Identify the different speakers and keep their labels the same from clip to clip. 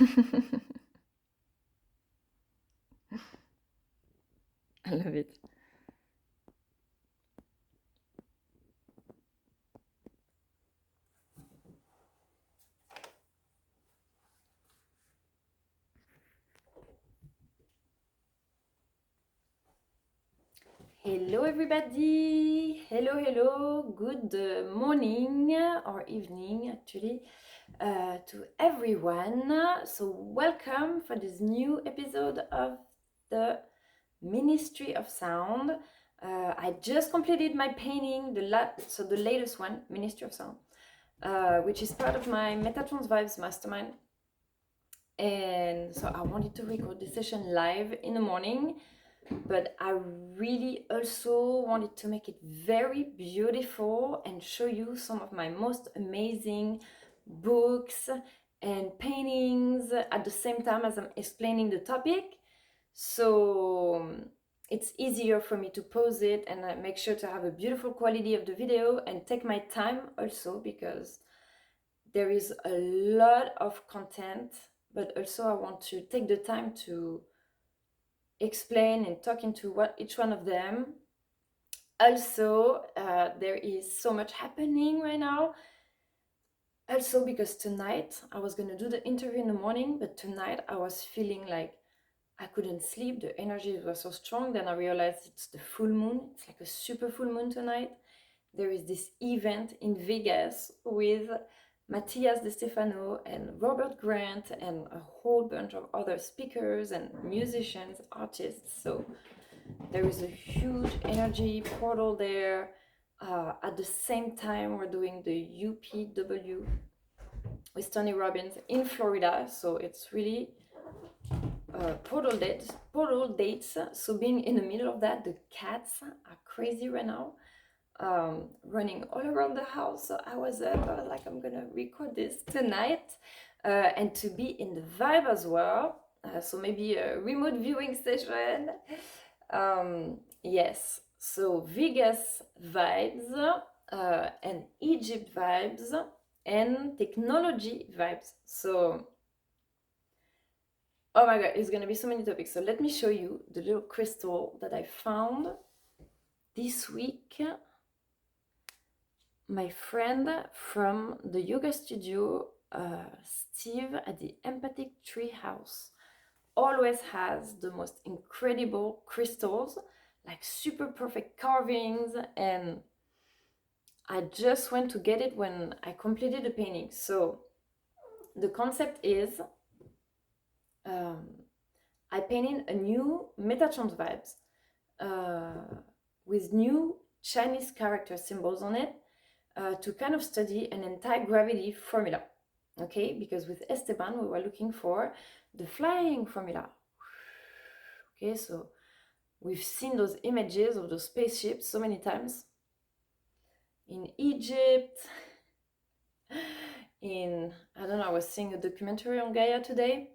Speaker 1: I love it. Hello everybody. Hello. Good morning or evening actually to everyone. So welcome for this new episode of the Ministry of Sound. I just completed my painting, the latest one, Ministry of Sound, which is part of my Metatron's Vibes Mastermind. And so I wanted to record this session live in the morning, but I really also wanted to make it very beautiful and show you some of my most amazing books and paintings at the same time as I'm explaining the topic. So it's easier for me to pause it and make sure to have a beautiful quality of the video and take my time also, because there is a lot of content, but also I want to take the time to explain and talk into each one of them. Also, there is so much happening right now. Also, because tonight I was gonna do the interview in the morning, but tonight I was feeling like I couldn't sleep. The energy was so strong. Then I realized it's the full moon. It's like a super full moon tonight. There is this event in Vegas with Matías De Stefano and Robert Grant and a whole bunch of other speakers and musicians, artists. So there is a huge energy portal there. At the same time, we're doing the UPW with Tony Robbins in Florida. So it's really portal dates. So being in the middle of that, the cats are crazy right now, running all around the house. So I was like, I'm gonna record this tonight, and to be in the vibe as well. So maybe a remote viewing session. Yes, so Vegas vibes, and Egypt vibes, and technology vibes. So, oh my god, it's gonna be so many topics. So let me show you the little crystal that I found this week. My friend from the yoga studio, Steve, at the Empathic Tree House, always has the most incredible crystals, like super perfect carvings, and I just went to get it when I completed the painting. So the concept is, I painted a new Metatron vibes, with new Chinese character symbols on it, to kind of study an anti-gravity formula. Okay, because with Esteban we were looking for the flying formula. Okay, so we've seen those images of those spaceships so many times in Egypt, in, I don't know, I was seeing a documentary on Gaia today.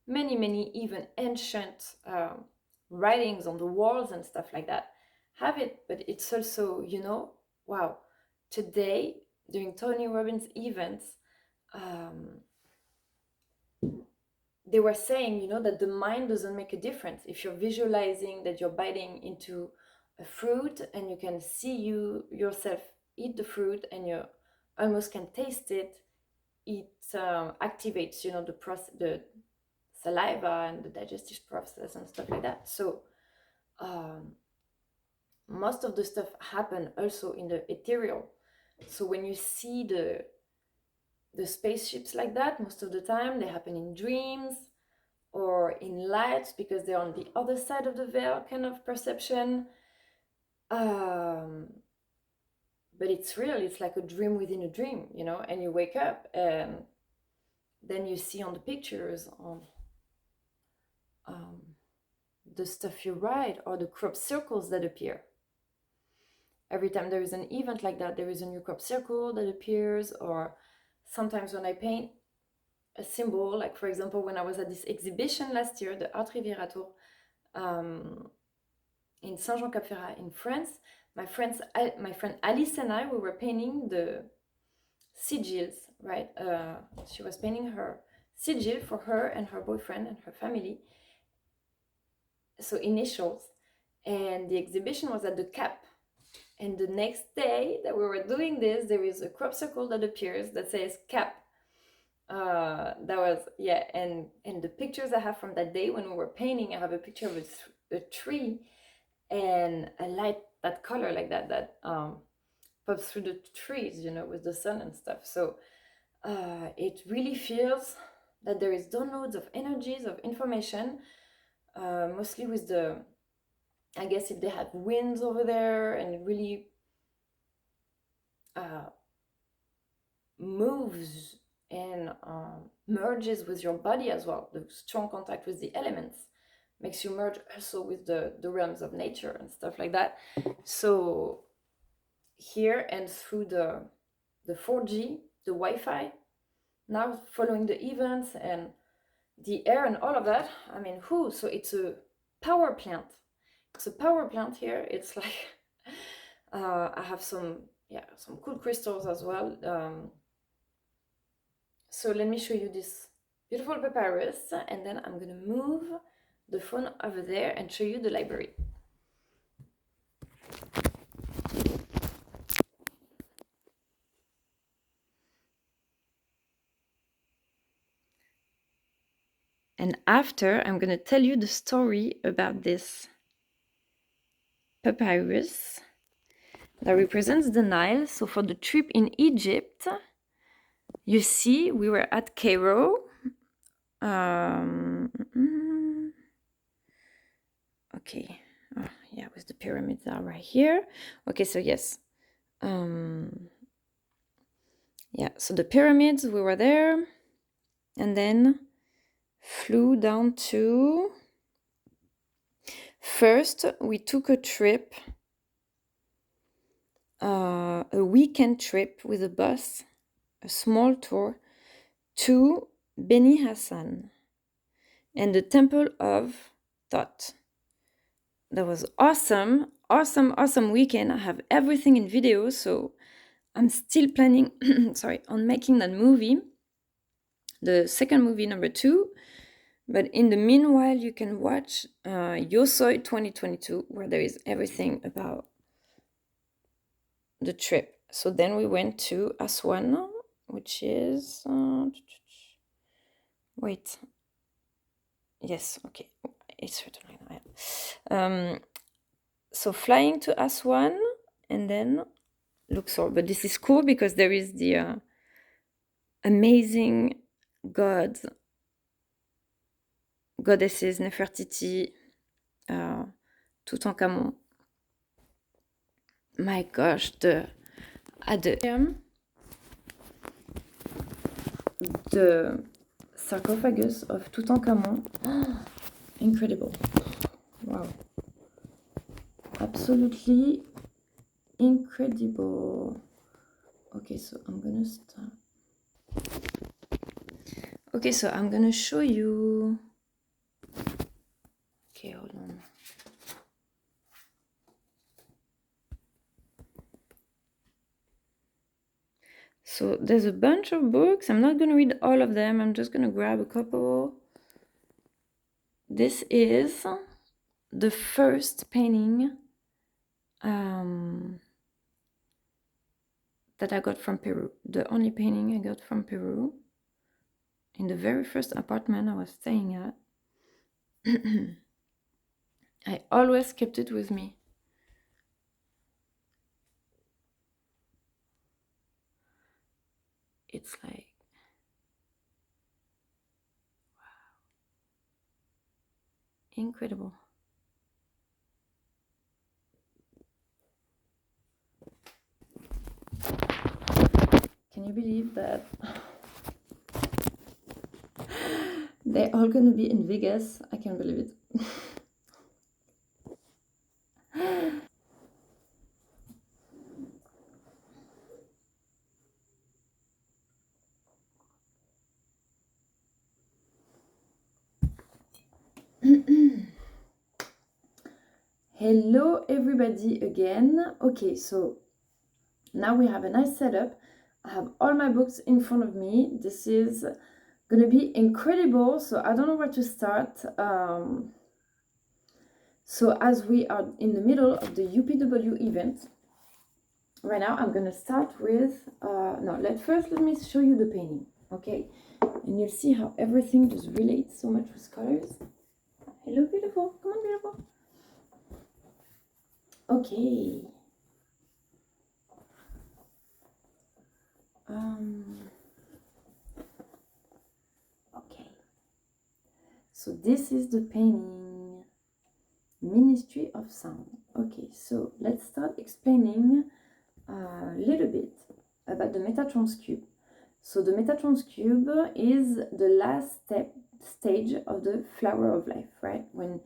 Speaker 1: Many even ancient writings on the walls and stuff like that have it, but it's also, wow, today during Tony Robbins events, they were saying, that the mind doesn't make a difference. If you're visualizing that you're biting into a fruit and you can see yourself eat the fruit and you almost can taste it, it activates, the saliva and the digestive process and stuff like that. So most of the stuff happen also in the ethereal. So when you see the spaceships like that, most of the time they happen in dreams or in lights, because they're on the other side of the veil kind of perception. But it's real. It's like a dream within a dream, and you wake up and then you see on the pictures on the stuff you write, or the crop circles that appear. Every time there is an event like that, there is a new crop circle that appears. Or sometimes when I paint a symbol, like for example, when I was at this exhibition last year, the Art Riviera Tour, in Saint-Jean-Cap-Ferrat in France, my friend Alice and I, we were painting the sigils, right? She was painting her sigil for her and her boyfriend and her family, so initials. And the exhibition was at the Cap. And the next day that we were doing this, there is a crop circle that appears that says Cap. That was, yeah, and the pictures I have from that day when we were painting, I have a picture of a tree and a light, that color like that pops through the trees, you know, with the sun and stuff. So it really feels that there is downloads of energies, of information, mostly with the, I guess if they have winds over there, and it really moves and merges with your body as well. The strong contact with the elements makes you merge also with the realms of nature and stuff like that. So here and through the 4G, the Wi-Fi, now following the events and the air and all of that, I mean, so it's a power plant. It's a power plant here. It's like I have some cool crystals as well. So let me show you this beautiful papyrus, and then I'm gonna move the phone over there and show you the library. And after, I'm gonna tell you the story about this papyrus that represents the Nile. So for the trip in Egypt, you see, we were at Cairo. Okay, yeah, with the pyramids are right here. Okay, so yes, yeah, so the pyramids, we were there, and then flew down to. First, we took a trip, a weekend trip with a bus, a small tour to Beni Hassan and the Temple of Thought. That was awesome weekend. I have everything in video, so I'm still planning on making that movie, the second movie, number 2. But in the meanwhile, you can watch Yosoi 2022, where there is everything about the trip. So then we went to Aswan, which is wait. Yes, okay, it's written right now. So flying to Aswan and then Luxor. But this is cool because there is the amazing gods, goddesses, Nefertiti, Tutankhamun. My gosh, the sarcophagus of Tutankhamun. Incredible. Wow. Absolutely incredible. Okay, so I'm gonna start. Okay, so I'm gonna show you. Okay, hold on. So there's a bunch of books. I'm not gonna read all of them. I'm just gonna grab a couple. This is the first painting that I got from Peru. The only painting I got from Peru in the very first apartment I was staying at. I always kept it with me. It's like, wow, incredible. Can you believe that they're all gonna be in Vegas? I can't believe it. Hello everybody again. Okay, so now we have a nice setup. I have all my books in front of me. This is Gonna be incredible. So I don't know where to start. So as we are in the middle of the UPW event right now, I'm gonna start with no. Let me show you the painting, okay? And you'll see how everything just relates so much with colors. Hello, beautiful. Come on, beautiful. Okay. Okay. So this is the painting, Ministry of Sound. Okay, so let's start explaining a little bit about the Metatron's cube. So the Metatron's cube is the last stage of the flower of life, right? When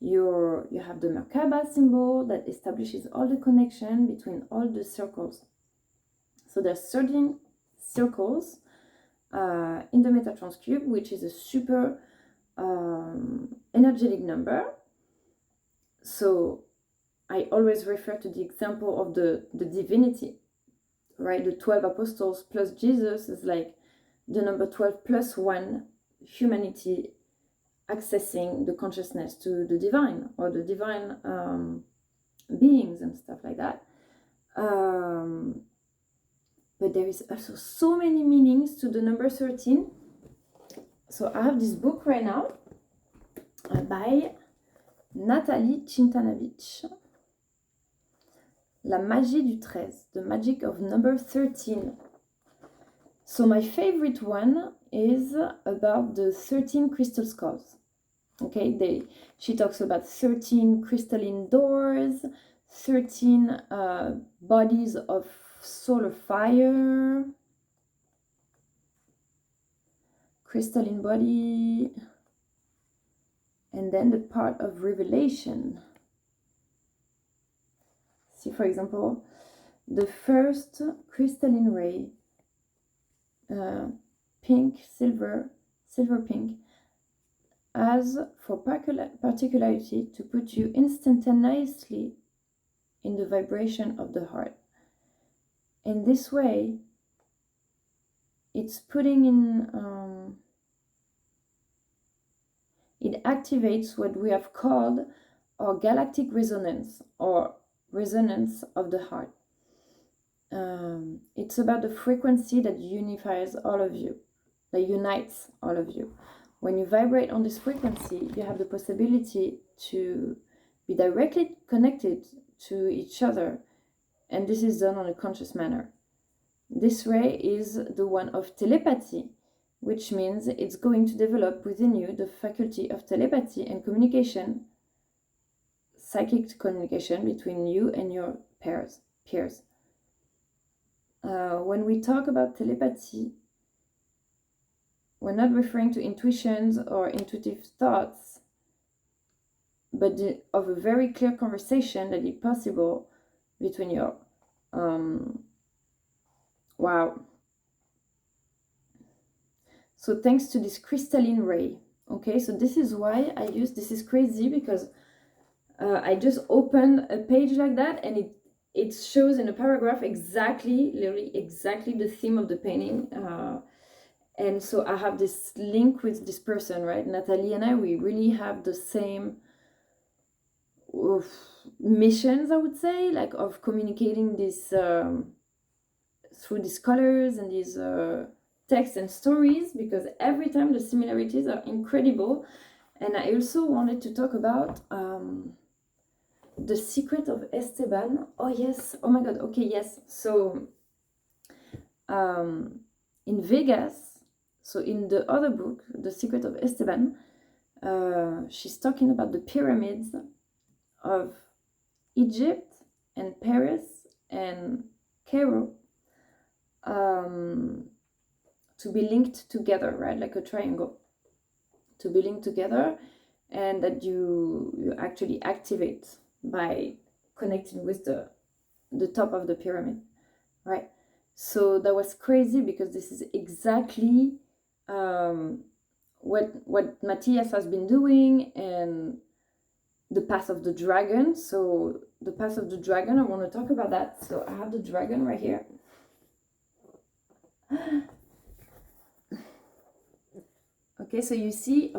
Speaker 1: you have the Merkaba symbol that establishes all the connection between all the circles. So there's 13 circles in the Metatron's cube, which is a super energetic number. So I always refer to the example of the divinity, right? The 12 apostles plus Jesus is like the number 12 plus 1, humanity accessing the consciousness to the divine, or the divine beings and stuff like that. But there is also so many meanings to the number 13. So I have this book right now by Natalie Chintanavich, La magie du 13, the magic of number 13. So my favorite one is about the 13 crystal skulls. Okay, she talks about 13 crystalline doors, 13 bodies of solar fire, crystalline body, and then the part of revelation. See, for example, the first crystalline ray, pink, silver pink, as for particularity to put you instantaneously in the vibration of the heart. In this way, it's putting in, it activates what we have called our galactic resonance, or resonance of the heart. It's about the frequency that unifies all of you, that unites all of you. When you vibrate on this frequency, you have the possibility to be directly connected to each other, and this is done on a conscious manner. This ray is the one of telepathy, which means it's going to develop within you the faculty of telepathy and communication, psychic communication between you and your peers. When we talk about telepathy, we're not referring to intuitions or intuitive thoughts, but of a very clear conversation that is possible between your wow. So thanks to this crystalline ray. Okay, so this is why I use, this is crazy because I just opened a page like that, and it shows in a paragraph literally exactly the theme of the painting. And so I have this link with this person, right? Natalie and I, we really have the same missions, I would say, like of communicating this through these colors and these texts and stories, because every time the similarities are incredible. And I also wanted to talk about the secret of Esteban. Oh yes, oh my god, okay, yes. So in Vegas, so in the other book, The Secret of Esteban, she's talking about the pyramids of Egypt and Paris and Cairo, to be linked together, right? Like a triangle, to be linked together, and that you actually activate by connecting with the top of the pyramid, right? So that was crazy, because this is exactly what Matías has been doing, and the path of the dragon. So the path of the dragon, I want to talk about that. So I have the dragon right here. Okay, so you see,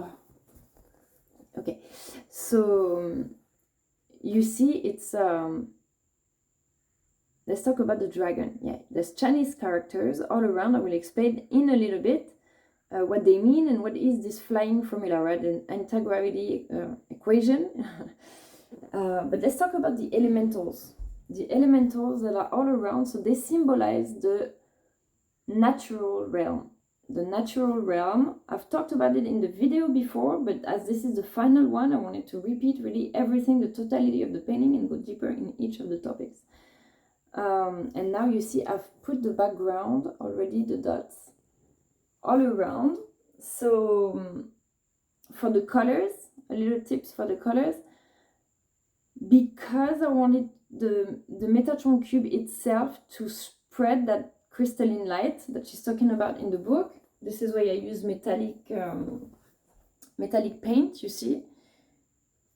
Speaker 1: okay, so you see it's, let's talk about the dragon. Yeah, there's Chinese characters all around. I will explain in a little bit what they mean and what is this flying formula, right? An anti-gravity equation. But let's talk about the elementals. The elementals that are all around, so they symbolize the natural realm. The natural realm, I've talked about it in the video before, but as this is the final one, I wanted to repeat really everything, the totality of the painting, and go deeper in each of the topics. And now you see I've put the background already, the dots all around. So for the colors, a little tips for the colors, because I wanted the Metatron cube itself to spread that crystalline light that she's talking about in the book. This is why I use metallic paint, you see.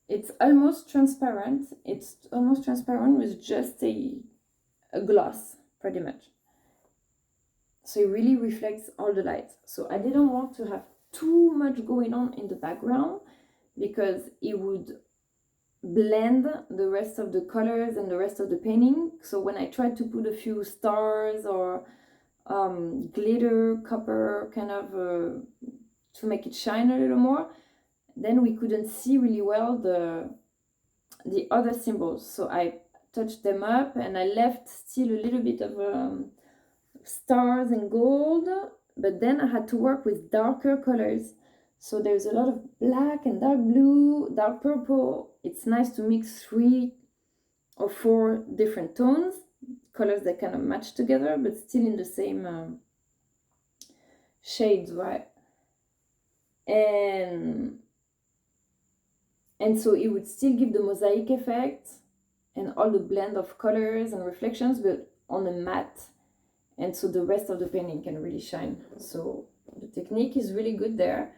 Speaker 1: It's almost transparent. It's almost transparent with just a gloss, pretty much. So it really reflects all the light. So I didn't want to have too much going on in the background because it would blend the rest of the colors and the rest of the painting. So when I tried to put a few stars or glitter, copper, kind of to make it shine a little more, then we couldn't see really well the other symbols. So I touched them up and I left still a little bit of stars and gold, but then I had to work with darker colors. So there's a lot of black and dark blue, dark purple. It's nice to mix 3 or 4 different tones, colors that kind of match together, but still in the same shades, right? And so it would still give the mosaic effect and all the blend of colors and reflections, but on a matte. And so the rest of the painting can really shine. So the technique is really good there.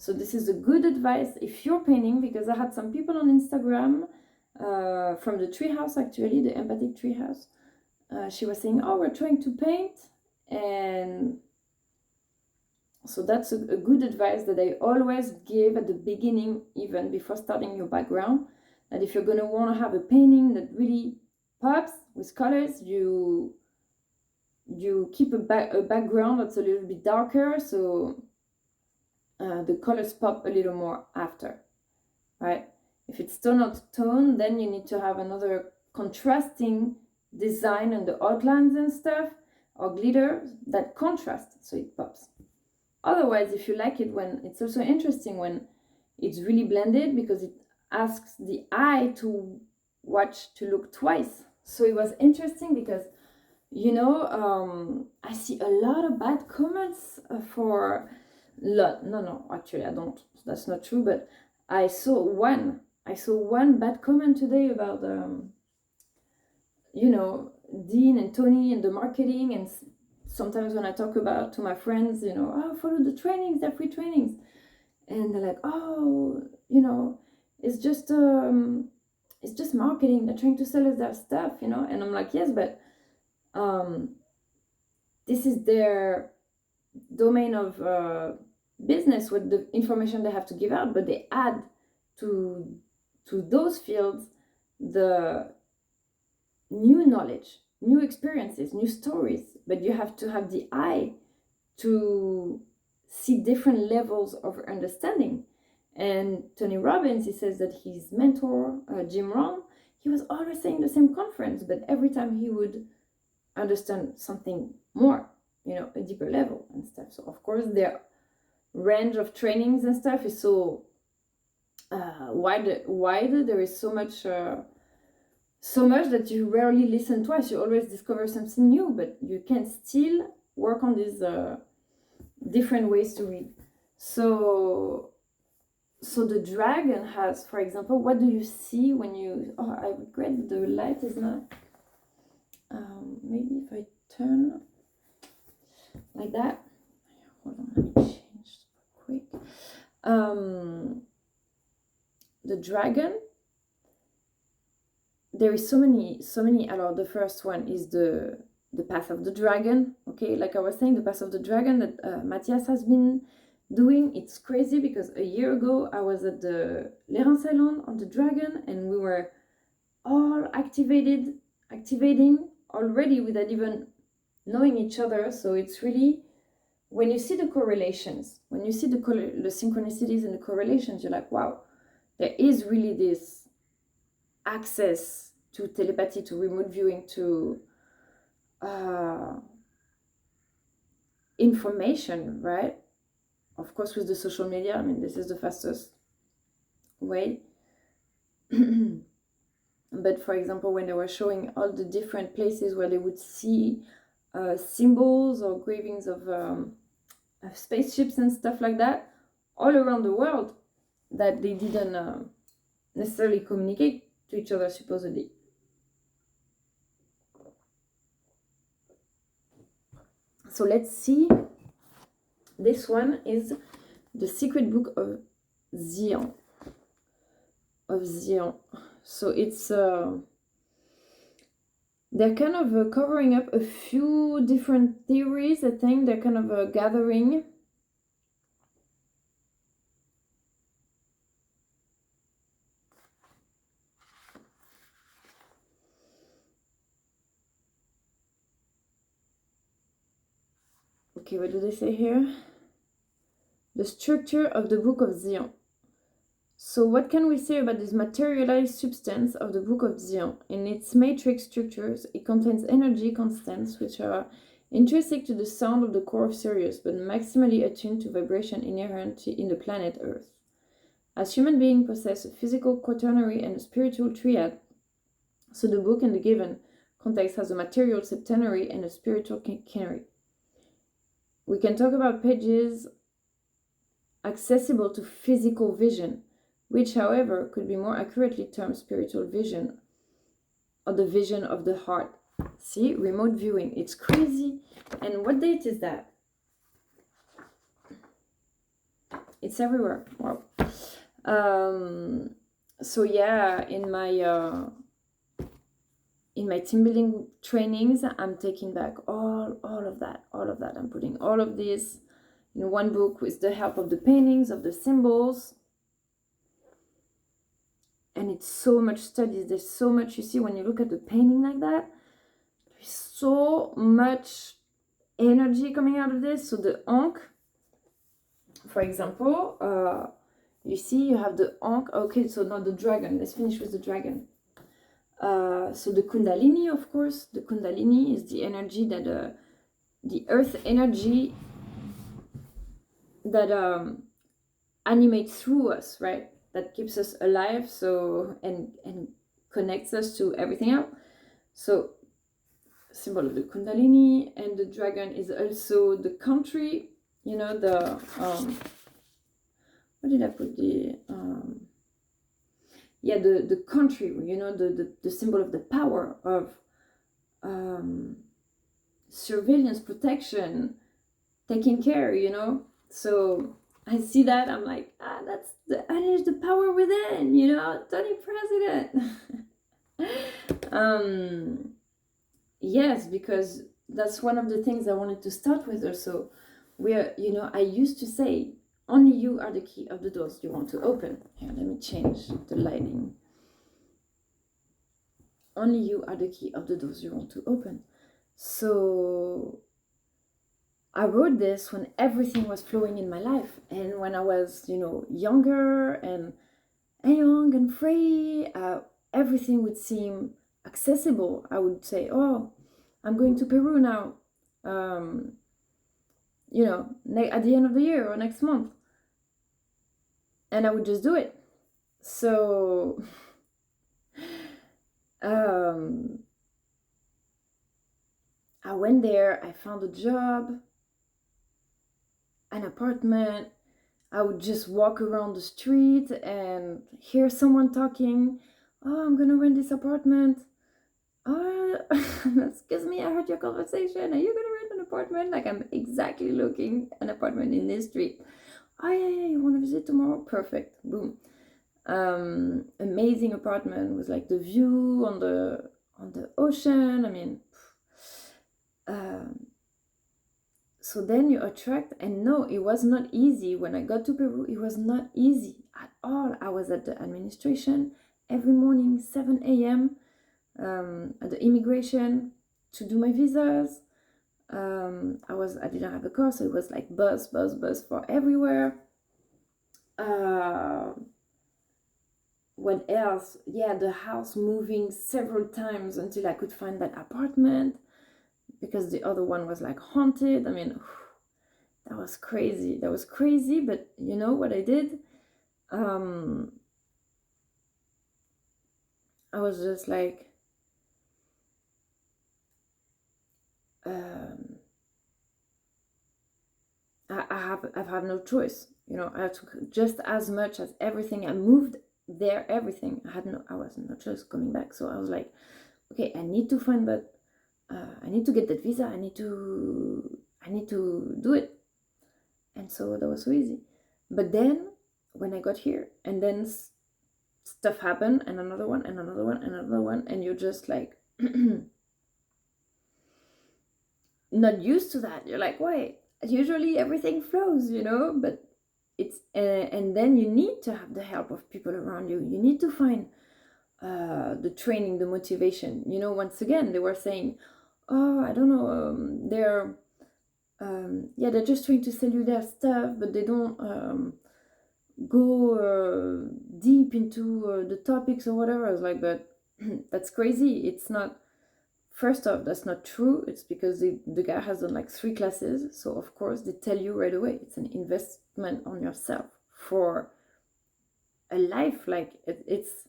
Speaker 1: So this is a good advice if you're painting, because I had some people on Instagram from the treehouse, actually, the empathic treehouse. She was saying, oh, we're trying to paint. And so that's a good advice that I always give at the beginning, even before starting your background, that if you're going to want to have a painting that really pops with colors, you keep a background that's a little bit darker, so the colors pop a little more after, right? If it's tone on tone, then you need to have another contrasting design on the outlines and stuff, or glitter that contrast so it pops. Otherwise, if you like it when it's also interesting when it's really blended, because it asks the eye to watch, to look twice. So it was interesting because, you know, I see a lot of bad comments for no, actually I don't, that's not true, but I saw one bad comment today about you know, Dean and Tony and the marketing. And sometimes when I talk about to my friends, you know, oh, follow the trainings, they're free trainings, and they're like, oh, you know, it's just marketing, they're trying to sell us their stuff, you know. And I'm like, yes, but this is their domain of business with the information they have to give out, but they add to those fields the new knowledge, new experiences, new stories. But you have to have the eye to see different levels of understanding. And Tony Robbins, he says that his mentor, Jim Rohn, he was always saying the same conference, but every time he would understand something more, you know, a deeper level and stuff. So of course their range of trainings and stuff is so wide. There is so much that you rarely listen twice. You always discover something new, but you can still work on these different ways to read. So the dragon has, for example, what do you see when you, oh, I regret the light is not, maybe if I turn like that, hold on, let me change quick. The dragon, there is so many. Alors, the first one is the path of the dragon. Okay, like I was saying, the path of the dragon that Matías has been doing. It's crazy because a year ago I was at the Leran Salon on the Dragon, and we were all activating already without even knowing each other. So it's really, when you see the correlations, when you see the synchronicities and the correlations, you're like, wow, there is really this access to telepathy, to remote viewing, to information, right? Of course, with the social media, I mean, this is the fastest way. But for example, when they were showing all the different places where they would see symbols or gravings of spaceships and stuff like that all around the world, that they didn't necessarily communicate to each other, supposedly. So let's see. This one is the secret book of Zion. So it's they're kind of covering up a few different theories. I think they're kind of gathering. Okay, what do they say here? The structure of the Book of Zion. So what can we say about this materialized substance of the Book of Zion? In its matrix structures, it contains energy constants which are intrinsic to the sound of the core of Sirius, but maximally attuned to vibration inherent in the planet Earth. As human beings possess a physical quaternary and a spiritual triad, so the book in the given context has a material septenary and a spiritual quinary. We can talk about pages accessible to physical vision, which, however, could be more accurately termed spiritual vision, or the vision of the heart. See, remote viewing, it's crazy. And what date is that? It's everywhere. Wow. So yeah, in my team building trainings, I'm taking back all of that. I'm putting all of this in one book with the help of the paintings, of the symbols. And it's so much studies. There's so much, you see, when you look at the painting like that, there's so much energy coming out of this. So the Ankh, for example, you see you have the Ankh. Okay, so not the dragon. Let's finish with the dragon. So the Kundalini, of course, the Kundalini is the energy that, the earth energy that animates through us, right? That keeps us alive, so and connects us to everything else. So symbol of the Kundalini, and the dragon is also the country, you know, the what did I put, the yeah, the country, you know, the symbol of the power of surveillance, protection, taking care, you know. So I see that, I'm like, that's the unleash the power within, you know, Tony President. Yes, because that's one of the things I wanted to start with also. Where, you know, I used to say, only you are the key of the doors you want to open. Here, let me change the lighting. Only you are the key of the doors you want to open. So I wrote this when everything was flowing in my life, and when I was, you know, younger and young and free, everything would seem accessible. I would say, oh, I'm going to Peru now, you know, at the end of the year or next month, and I would just do it. So I went there, I found a job, an apartment. I would just walk around the street and hear someone talking. Oh, I'm gonna rent this apartment. Oh, excuse me, I heard your conversation. Are you gonna rent an apartment? Like, I'm exactly looking an apartment in this street. Oh yeah, you want to visit tomorrow? Perfect. Boom. Amazing apartment with like the view on the ocean. I mean, so then you attract. And no, it was not easy. When I got to Peru, it was not easy at all. I was at the administration every morning, 7 a.m. At the immigration to do my visas. I didn't have a car, so it was like bus for everywhere. What else? Yeah, the house moving several times until I could find that apartment, because the other one was like haunted. I mean, that was crazy. But you know what I did? I was just like, I have no choice. You know, I took just as much as everything. I moved there, everything. I was not just coming back. So I was like, okay, I need to find that. I need to get that visa. I need to do it. And so that was so easy. But then when I got here, and then stuff happened, and another one, and another one, and another one, and you're just like not used to that. You're like, why? Usually everything flows, you know, but it's and then you need to have the help of people around you. You need to find the training, the motivation. You know, once again, they were saying, oh, I don't know, they're just trying to sell you their stuff, but they don't go deep into the topics or whatever. I was like, but that's crazy. It's not. First off, that's not true. It's because the guy has done like 3 classes. So of course they tell you right away, it's an investment on yourself for a life. Like it's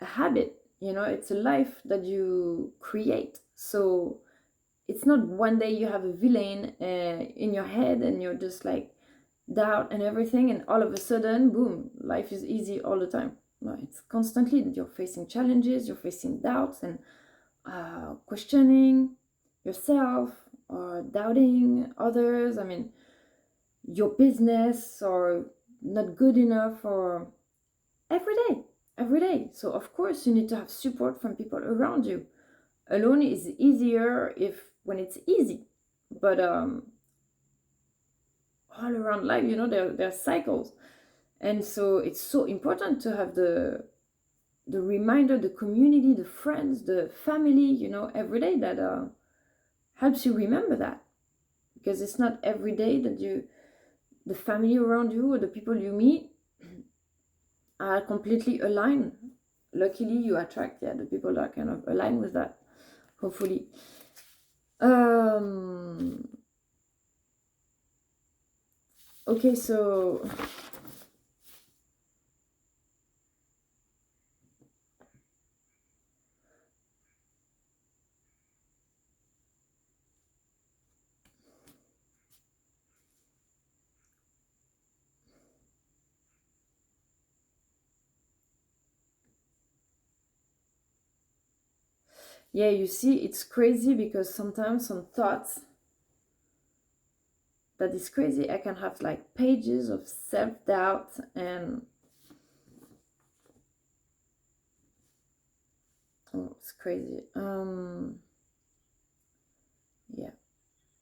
Speaker 1: a habit, you know, it's a life that you create. So it's not one day you have a villain in your head and you're just like doubt and everything, and all of a sudden, boom, life is easy all the time. No, it's constantly that you're facing challenges, you're facing doubts, and questioning yourself or doubting others. I mean, your business or not good enough, or every day. So of course you need to have support from people around you. Alone is easier when it's easy, but all around life, you know, there are cycles, and so it's so important to have the reminder, the community, the friends, the family, you know, every day that helps you remember that. Because it's not every day that the family around you or the people you meet are completely aligned. Luckily, you attract, the people that are kind of aligned with that, hopefully. Okay, so yeah, you see, it's crazy because sometimes some thoughts that is crazy. I can have like pages of self-doubt, and oh, it's crazy. Yeah,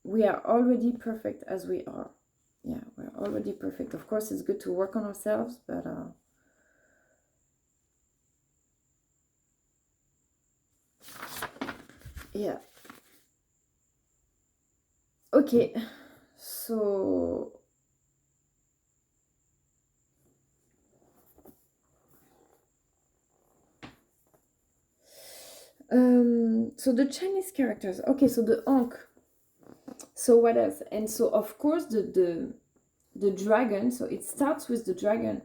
Speaker 1: we are already perfect as we are. Yeah, we're already perfect. Of course, it's good to work on ourselves, but yeah. Okay, so so the Chinese characters. Okay, so the Ankh. So what else? And so of course the dragon. So it starts with the dragon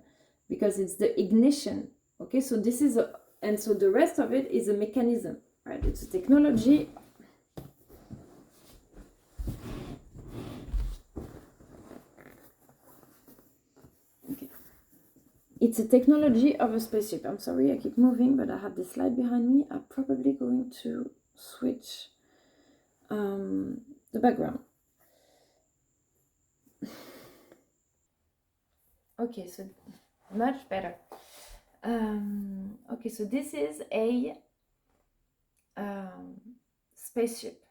Speaker 1: because it's the ignition. Okay, so this is and so the rest of it is a mechanism, right? It's a technology. It's a technology of a spaceship. I'm sorry, I keep moving, but I have this slide behind me. I'm probably going to switch the background. Okay, so much better. Okay, so this is a spaceship.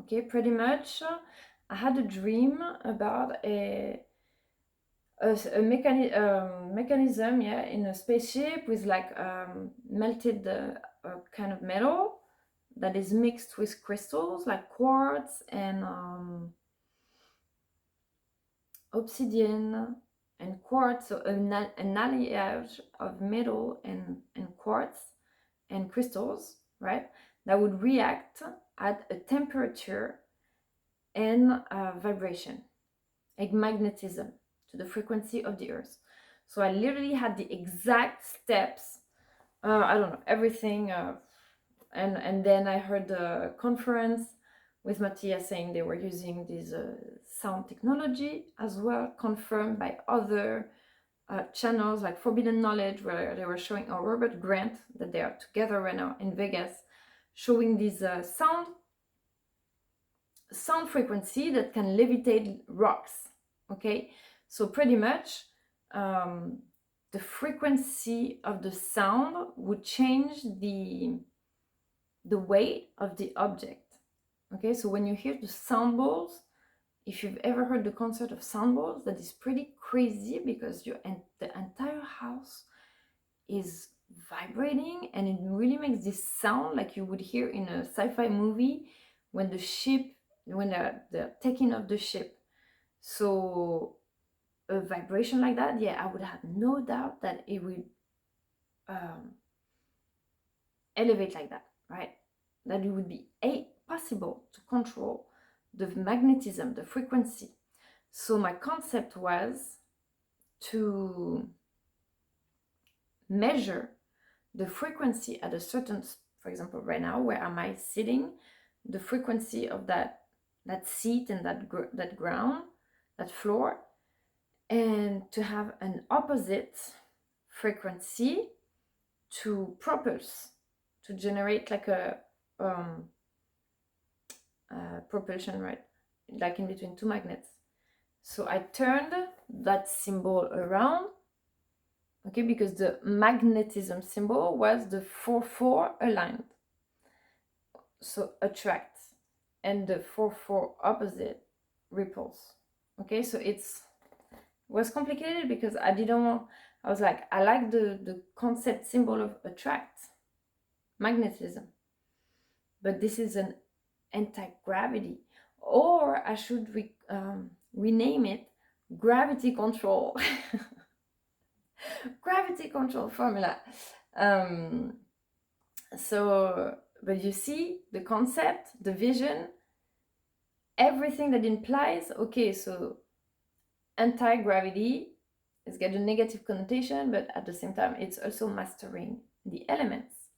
Speaker 1: Okay, pretty much I had a dream about a mechanism, yeah, in a spaceship with like melted kind of metal that is mixed with crystals like quartz and obsidian and quartz, so an alliage of metal and quartz and crystals, right, that would react at a temperature and vibration, like magnetism, to the frequency of the earth. So I literally had the exact steps, I don't know, everything, and then I heard the conference with Matías saying they were using this sound technology as well, confirmed by other channels like Forbidden Knowledge, where they were showing, or Robert Grant, that they are together right now in Vegas, showing this sound frequency that can levitate rocks. Okay, so pretty much the frequency of the sound would change the weight of the object. Okay, so when you hear the sound bowls, if you've ever heard the concert of sound bowls, that is pretty crazy, because the entire house is vibrating, and it really makes this sound like you would hear in a sci-fi movie when they're taking off the ship. So a vibration like that, yeah, I would have no doubt that it would elevate like that, right? That it would be possible to control the magnetism, the frequency. So my concept was to measure the frequency at a certain, for example, right now, where am I sitting, the frequency of that seat and that ground, that floor, and to have an opposite frequency to propulse, to generate like a propulsion, right, like in between two magnets. So I turned that symbol around, okay, because the magnetism symbol was the 4-4 aligned, so attract, and the 4-4 opposite, repulse. Okay, so it was complicated because I was like, I like the concept symbol of attract, magnetism, but this is an anti-gravity, or I should rename it gravity control. Gravity control formula. So, but you see the concept, the vision, everything that implies, okay, so anti-gravity has got a negative connotation, but at the same time it's also mastering the elements.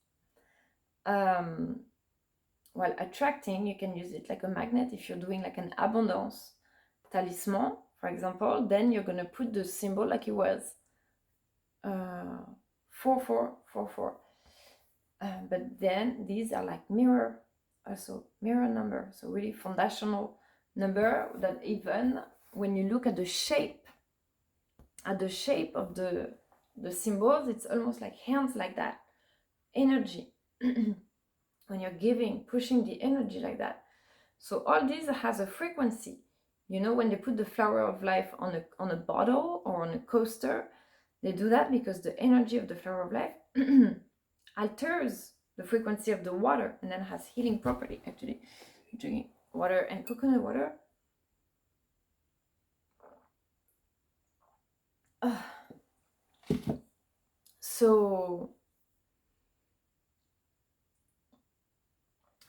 Speaker 1: While attracting, you can use it like a magnet. If you're doing like an abundance talisman, for example, then you're going to put the symbol like it was 4-4-4-4. But then these are like mirror number, so really foundational number, that even when you look at the shape of the symbols, it's almost like hands, like that energy. When you're giving, pushing the energy like that. So all this has a frequency. You know, when they put the flower of life on a bottle or on a coaster, they do that because the energy of the flower of life alters the frequency of the water, and then has healing property. Actually, drinking water and coconut water. So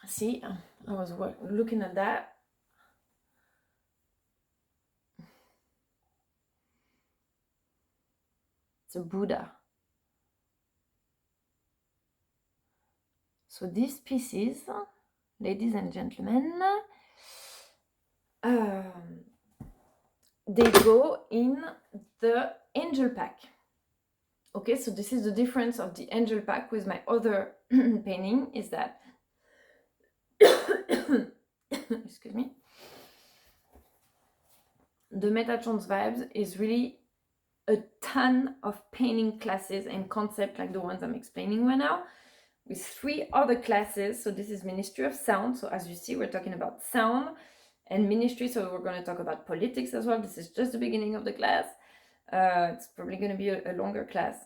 Speaker 1: see, I was looking at that. It's a Buddha. So these pieces, ladies and gentlemen, they go in the angel pack. Okay, so this is the difference of the angel pack with my other painting, is that excuse me, the Metatron's vibes is really a ton of painting classes and concepts like the ones I'm explaining right now, with 3 other classes. So this is Ministry of Sound. So as you see, we're talking about sound and ministry. So we're going to talk about politics as well. This is just the beginning of the class. It's probably going to be a longer class.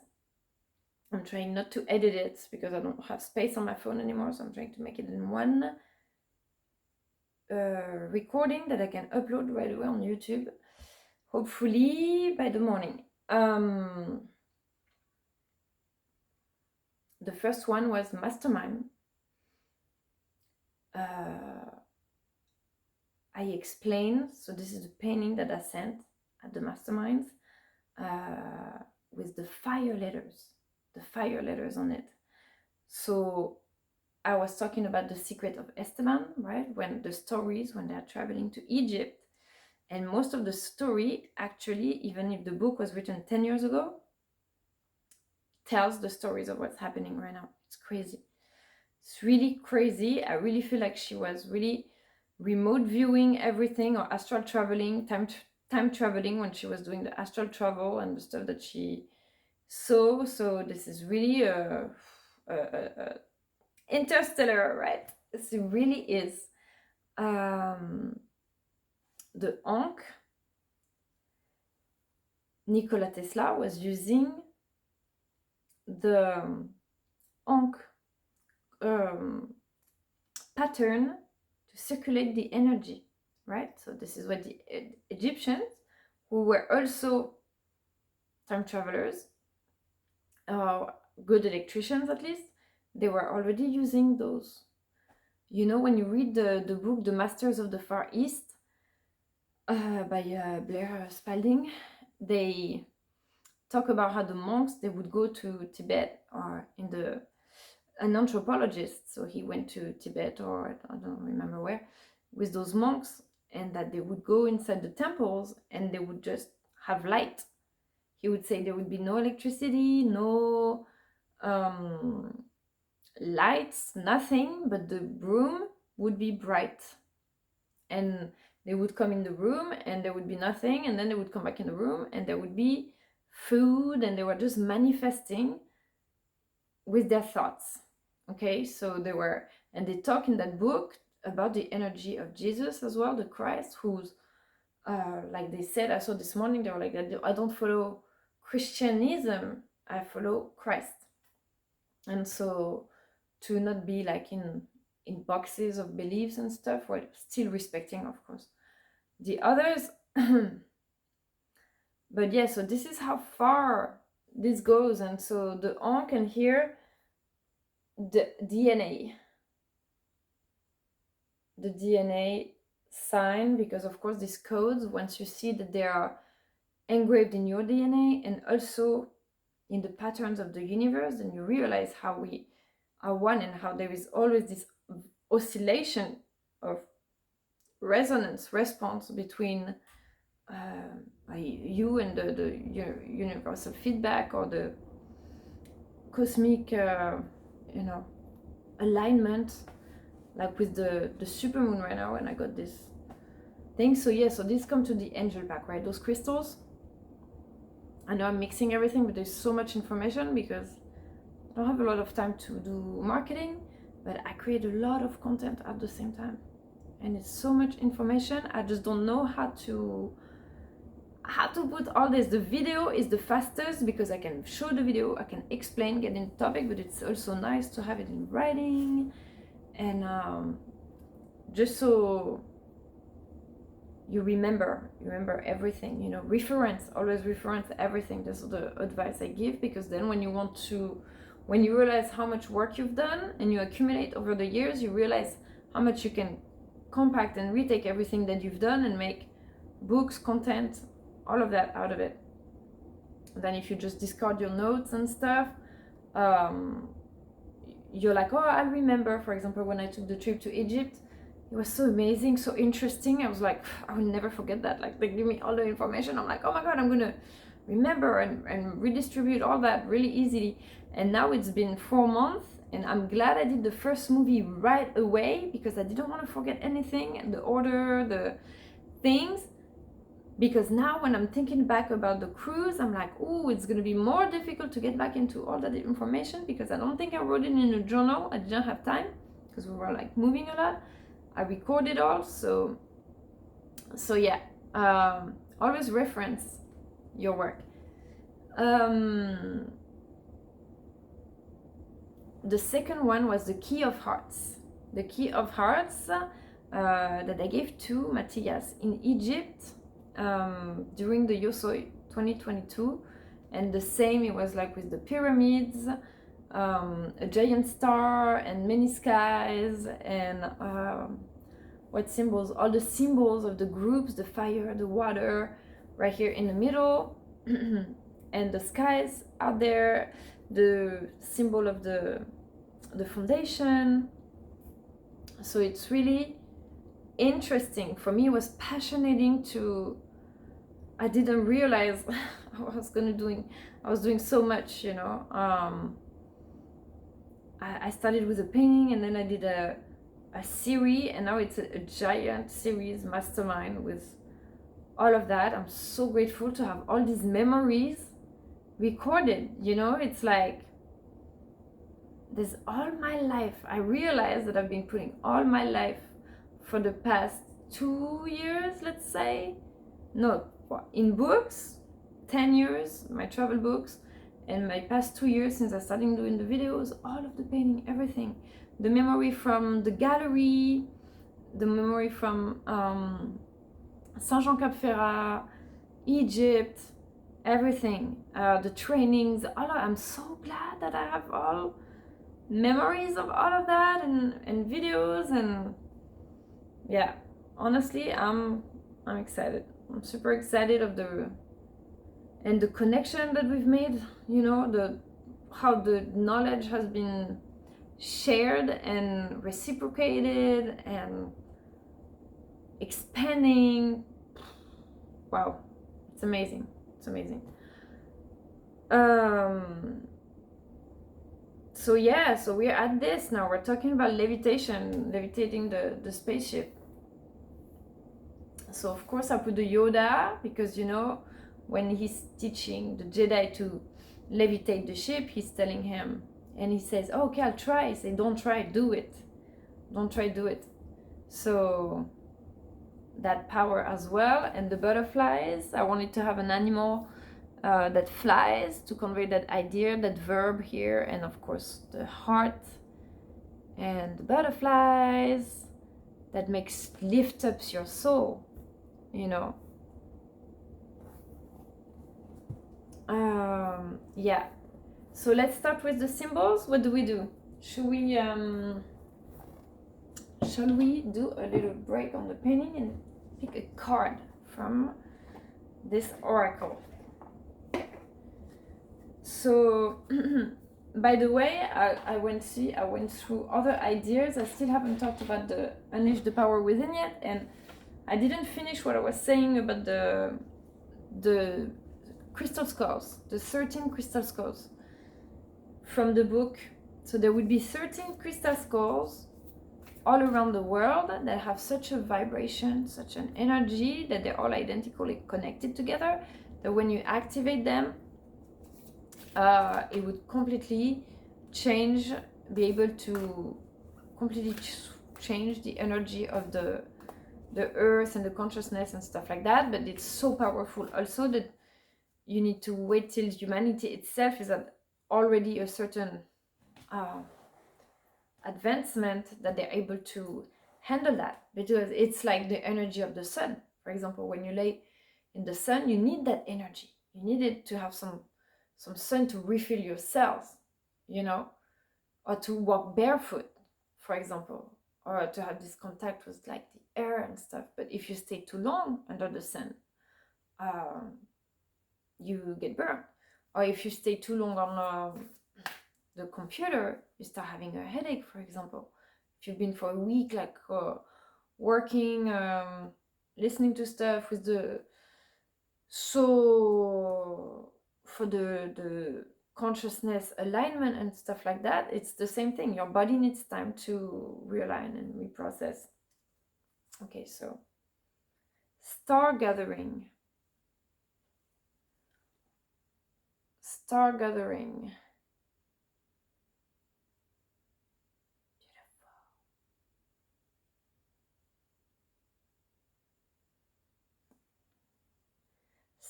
Speaker 1: I'm trying not to edit it because I don't have space on my phone anymore. So I'm trying to make it in one recording that I can upload right away on YouTube, hopefully by the morning. The first one was mastermind. I explained, so this is the painting that I sent at the masterminds with the fire letters on it. So I was talking about the secret of Esteban, right? When they're traveling to Egypt, and most of the story, actually, even if the book was written 10 years ago, tells the stories of what's happening right now. It's crazy. It's really crazy. I really feel like she was really remote viewing everything, or astral traveling, time traveling when she was doing the astral travel and the stuff that she saw. So this is really interstellar, right? It really is. The Ankh, Nikola Tesla was using the Ankh pattern to circulate the energy, right? So this is what the Egyptians, who were also time travelers, good electricians at least, they were already using those. You know, when you read the book The Masters of the Far East by Blair Spalding, they talk about how the monks, they would go to Tibet, or an anthropologist, so he went to Tibet, or I don't remember where, with those monks, and that they would go inside the temples and they would just have light. He would say there would be no electricity, no lights, nothing, but the room would be bright. And they would come in the room and there would be nothing, and then they would come back in the room and there would be food, and they were just manifesting with their thoughts. Okay, so they were, and they talk in that book about the energy of Jesus as well, the Christ, who's like they said, I saw this morning, they were like, I don't follow Christianism, I follow Christ. And so to not be like in boxes of beliefs and stuff, while still respecting, of course, the others. But yeah, so this is how far this goes. And so the Ankh, and here the DNA sign, because of course these codes, once you see that they are engraved in your DNA and also in the patterns of the universe, then you realize how we are one, and how there is always this oscillation of resonance response between you and the universal feedback, or the cosmic alignment, like with the supermoon right now. And I got this thing. So yeah, so this comes to the angel pack, right? Those crystals. I know I'm mixing everything, but there's so much information because I don't have a lot of time to do marketing, but I create a lot of content at the same time, and it's so much information. I just don't know how to put all this. The video is the fastest because I can show the video, I can explain, get in the topic, but it's also nice to have it in writing, and just so you remember everything, you know, always reference everything. That's the advice I give, because then when you realize how much work you've done and you accumulate over the years, you realize how much you can compact and retake everything that you've done and make books, content, all of that out of it. And then if you just discard your notes and stuff, you're like, oh, I'll remember. For example, when I took the trip to Egypt, it was so amazing, so interesting. I was like, I will never forget that. Like, they give me all the information. I'm like, oh my God, I'm gonna remember and redistribute all that really easily. And now it's been 4 months, and I'm glad I did the first movie right away, because I didn't want to forget anything, the order, the things. Because now when I'm thinking back about the cruise, I'm like, oh, it's gonna be more difficult to get back into all that information, because I don't think I wrote it in a journal. I didn't have time because we were like moving a lot. I recorded all, so So yeah, always reference your work. The second one was the Key of Hearts. The Key of Hearts that I gave to Matías in Egypt during the Yoso 2022. And the same, it was like with the pyramids, a giant star and many skies, and what symbols? All the symbols of the groups, the fire, the water, right here in the middle, and the skies out there, the symbol of the foundation. So it's really interesting. For me, it was passionating to, I didn't realize I was doing so much, you know. I started with a painting, and then I did a series, and now it's a giant series mastermind with all of that. I'm so grateful to have all these memories recorded, you know. It's like there's all my life. I realize that I've been putting all my life for the past 2 years, let's say, no, in books, 10 years, my travel books, and my past 2 years since I started doing the videos, all of the painting, everything, the memory from the gallery, the memory from Saint-Jean-Cap-Ferrat, Egypt, everything, the trainings, I'm so glad that I have all memories of all of that, and videos, and yeah, honestly, I'm excited. I'm super excited of the connection that we've made, you know, how the knowledge has been shared and reciprocated and expanding. Wow, it's amazing. It's amazing. So yeah, so we're at this now. We're talking about levitating the spaceship. So of course I put the Yoda, because, you know, when he's teaching the Jedi to levitate the ship, he's telling him, and he says, oh, okay, I'll try. He says, don't try, do it. Don't try, do it. So that power as well. And the butterflies, I wanted to have an animal that flies to convey that idea, that verb here, and of course the heart and the butterflies that lift up your soul, you know. Yeah, so let's start with the symbols. What do we do? Shall we do a little break on the painting and pick a card from this oracle? So by the way, I went through other ideas. I still haven't talked about the Unleash the Power Within yet, and I didn't finish what I was saying about the crystal skulls, the 13 crystal skulls from the book. So there would be 13 crystal skulls all around the world that have such a vibration, such an energy, that they're all identically connected together, that when you activate them, it would completely change, be able to completely change the energy of the earth and the consciousness and stuff like that. But it's so powerful also that you need to wait till humanity itself is at already a certain advancement that they're able to handle that, because it's like the energy of the sun. For example, when you lay in the sun, you need that energy. You need it to have some sun to refill your cells, you know, or to walk barefoot, for example, or to have this contact with like the air and stuff. But if you stay too long under the sun, you get burned. Or if you stay too long on the computer, you start having a headache, for example. If you've been for a week like working, listening to stuff with for the consciousness alignment and stuff like that, it's the same thing. Your body needs time to realign and reprocess. Okay, so star gathering.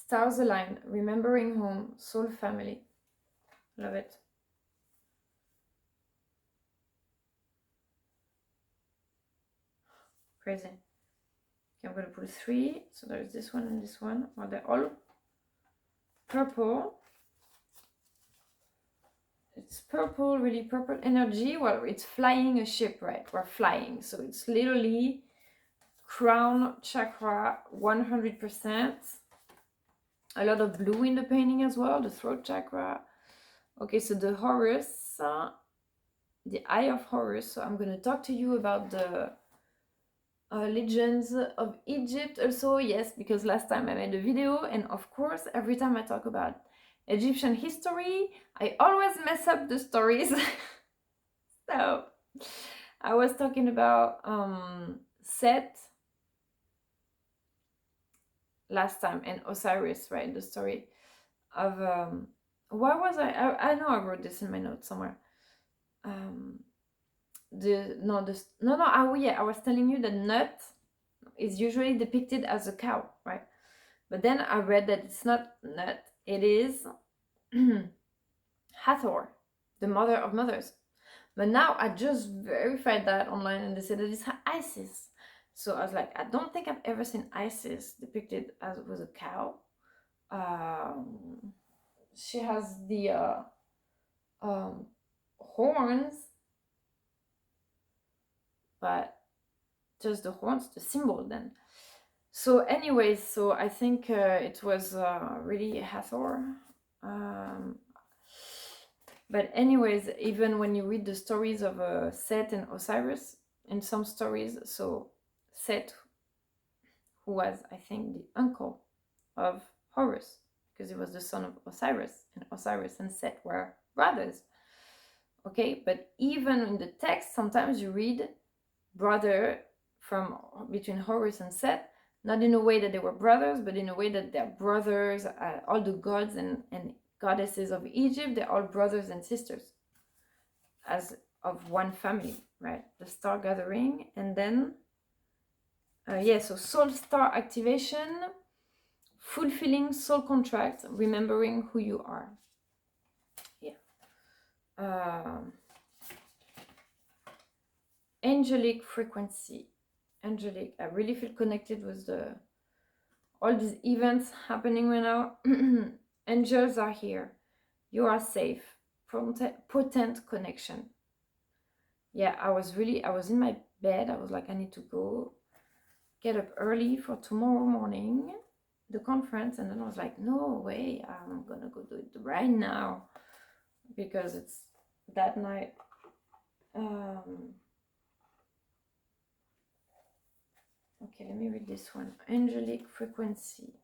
Speaker 1: Stars align, remembering home, soul family. Love it. Crazy. Okay, I'm going to put 3. So there's this one and this one. Well, they're all purple. It's purple, really purple energy. Well, it's flying a ship, right? We're flying. So it's literally crown chakra 100%. A lot of blue in the painting as well, the throat chakra. Okay, so the Horus, the Eye of Horus. So I'm going to talk to you about the legends of Egypt also, yes, because last time I made a video, and of course, every time I talk about Egyptian history, I always mess up the stories. So, I was talking about Set last time and Osiris, right? The story of where was I know I wrote this in my notes somewhere. Oh yeah, I was telling you that Nut is usually depicted as a cow, right? But then I read that it's not Nut, it is Hathor, the mother of mothers. But now I just verified that online and they said that it's Isis. So I was like, I don't think I've ever seen Isis depicted as with a cow. She has the horns, but just the horns, the symbol then. So anyways, so I think it was really Hathor. But anyways, even when you read the stories of Set and Osiris, in some stories, so Set, who was, I think, the uncle of Horus, because he was the son of Osiris, and Osiris and Set were brothers. Okay, but even in the text, sometimes you read brother from between Horus and Set, not in a way that they were brothers, but in a way that they're brothers, all the gods and goddesses of Egypt, they're all brothers and sisters as of one family, right? The star gathering, and then so soul star activation, fulfilling soul contract, remembering who you are. Angelic frequency. Angelic, I really feel connected with all these events happening right now. Angels are here. You are safe. Potent connection. Yeah, I was in my bed. I was like, I need to go get up early for tomorrow morning, the conference. And then I was like, no way, I'm gonna go do it right now because it's that night. Okay, let me read this one. Angelic frequency.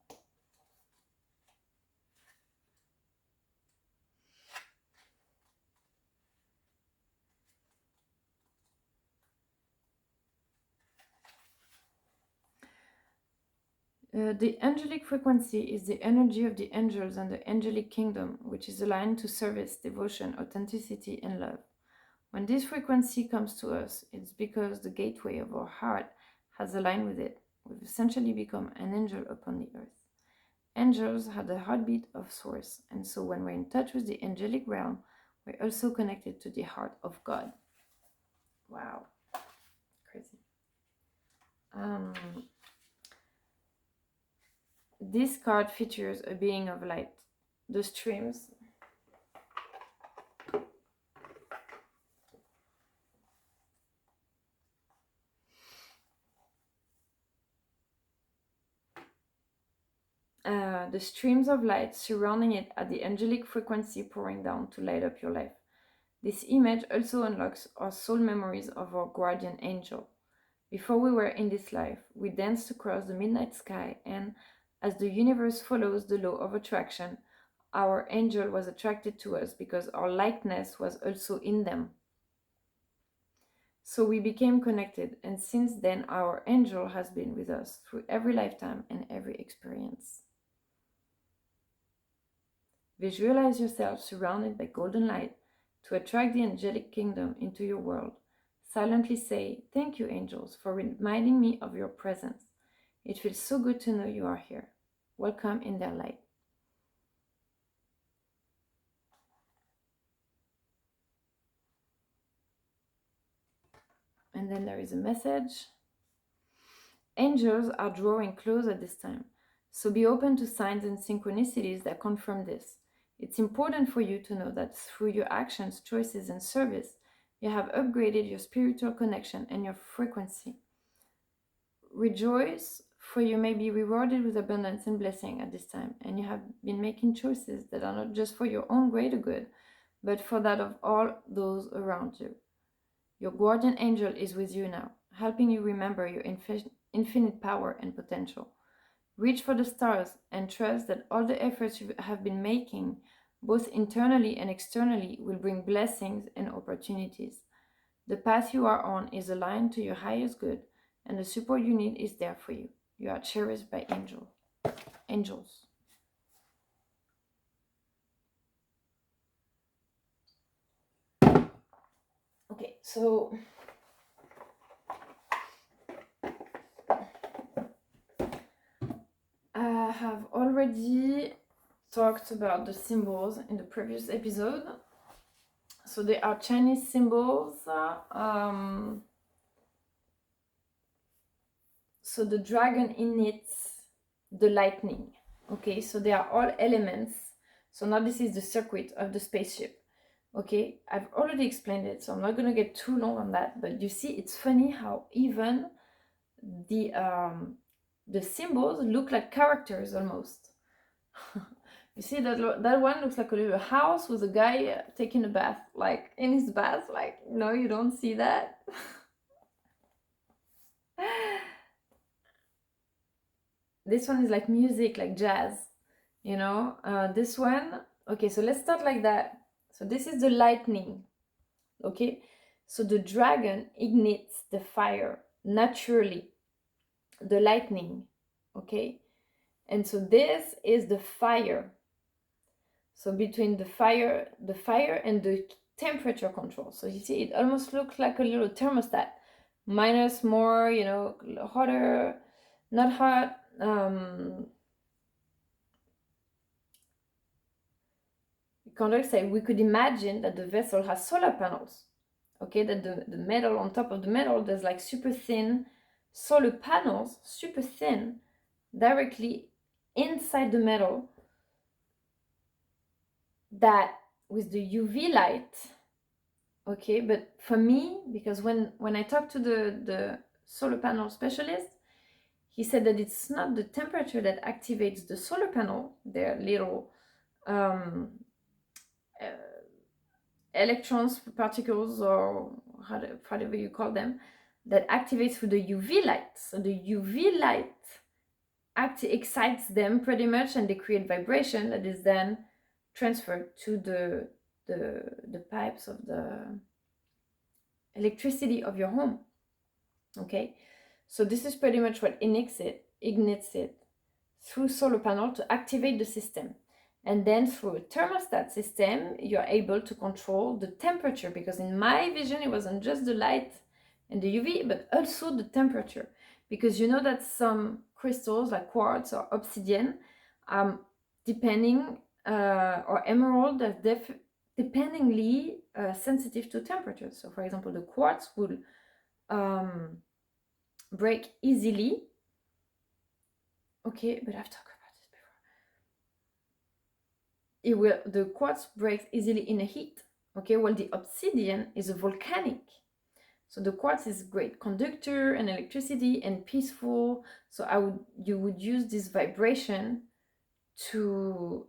Speaker 1: The angelic frequency is the energy of the angels and the angelic kingdom, which is aligned to service, devotion, authenticity, and love. When this frequency comes to us, it's because the gateway of our heart has aligned with it. We've essentially become an angel upon the earth. Angels have the heartbeat of Source, and so when we're in touch with the angelic realm, we're also connected to the heart of God. Wow. Crazy. This card features a being of light. The streams. The streams of light surrounding it at the angelic frequency pouring down to light up your life. This image also unlocks our soul memories of our guardian angel. Before we were in this life, we danced across the midnight sky, and as the universe follows the law of attraction, our angel was attracted to us because our likeness was also in them. So we became connected, and since then our angel has been with us through every lifetime and every experience. Visualize yourself surrounded by golden light to attract the angelic kingdom into your world. Silently say, "Thank you, angels, for reminding me of your presence. It feels so good to know you are here. welcome in their light. And then there is a message. Angels are drawing close at this time, so be open to signs and synchronicities that confirm this. It's important for you to know that through your actions, choices, and service, you have upgraded your spiritual connection and your frequency. Rejoice, for you may be rewarded with abundance and blessing at this time, and you have been making choices that are not just for your own greater good, but for that of all those around you. Your guardian angel is with you now, helping you remember your infinite power and potential. Reach for the stars and trust that all the efforts you have been making, both internally and externally, will bring blessings and opportunities. The path you are on is aligned to your highest good, and the support you need is there for you. You are cherished by angels. Okay, so I have already talked about the symbols in the previous episode. So they are Chinese symbols. So the dragon emits the lightning. Okay, so they are all elements. So now this is the circuit of the spaceship. Okay, I've already explained it, so I'm not going to get too long on that. But you see, it's funny how even the symbols look like characters almost. You see that one looks like a little house with a guy taking a bath, like in his bath. Like, no, you don't see that. This one is like music, like jazz, you know. This one, okay, so let's start like that. So this is the lightning. Okay, so the dragon ignites the fire naturally, the lightning. Okay, and so this is the fire. So between the fire and the temperature control. So you see, it almost looks like a little thermostat. Minus, more, you know, hotter, not hot. Conduct say we could imagine that the vessel has solar panels. Okay, that the metal on top of the metal, there's like super thin solar panels, super thin, directly inside the metal, that with the UV light. Okay, but for me, because when I talked to the solar panel specialist, he said that it's not the temperature that activates the solar panel, their little electrons, particles, or whatever you call them, that activates through the UV light. So the UV light excites them pretty much, and they create vibration that is then transferred to the pipes of the electricity of your home. Okay, so this is pretty much what ignites it through solar panel to activate the system. And then through a thermostat system, you're able to control the temperature, because in my vision, it wasn't just the light and the UV, but also the temperature. Because you know that some crystals like quartz or obsidian, depending, or emerald, that's dependingly sensitive to temperature. So for example, the quartz will break easily. Okay, but I've talked about this before. The quartz breaks easily in a heat. Okay, well, the obsidian is a volcanic. So the quartz is a great conductor and electricity and peaceful. So you would use this vibration to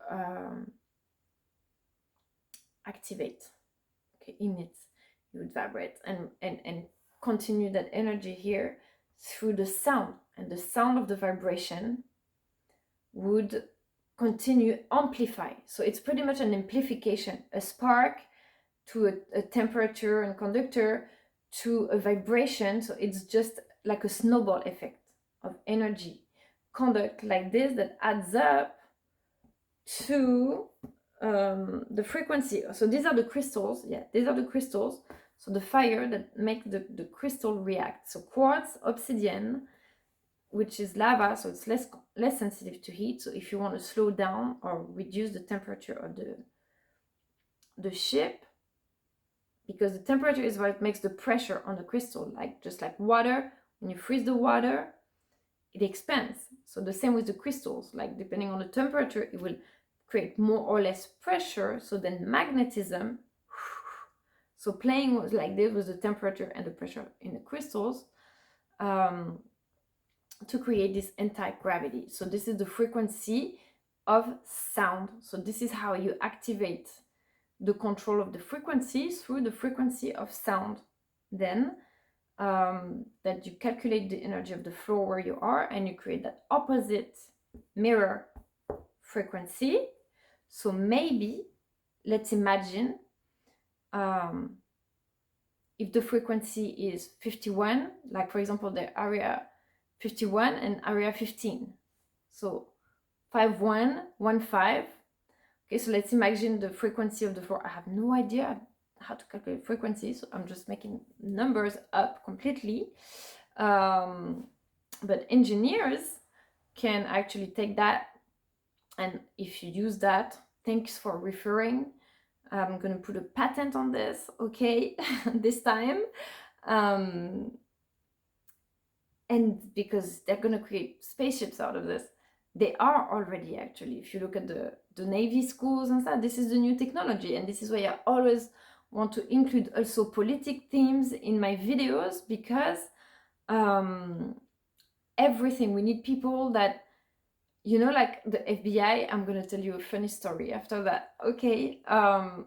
Speaker 1: activate. Okay, in it, you would vibrate and continue that energy here through the sound, and the sound of the vibration would continue amplify. So it's pretty much an amplification, a spark to a temperature and conductor to a vibration. So it's just like a snowball effect of energy conduct like this that adds up to the frequency. So these are the crystals. Yeah, these are the crystals. So the fire that make the crystal react. So quartz, obsidian, which is lava, so it's less less sensitive to heat. So if you want to slow down or reduce the temperature of the ship, because the temperature is what makes the pressure on the crystal, like just like water, when you freeze the water, it expands. So the same with the crystals, like depending on the temperature, it will create more or less pressure. So then magnetism, so playing was like this with the temperature and the pressure in the crystals, to create this anti-gravity. So this is the frequency of sound. So this is how you activate the control of the frequency through the frequency of sound. Then that you calculate the energy of the floor where you are, and you create that opposite mirror frequency. So maybe let's imagine if the frequency is 51, like for example the area 51 and area 15, so 5115. Okay, so let's imagine the frequency of the floor. I have no idea how to calculate frequency, so I'm just making numbers up completely. But engineers can actually take that, and if you use that, thanks for referring. I'm gonna put a patent on this, okay, this time. And because they're gonna create spaceships out of this. They are already, actually. If you look at the Navy schools and stuff, this is the new technology. And this is why I always want to include also politic themes in my videos, because everything, we need people that, you know, like the FBI. I'm gonna tell you a funny story after that, okay? How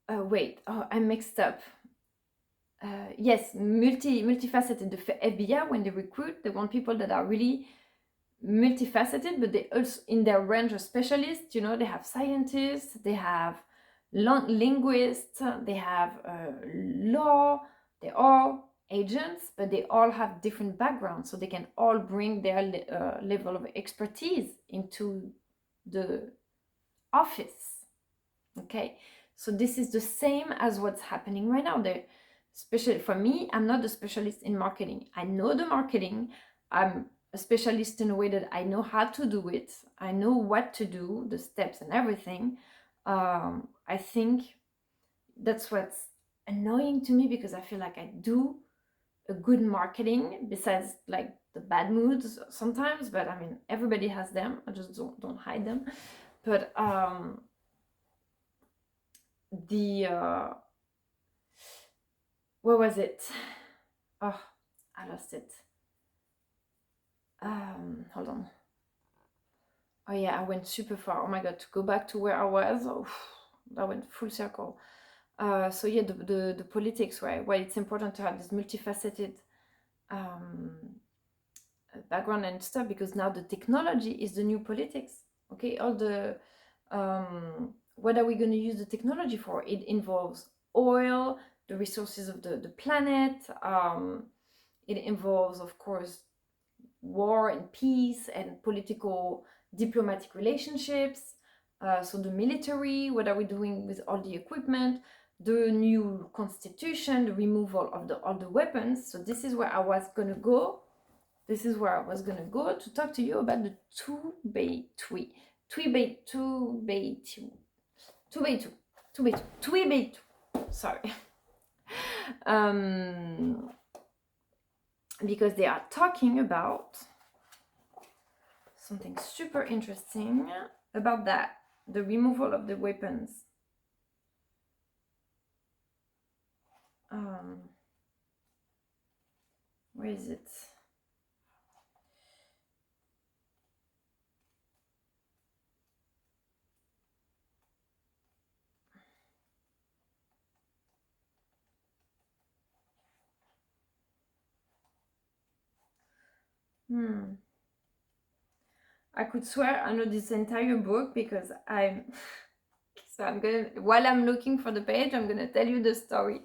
Speaker 1: wait, oh, I mixed up. Yes, multifaceted. The FBI, when they recruit, they want people that are really multifaceted, but they also, in their range of specialists, you know, they have scientists, they have linguists, they have law, they're all agents, but they all have different backgrounds, so they can all bring their level of expertise into the office. Okay, so this is the same as what's happening right now. Especially for me, I'm not a specialist in marketing. I know the marketing. I'm a specialist in a way that I know how to do it. I know what to do, the steps and everything. I think that's what's annoying to me, because I feel like I do a good marketing, besides like the bad moods sometimes, but I mean, everybody has them. I just don't hide them. But where was it? Oh, I lost it. Hold on. Oh yeah, I went super far. Oh my god, to go back to where I was, oh, that went full circle. So yeah, the politics, right? Why it's important to have this multifaceted background and stuff, because now the technology is the new politics. Okay, all the what are we going to use the technology for? It involves oil, the resources of the planet. It involves, of course, war and peace and political diplomatic relationships. So the military, what are we doing with all the equipment, the new constitution, the removal of all the weapons. So this is where I was gonna go. This is where I was gonna go to talk to you about the 2x2. Sorry. Because they are talking about something super interesting about that, the removal of the weapons. Where is it? I could swear I know this entire book, because I'm so I'm gonna, while I'm looking for the page, I'm gonna tell you the story.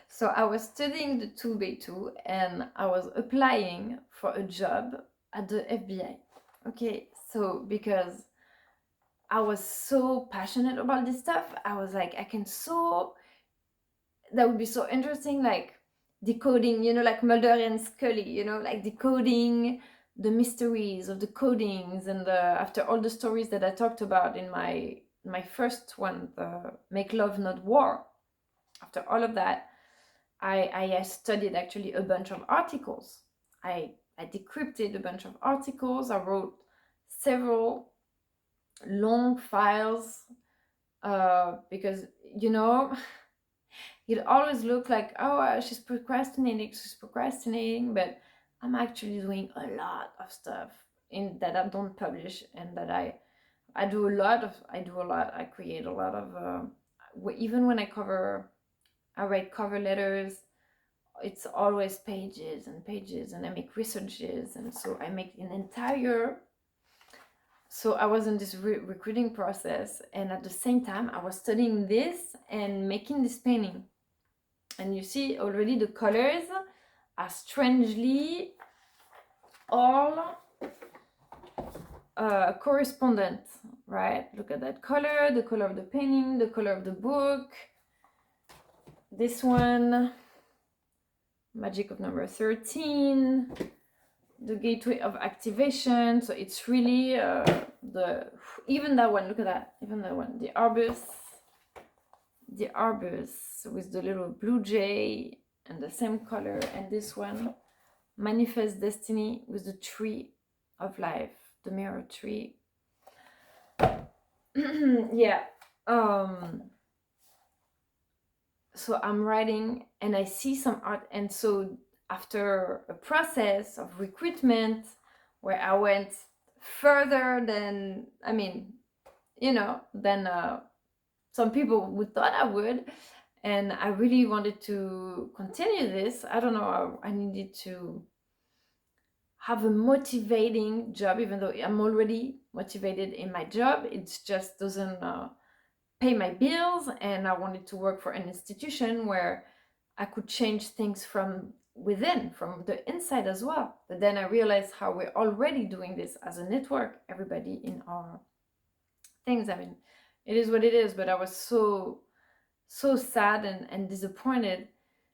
Speaker 1: So I was studying the 2x2 and I was applying for a job at the FBI. Okay, so because I was so passionate about this stuff, I was like, I can so that would be so interesting, like decoding, you know, like Mulder and Scully, you know, like decoding the mysteries of the codings, and after all the stories that I talked about in my first one, the Make Love Not War, after all of that, I studied actually a bunch of articles. I decrypted a bunch of articles. I wrote several long files, because, you know, it always looked like, oh, she's procrastinating, but I'm actually doing a lot of stuff in that I don't publish, and that I do a lot. I create a lot of, even when I write cover letters, it's always pages and pages, and I make researches, and so I make an entire. So I was in this recruiting process, and at the same time I was studying this and making this painting. And you see already the colors are strangely all correspondent, right? Look at that color, the color of the painting, the color of the book. This one, Magic of Number 13, the Gateway of Activation. So it's really even that one, look at that, even that one, the Arbus with the little blue jay and the same color. And this one, Manifest Destiny, with the tree of life, the mirror tree. Yeah. So I'm writing, and I see some art, and so after a process of recruitment where I went further than, I mean, you know, than some people would thought I would, and I really wanted to continue this. I don't know, I needed to have a motivating job, even though I'm already motivated in my job. It just doesn't pay my bills, and I wanted to work for an institution where I could change things from within, from the inside as well. But then I realized how we're already doing this as a network, everybody in our things. I mean, it is what it is, but I was so sad and disappointed.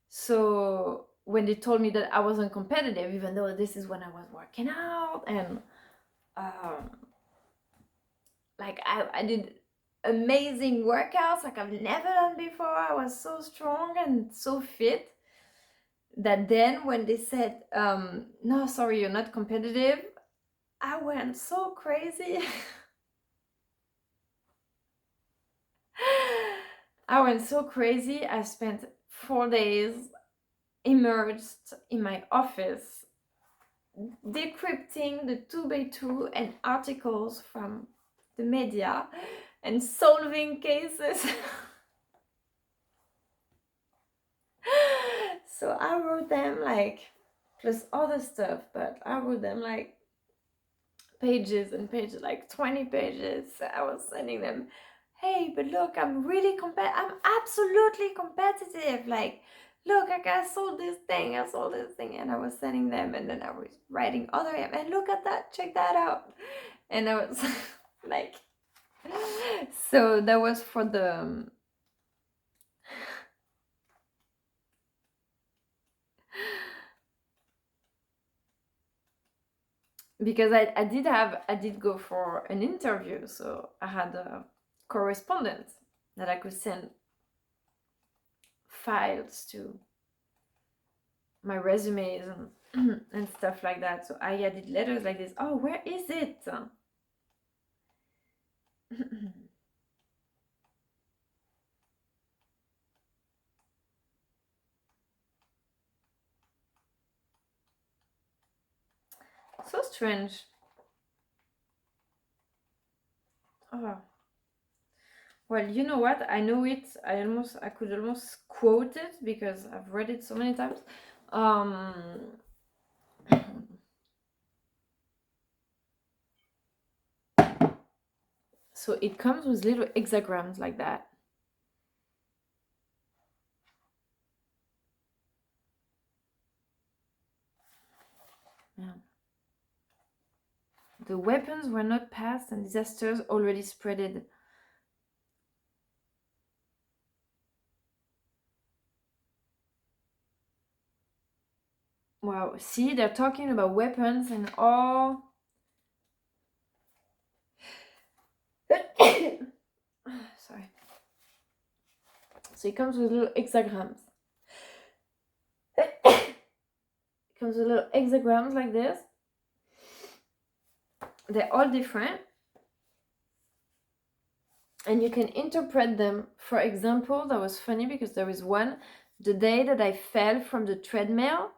Speaker 1: So when they told me that I wasn't competitive, even though this is when I was working out, and like I did amazing workouts like I've never done before. I was so strong and so fit, that then when they said, no, sorry, you're not competitive, I went so crazy. I went so crazy. I spent 4 days immersed in my office, decrypting the 2x2 and articles from the media and solving cases. So I wrote them, like, plus other stuff, but I wrote them like pages and pages, like 20 pages. I was sending them, hey, but look, I'm absolutely competitive. Like, look, I sold this thing, and I was sending them, and then I was writing other, and look at that, check that out. And I was like, so that was for the because I did go for an interview, so I had a correspondent that I could send files to, my resumes and and stuff like that. So I did letters like this. Oh, where is it? So strange. Oh. Well, you know what? I know it. I could almost quote it because I've read it so many times. So it comes with little hexagrams like that. Yeah. The weapons were not passed, and disasters already spreaded. Wow, see, they're talking about weapons and all. Sorry. So it comes with little hexagrams. It comes with little hexagrams like this. They're all different. And you can interpret them. For example, that was funny because there is one, the day that I fell from the treadmill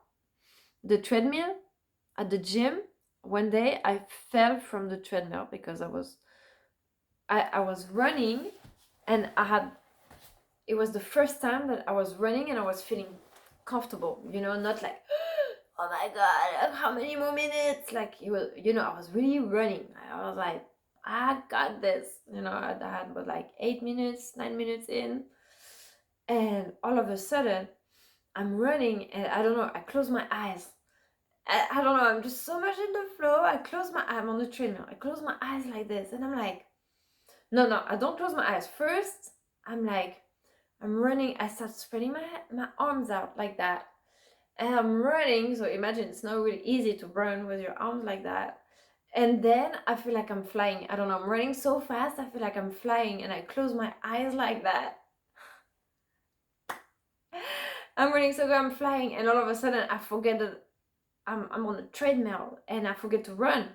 Speaker 1: at the gym. One day I fell from the treadmill because I was running, and it was the first time that I was running and I was feeling comfortable, not like, oh my god, how many more minutes, like it was, I was really running. I was like, I got this, I had was like 8 minutes, 9 minutes in, and all of a sudden I'm running and I don't know, I close my eyes. I don't know, I'm just so much in the flow. I'm on the treadmill, I close my eyes like this, and I'm like, no, I don't close my eyes. First, I'm running, I start spreading my arms out like that. And I'm running, so imagine it's not really easy to run with your arms like that. And then I feel like I'm flying. I don't know, I'm running so fast, I feel like I'm flying, and I close my eyes like that. I'm running so good, I'm flying, and all of a sudden I forget that I'm on a treadmill and I forget to run.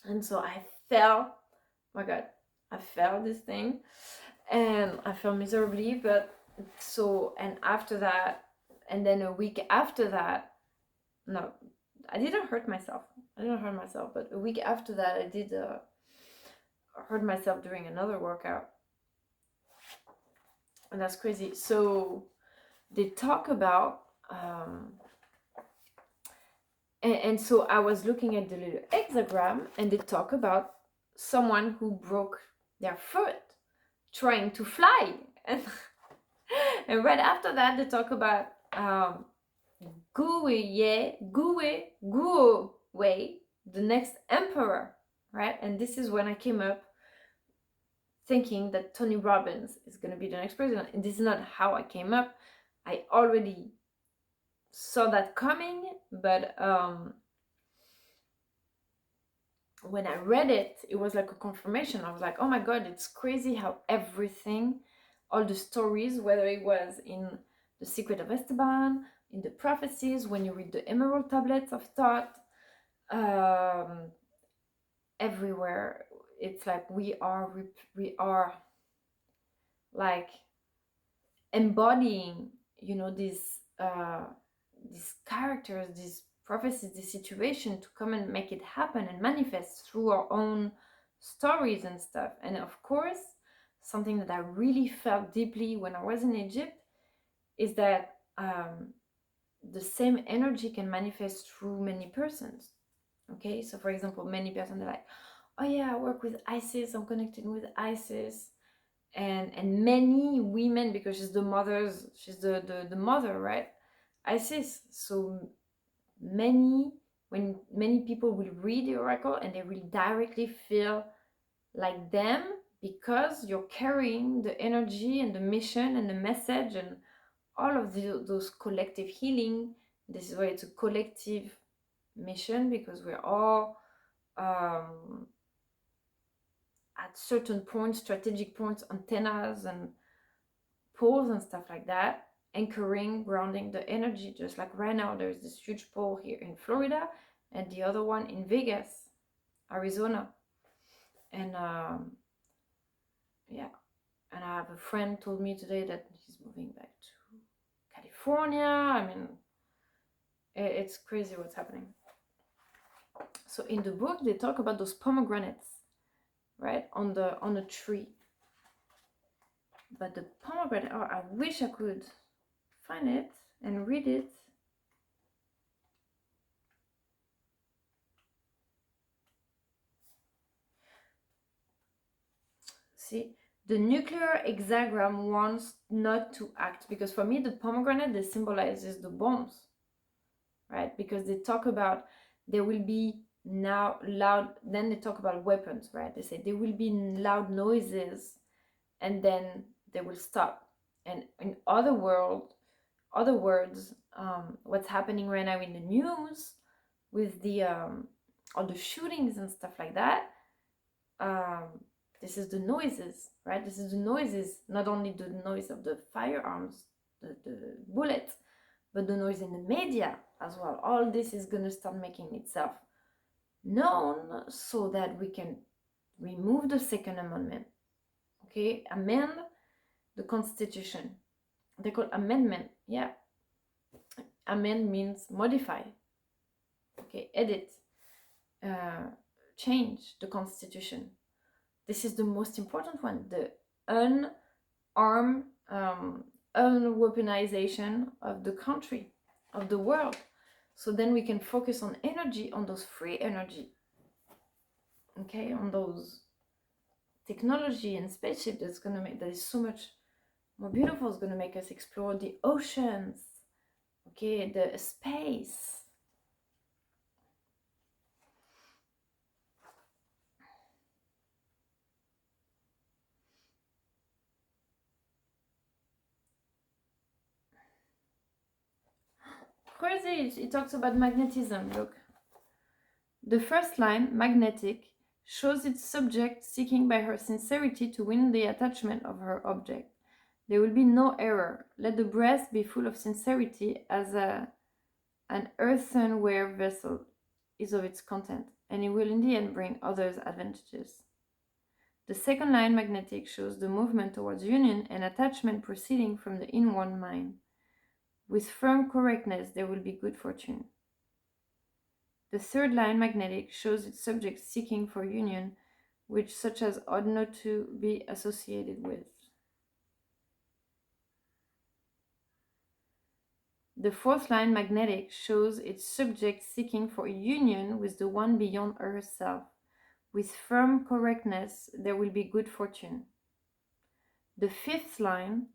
Speaker 1: And so I fell. Oh my god, I fell this thing. And I fell miserably, but so, and after that, and then a week after that, no, I didn't hurt myself. But a week after that, I did hurt myself during another workout. And that's crazy. So they talk about, and so I was looking at the little hexagram, and they talk about someone who broke their foot trying to fly. And right after that, they talk about Guo Wei, the next emperor, right? And this is when I came up thinking that Tony Robbins is going to be the next president. And this is not how I came up. I already saw that coming, but when I read it, it was like a confirmation. I was like, oh my god, it's crazy how everything, all the stories, whether it was in The Secret of Esteban, in the prophecies, when you read the Emerald Tablets of Thought, everywhere, it's like we are like embodying, these characters, these prophecies, this situation to come and make it happen and manifest through our own stories and stuff. And of course, something that I really felt deeply when I was in Egypt is that the same energy can manifest through many persons. Okay, so for example, many persons are like, oh yeah, I work with Isis, I'm connecting with Isis. And many women, because she's the mother, right? Isis. So when many people will read the oracle and they will directly feel like them, because you're carrying the energy and the mission and the message and all of those collective healing. This is why it's a collective mission, because we're all at certain points, strategic points, antennas and poles and stuff like that, anchoring, grounding the energy. Just like right now, there's this huge pole here in Florida and the other one in Vegas, Arizona. And yeah, and I have a friend told me today that he's moving back to California. I mean, it's crazy what's happening. So in the book, they talk about those pomegranates, right, on the tree. But the pomegranate, oh, I wish I could find it and read it. See, the nuclear hexagram wants not to act, because for me the pomegranate, they symbolizes the bombs, right? Because they talk about there will be now loud, then they talk about weapons, right? They say there will be loud noises and then they will stop. And in other world, other words, what's happening right now in the news with the all the shootings and stuff like that, this is the noises, right? This is the noises, not only the noise of the firearms, the bullets, but the noise in the media as well. All this is going to start making itself known so that we can remove the Second Amendment, okay? Amend the Constitution. They call amendment, yeah. Amend means modify, okay? Edit, change the Constitution. This is the most important one, the unarmed, unweaponization of the country, of the world. So then we can focus on energy, on those free energy, okay, on those technology and spaceship that's gonna make, that is so much more beautiful, it's gonna make us explore the oceans, okay, the space. Crazy, it talks about magnetism, look. The first line, magnetic, shows its subject seeking by her sincerity to win the attachment of her object. There will be no error. Let the breast be full of sincerity as an earthenware vessel is of its content, and it will in the end bring others advantages. The second line, magnetic, shows the movement towards union and attachment proceeding from the inward mind. With firm correctness, there will be good fortune. The third line, magnetic, shows its subject seeking for union, which such as ought not to be associated with. The fourth line, magnetic, shows its subject seeking for union with the one beyond herself. With firm correctness, there will be good fortune. The fifth line,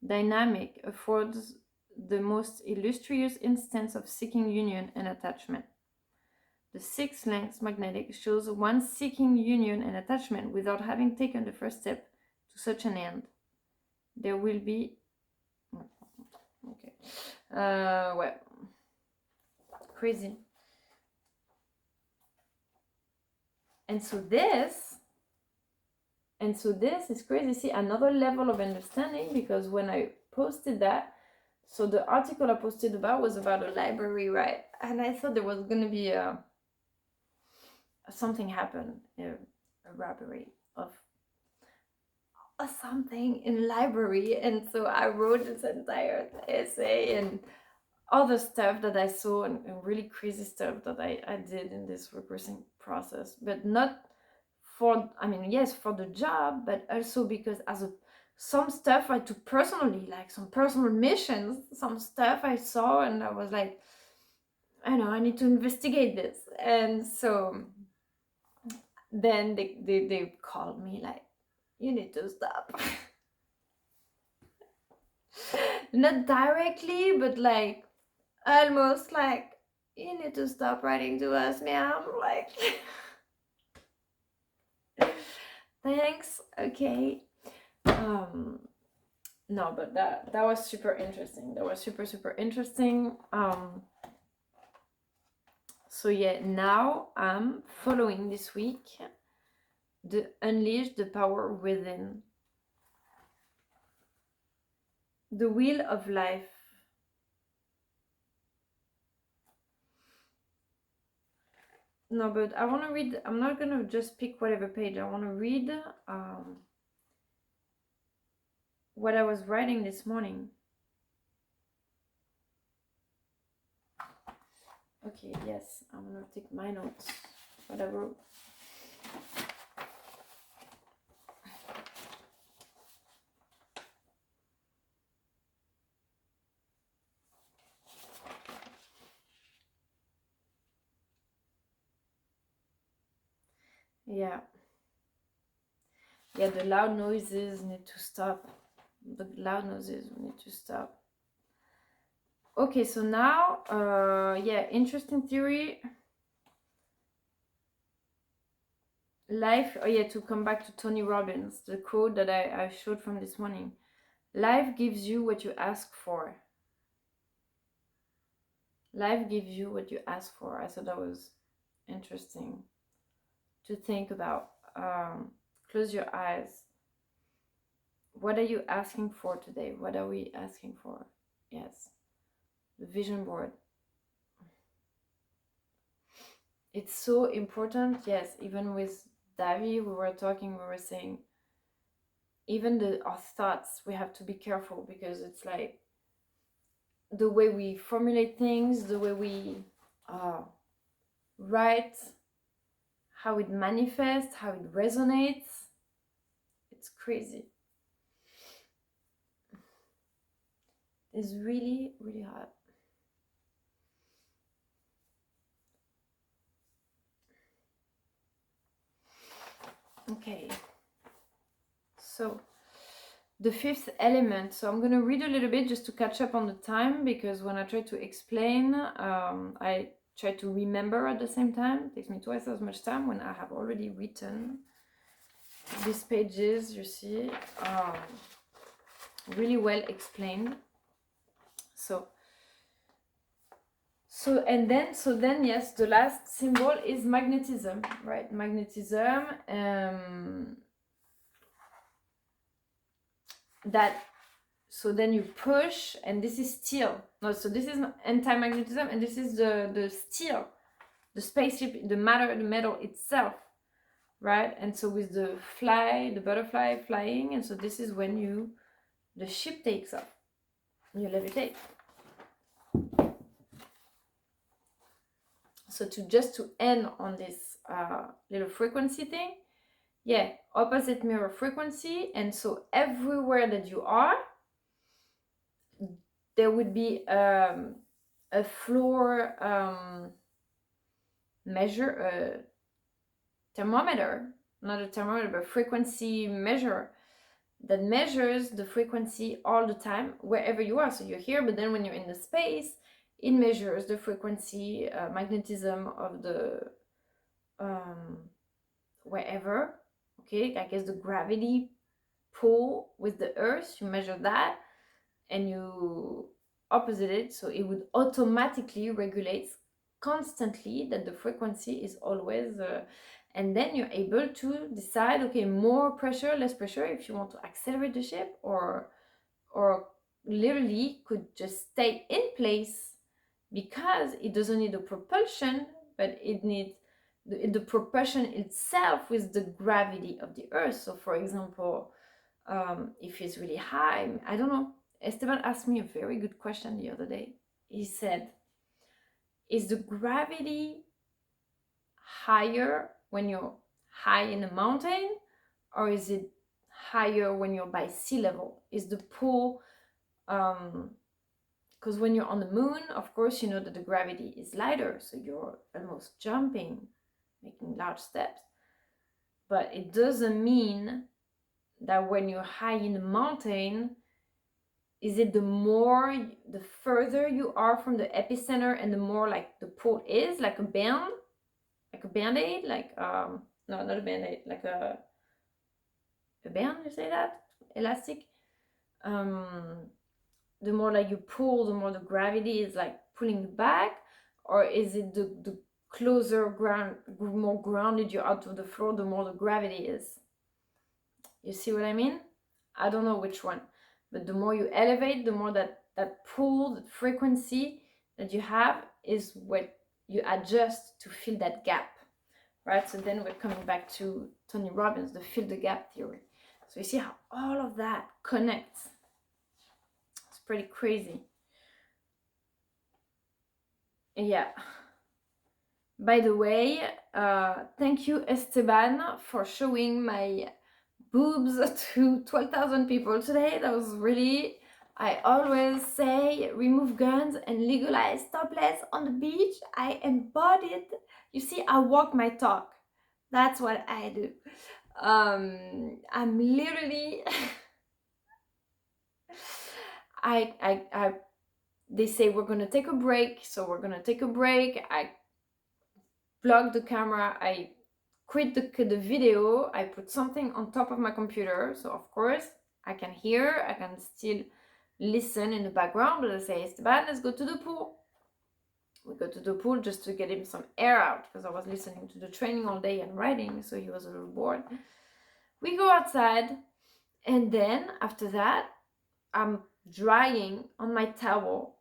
Speaker 1: dynamic, affords the most illustrious instance of seeking union and attachment. The sixth length, magnetic, shows one seeking union and attachment without having taken the first step to such an end. There will be... Okay. Well, crazy. And so this is crazy. See, another level of understanding, because when I posted that, so the article I posted about was about a library, right? And I thought there was going to be something happen, a robbery of something in a library. And so I wrote this entire essay and other stuff that I saw and really crazy stuff that I did in this regressing process, but not for, I mean, yes, for the job, but also because some stuff I took personally, like some personal missions, some stuff I saw and I was like, I know, I need to investigate this. And so then they called me like, you need to stop. Not directly, but like almost like, you need to stop writing to us, ma'am. Like, thanks, okay. No, but that was super interesting. That was super interesting. So yeah, now I'm following this week the Unleash the Power Within, the Wheel of Life. No, but I want to read, I'm not going to just pick whatever page. I want to read what I was writing this morning. Okay, yes, I'm going to take my notes, what I wrote. Yeah, the loud noises need to stop. The loud noises need to stop. Okay, so now, interesting theory. Life, to come back to Tony Robbins, the quote that I showed from this morning. Life gives you what you ask for. Life gives you what you ask for. I thought that was interesting to think about. Close your eyes. What are you asking for today? What are we asking for? Yes, the vision board. It's so important. Yes, even with Davi, we were saying, even our thoughts, we have to be careful, because it's like the way we formulate things, the way we write, how it manifests, how it resonates. It's crazy. It's really, really hard. Okay. So, the fifth element. So I'm going to read a little bit just to catch up on the time, because when I try to explain, I try to remember at the same time. It takes me twice as much time when I have already written these pages, you see, really well explained. So then yes, the last symbol is magnetism, right? Magnetism. So then you push, and this is steel. No, so this is anti-magnetism, and this is the steel, the spaceship, the metal itself, right? And so with the butterfly flying, and so this is when the ship takes off, you levitate. So to end on this little frequency thing, yeah, opposite mirror frequency. And so everywhere that you are, there would be a floor measure, thermometer, not a thermometer, but frequency measure, that measures the frequency all the time wherever you are. So you're here, but then when you're in the space, it measures the frequency, magnetism of the wherever. Okay, I guess the gravity pull with the earth, you measure that and you opposite it, so it would automatically regulate constantly that the frequency is always and then you're able to decide, okay, more pressure, less pressure, if you want to accelerate the ship, or literally could just stay in place, because it doesn't need a propulsion, but it needs the propulsion itself with the gravity of the earth. So for example, if it's really high, I don't know, Esteban asked me a very good question the other day. He said, is the gravity higher when you're high in a mountain, or is it higher when you're by sea level? Is the pull, because when you're on the moon, of course, you know that the gravity is lighter, so you're almost jumping, making large steps. But it doesn't mean that when you're high in the mountain, is it the further you are from the epicenter, and the more like the pull is, like a band-aid, like no, not a band-aid, like a band, you say that, elastic, the more like you pull, the more the gravity is like pulling you back? Or is it the closer more grounded you're out of the floor, the more the gravity is? You see what I mean? I don't know which one, but the more you elevate, the more that pull, the frequency that you have is what you adjust to fill that gap, right? So then we're coming back to Tony Robbins, the fill the gap theory. So you see how all of that connects. It's pretty crazy. Yeah. By the way, thank you, Esteban, for showing my boobs to 12,000 people today. That was really, I always say, remove guns and legalize topless on the beach. I embodied, you see, I walk my talk. That's what I do. I'm literally they say we're gonna take a break, so we're gonna take a break. I plug the camera, I quit the video, I put something on top of my computer, so of course I can hear, I can still listen in the background, but I say, Esteban, let's go to the pool. we go to the pool just to get him some air out, because I was listening to the training all day and writing, so he was a little bored. We go outside, and then after that, I'm drying on my towel,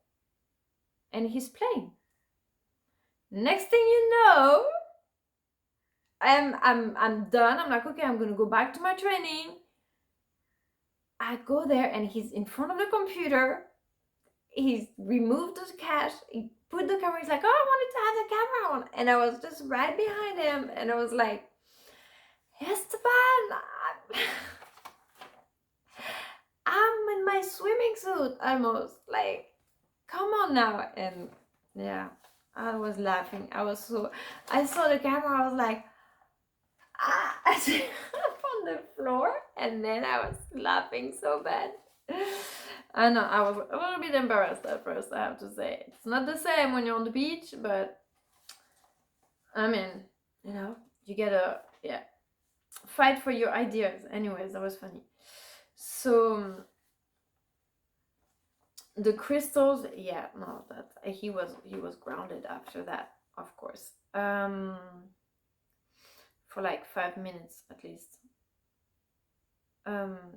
Speaker 1: and he's playing. Next thing you know, I'm done. I'm like, okay, I'm gonna go back to my training. I go there, and he's in front of the computer. He's removed the cache. He put the camera. He's like, oh, I wanted to have the camera on, and I was just right behind him, and I was like, Esteban, I'm in my swimming suit almost. Like, come on now. And yeah, I was laughing. I saw the camera. I was like, up on the floor, and then I was laughing so bad. I know, I was a little bit embarrassed at first, I have to say. It's not the same when you're on the beach, but I mean, you know, you gotta, fight for your ideas. Anyways, that was funny. So the crystals, that he was grounded after that, of course. For like 5 minutes at least.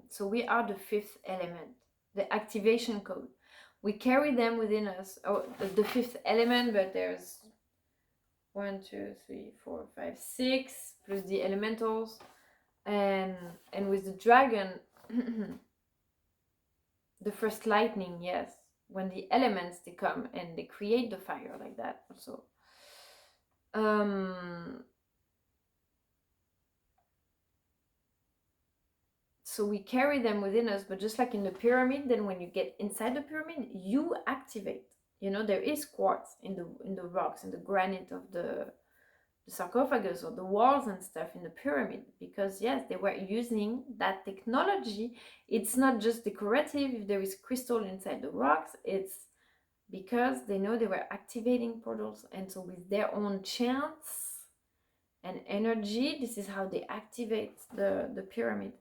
Speaker 1: So we are the fifth element, the activation code. We carry them within us. Oh, the fifth element, but there's 1, 2, 3, 4, 5, 6 plus the elementals, and with the dragon, the first lightning, yes, when the elements they come and they create the fire like that also. So we carry them within us, but just like in the pyramid, then when you get inside the pyramid, you activate. You know, there is quartz in the rocks, in the granite of the sarcophagus or the walls and stuff in the pyramid, because yes, they were using that technology. It's not just decorative. If there is crystal inside the rocks, it's because they know they were activating portals, and so with their own chants and energy, this is how they activate the pyramid.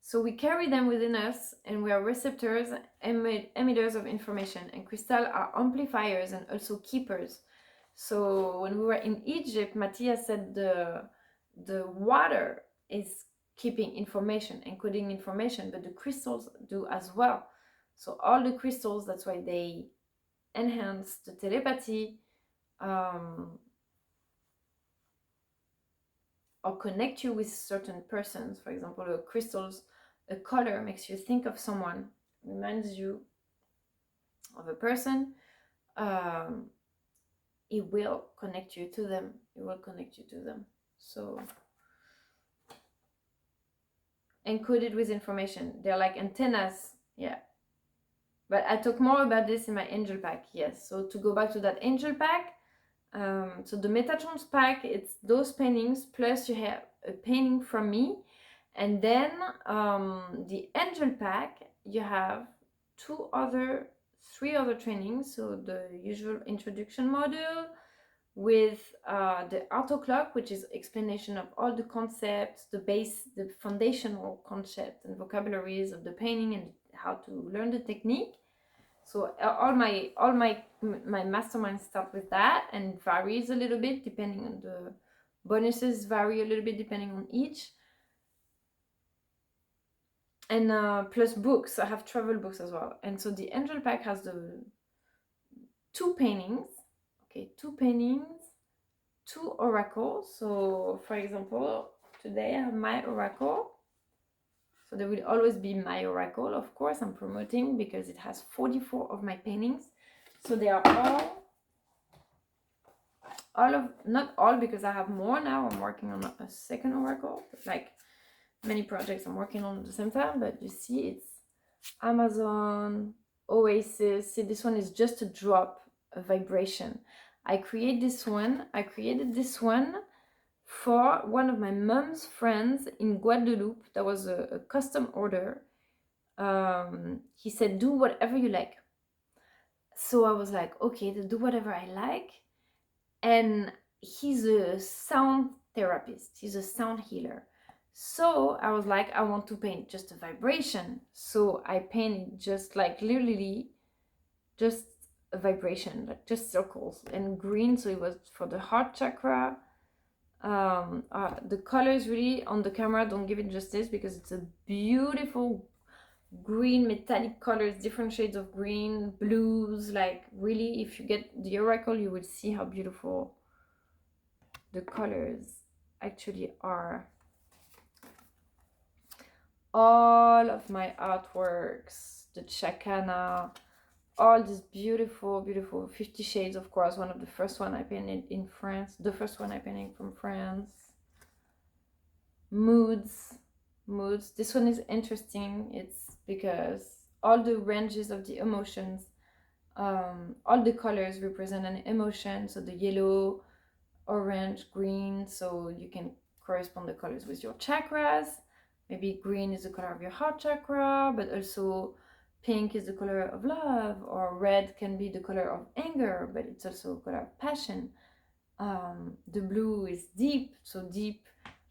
Speaker 1: So we carry them within us, and we are receptors, emitters of information, and crystals are amplifiers and also keepers. So when we were in Egypt, Matías said the water is keeping information, encoding information, but the crystals do as well. So all the crystals, that's why they enhance the telepathy, or connect you with certain persons. For example, a color makes you think of someone, reminds you of a person. It will connect you to them. So encoded with information. They're like antennas. Yeah. But I talk more about this in my angel pack. Yes. So to go back to that angel pack, so the Metatron's pack, it's those paintings, plus you have a painting from me. And then the angel pack, you have 3 other trainings. So the usual introduction module with the auto clock, which is explanation of all the concepts, the foundational concepts and vocabularies of the painting and how to learn the technique. So all my masterminds start with that, and varies a little bit depending on the bonuses, vary a little bit depending on each. And plus books, I have travel books as well. And so the angel pack has the 2 paintings, 2 oracles. So for example, today I have my oracle. So there will always be my oracle, of course. I'm promoting because it has 44 of my paintings. So they are not all, because I have more now. I'm working on a second oracle, like many projects I'm working on at the same time. But you see, it's Amazon, Oasis. See, this one is just a drop, a vibration. I created this one for one of my mom's friends in Guadeloupe. That was a custom order. He said, do whatever you like. So I was like, okay, do whatever I like. And he's a sound therapist. He's a sound healer. So I was like, I want to paint just a vibration. So I painted just like literally just a vibration, like just circles. And green, so it was for the heart chakra. The colors really on the camera don't give it justice, because it's a beautiful green, metallic colors, different shades of green, blues. Like really, if you get the oracle, you will see how beautiful the colors actually are. All of my artworks, the chakana, all these beautiful, beautiful 50 shades, of course. One of the first one I painted in France, the first one I painted from France. Moods. This one is interesting. It's because all the ranges of the emotions, all the colors represent an emotion. So the yellow, orange, green, so you can correspond the colors with your chakras. Maybe green is the color of your heart chakra, but also pink is the color of love, or red can be the color of anger, but it's also a color of passion. The blue is deep, so deep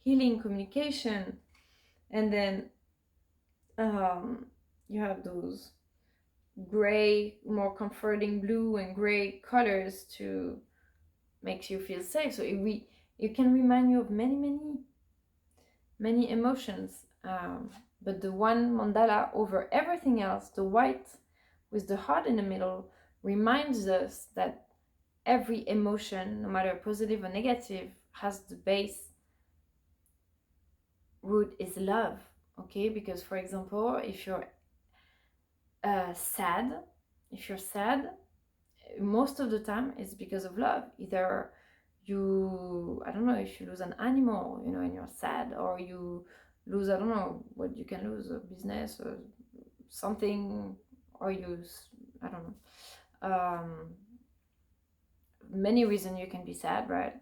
Speaker 1: healing, communication. And then you have those gray, more comforting blue and gray colors to make you feel safe. So it can remind you of many emotions. But the one mandala over everything else, the white with the heart in the middle, reminds us that every emotion, no matter positive or negative, has the base root is love. Okay, because for example, if you're sad, most of the time it's because of love. Either you, I don't know, if you lose an animal, you know, and you're sad, or you lose, I don't know what you can lose, a business or something, or you, I don't know, many reasons you can be sad, right?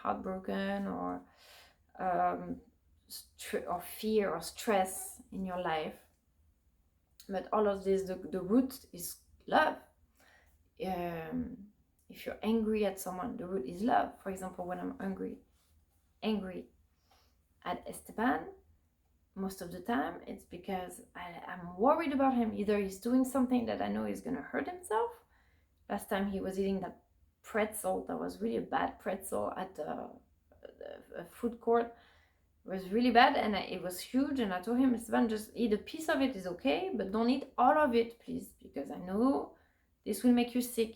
Speaker 1: Heartbroken, or or fear or stress in your life. But all of this, the root is love. If you're angry at someone, the root is love. For example, when I'm angry at Esteban, most of the time it's because I'm worried about him. Either he's doing something that I know he's gonna hurt himself. Last time he was eating that pretzel that was really a bad pretzel at a food court. It was really bad, and it was huge, and I told him, Esteban, just eat a piece of it is okay, but don't eat all of it, please, because I know this will make you sick.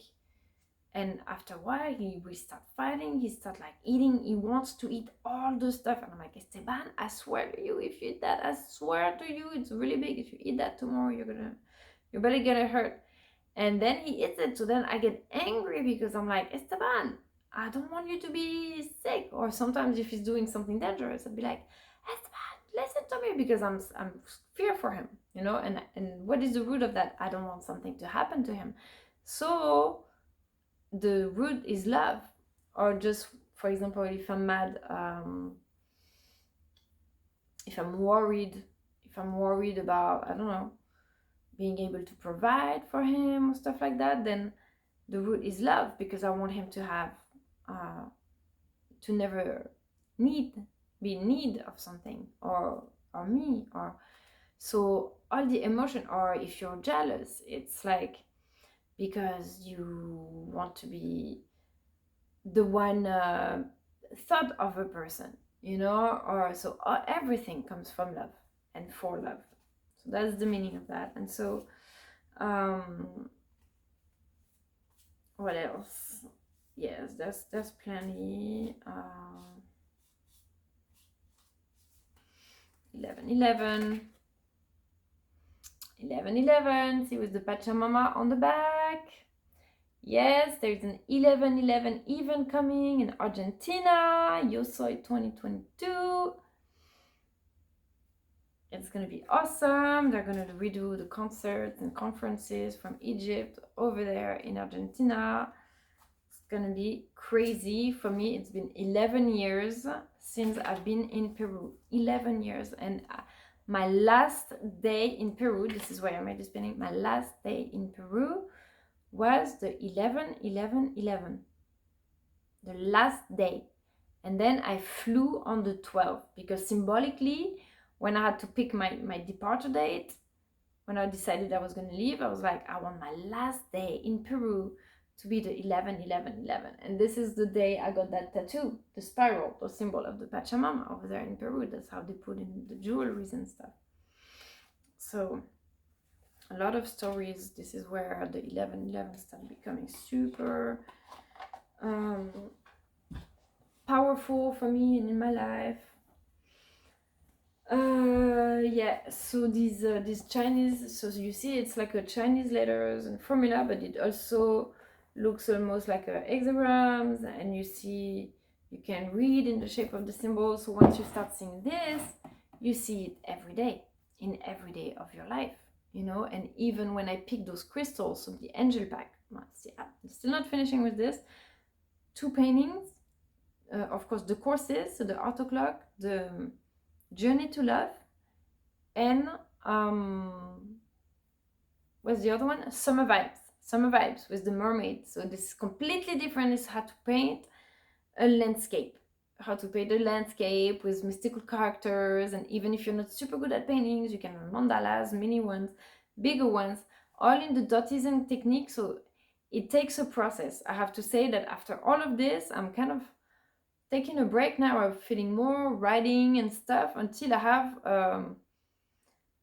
Speaker 1: And after a while, we start fighting. He start like eating. He wants to eat all the stuff, and I'm like, Esteban, I swear to you, if you eat that, I swear to you, it's really big. If you eat that tomorrow, your belly gonna hurt. And then he eats it, so then I get angry because I'm like, Esteban, I don't want you to be sick. Or sometimes if he's doing something dangerous, I'd be like, Esteban, listen to me, because I'm fear for him, you know. And what is the root of that? I don't want something to happen to him. So the root is love. Or just, for example, if I'm mad, if I'm worried about, I don't know, being able to provide for him or stuff like that, then the root is love, because I want him to have to never be in need of something, or me, or so all the emotion. Or if you're jealous, it's like because you want to be the one thought of a person, you know. Or so everything comes from love and for love. So that's the meaning of that. And so what else? Yes, there's plenty. 11 see, with the Pachamama on the back. Yes, there's an 11/11 event coming in Argentina, Yo Soy 2022. It's gonna be awesome. They're gonna redo the concerts and conferences from Egypt over there in Argentina. It's gonna be crazy. For me, it's been 11 years since I've been in Peru. 11 years. And my last day in Peru, this is where I made this painting, my last day in Peru was the 11/11/11. The last day. And then I flew on the 12th, because symbolically, when I had to pick my departure date, when I decided I was going to leave, I was like, I want my last day in Peru to be the 11, 11, 11. And this is the day I got that tattoo, the spiral, the symbol of the Pachamama over there in Peru. That's how they put in the jewelries and stuff. So a lot of stories. This is where the 11, 11 start becoming super powerful for me and in my life. Yeah, so these Chinese, so you see it's like a Chinese letters and formula, but it also looks almost like a hexagrams, and you see you can read in the shape of the symbols. So once you start seeing this, you see it every day, in every day of your life, you know. And even when I pick those crystals, so the angel pack, I'm still not finishing with this, 2 paintings, of course the courses, so the art o'clock, the Journey to Love, and what's the other one? Summer Vibes with the mermaid. So this is completely different. Is how to paint a landscape, how to paint a landscape with mystical characters. And even if you're not super good at paintings, you can learn mandalas, mini ones, bigger ones, all in the dotism technique. So it takes a process. I have to say that after all of this, I'm kind of taking a break now. I'm feeling more writing and stuff until I have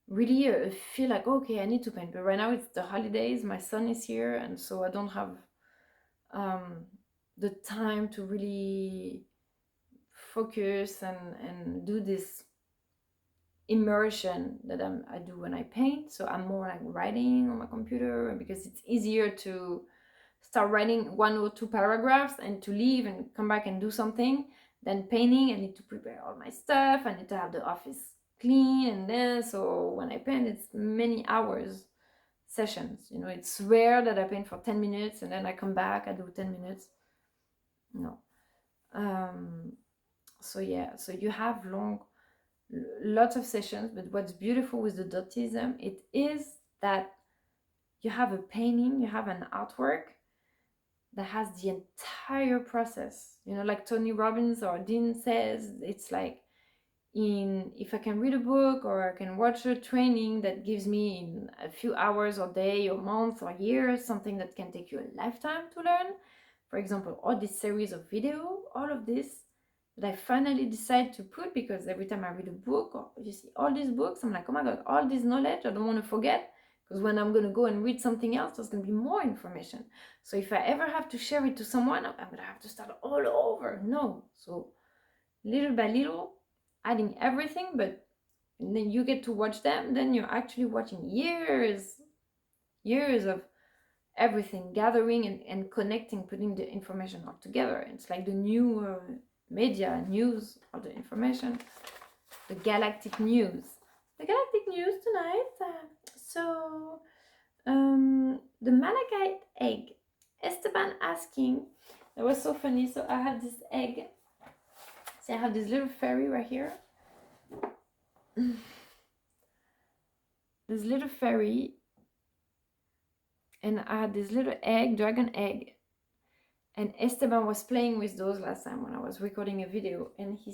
Speaker 1: really feel like, okay, I need to paint. But right now it's the holidays, my son is here, and so I don't have the time to really focus and do this immersion that I do when I paint. So I'm more like writing on my computer, because it's easier to start writing 1 or 2 paragraphs and to leave and come back and do something than painting. I need to prepare all my stuff, I need to have the office clean, and then so when I paint, it's many hours sessions, you know. It's rare that I paint for 10 minutes and then I come back, I do 10 minutes. No. So yeah, so you have lots of sessions, but what's beautiful with the dotism, it is that you have a painting, you have an artwork that has the entire process, you know, like Tony Robbins or Dean says. It's like, if I can read a book or I can watch a training that gives me in a few hours or day or months or years something that can take you a lifetime to learn, for example, all this series of video, all of this that I finally decide to put, because every time I read a book, or you see all these books, I'm like, oh my god, all this knowledge I don't want to forget, because when I'm going to go and read something else, there's going to be more information. So if I ever have to share it to someone, I'm going to have to start all over. No. So little by little, adding everything, but then you get to watch them, then you're actually watching years of everything, gathering and connecting, putting the information all together. It's like the new media news, all the information, the galactic news tonight. So the malachite egg, Esteban asking, that was so funny. So I have this egg. See, I have this little fairy right here. This little fairy, and I had this little egg, dragon egg, and Esteban was playing with those last time when I was recording a video, and he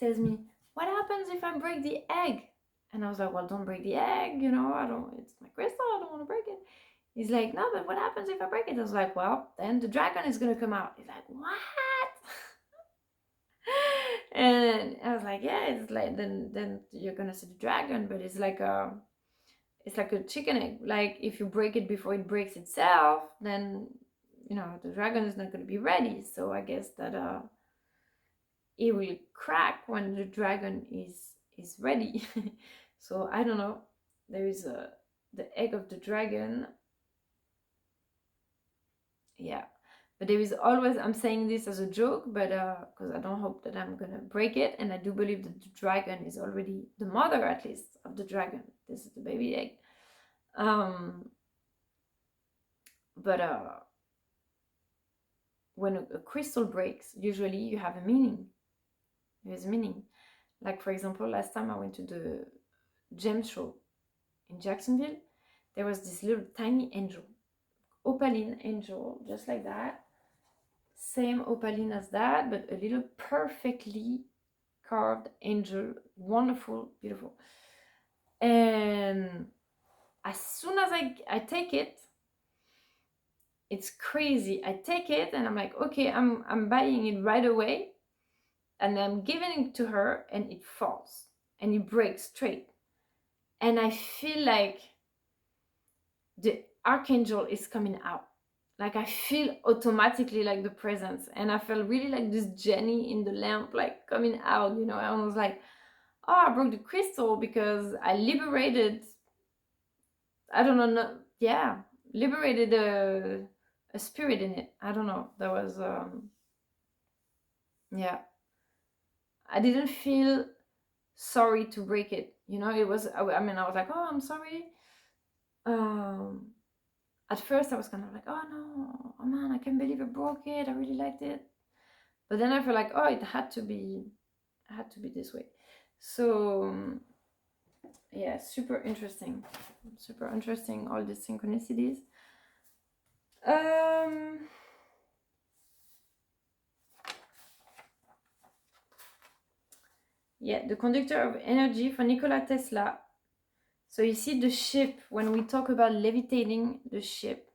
Speaker 1: tells me, what happens if I break the egg? And I was like, well, don't break the egg, you know, it's my crystal, I don't want to break it. He's like, no, but what happens if I break it? I was like, well, then the dragon is gonna come out. He's like, what? And I was like, yeah, it's like, then you're gonna see the dragon, but it's like a chicken egg. Like, if you break it before it breaks itself, then, you know, the dragon is not gonna be ready. So I guess that it will crack when the dragon is ready. So I don't know. There is the egg of the dragon. Yeah. But there is always, I'm saying this as a joke, but because I don't hope that I'm gonna break it, and I do believe that the dragon is already the mother, at least, of the dragon. This is the baby egg. But when a crystal breaks, usually you have a meaning. There's a meaning. Like, for example, last time I went to the gem show in Jacksonville, there was this little tiny angel, opaline angel, just like that. Same opaline as that, but a little perfectly carved angel, wonderful, beautiful. And as soon as I take it, it's crazy. I take it and I'm like, okay, I'm buying it right away, and I'm giving it to her, and it falls and it breaks straight, and I feel like the archangel is coming out. Like I feel automatically like the presence, and I felt really like this Jenny in the lamp, like coming out, you know. I was like, oh, I broke the crystal because I liberated, I don't know, yeah, liberated a spirit in it. I don't know. That was, yeah. I didn't feel sorry to break it. You know, it was, I mean, I was like, oh, I'm sorry. At first I was kind of like, oh no, oh man, I can't believe I broke it. I really liked it. But then I feel like, oh, it had to be this way. So yeah, super interesting, all these synchronicities. Yeah, the conductor of energy for Nikola Tesla. So you see the ship, when we talk about levitating the ship.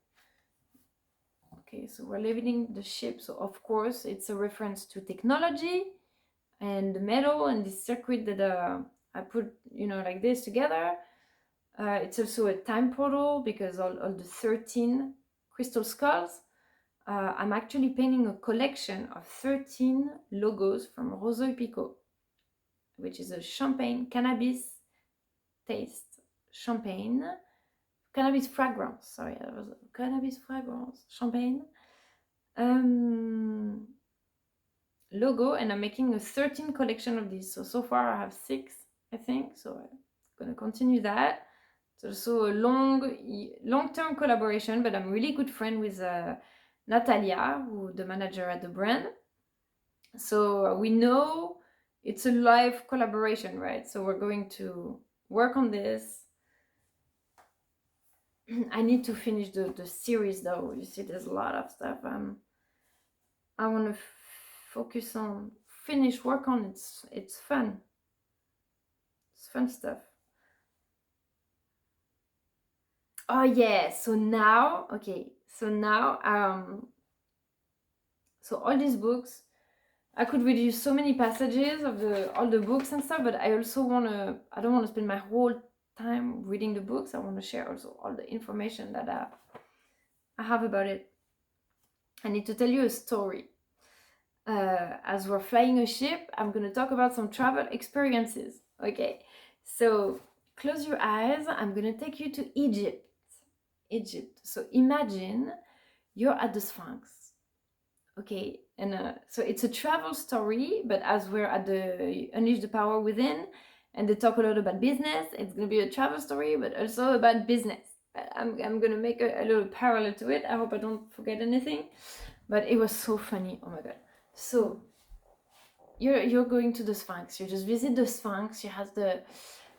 Speaker 1: Okay, so we're levitating the ship. So of course it's a reference to technology and the metal and the circuit that I put, you know, like this together. It's also a time portal because all the 13 crystal skulls. I'm actually painting a collection of 13 logos from Rosso e Pico, which is a champagne cannabis taste champagne, cannabis fragrance. Sorry, that was cannabis fragrance champagne logo, and I'm making a 13 collection of these. So far I have 6, I think. So I'm gonna continue that. It's also a long-term collaboration, but I'm really good friend with Natalia, who the manager at the brand. So we know it's a live collaboration, right? So we're going to work on this. I need to finish the series though. You see, there's a lot of stuff I want to focus on, work on. It's fun. It's fun stuff. Oh yeah, so now, okay, so now, so all these books, I could read you so many passages of all the books and stuff, but I don't want to spend my whole time reading the books. I want to share also all the information that I have about it. I need to tell you a story. As we're flying a ship, I'm going to talk about some travel experiences, okay? So close your eyes. I'm going to take you to Egypt. So imagine you're at the Sphinx, okay? And so it's a travel story, but as we're at the Unleash the Power Within, and they talk a lot about business, it's going to be a travel story, but also about business. I'm going to make a little parallel to it. I hope I don't forget anything, but it was so funny. Oh my God. So you're going to the Sphinx. You just visit the Sphinx. You have the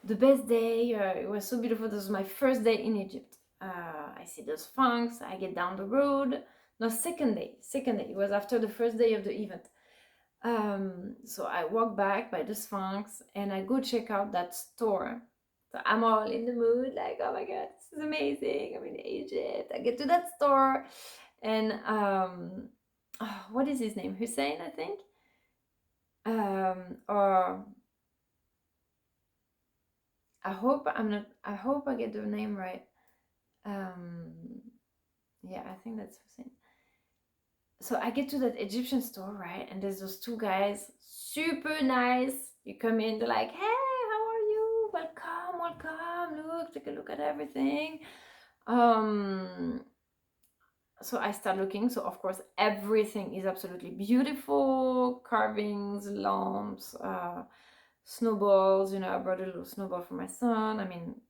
Speaker 1: best day. It was so beautiful. This was my first day in Egypt. I see the Sphinx. I get down the road. No, second day. It was after the first day of the event. So I walk back by the Sphinx and I go check out that store. So I'm all in the mood, like, oh my God, this is amazing. I'm in Egypt. I get to that store and what is his name? Hussein, I think. Or I hope I get the name right. Yeah, I think that's Hussein. So I get to that Egyptian store, right? And there's those 2 guys, super nice. You come in, they're like, hey, how are you? Welcome. Look, take a look at everything. So I start looking. So of course, everything is absolutely beautiful. Carvings, lamps, snowballs. You know, I brought a little snowball for my son. I mean,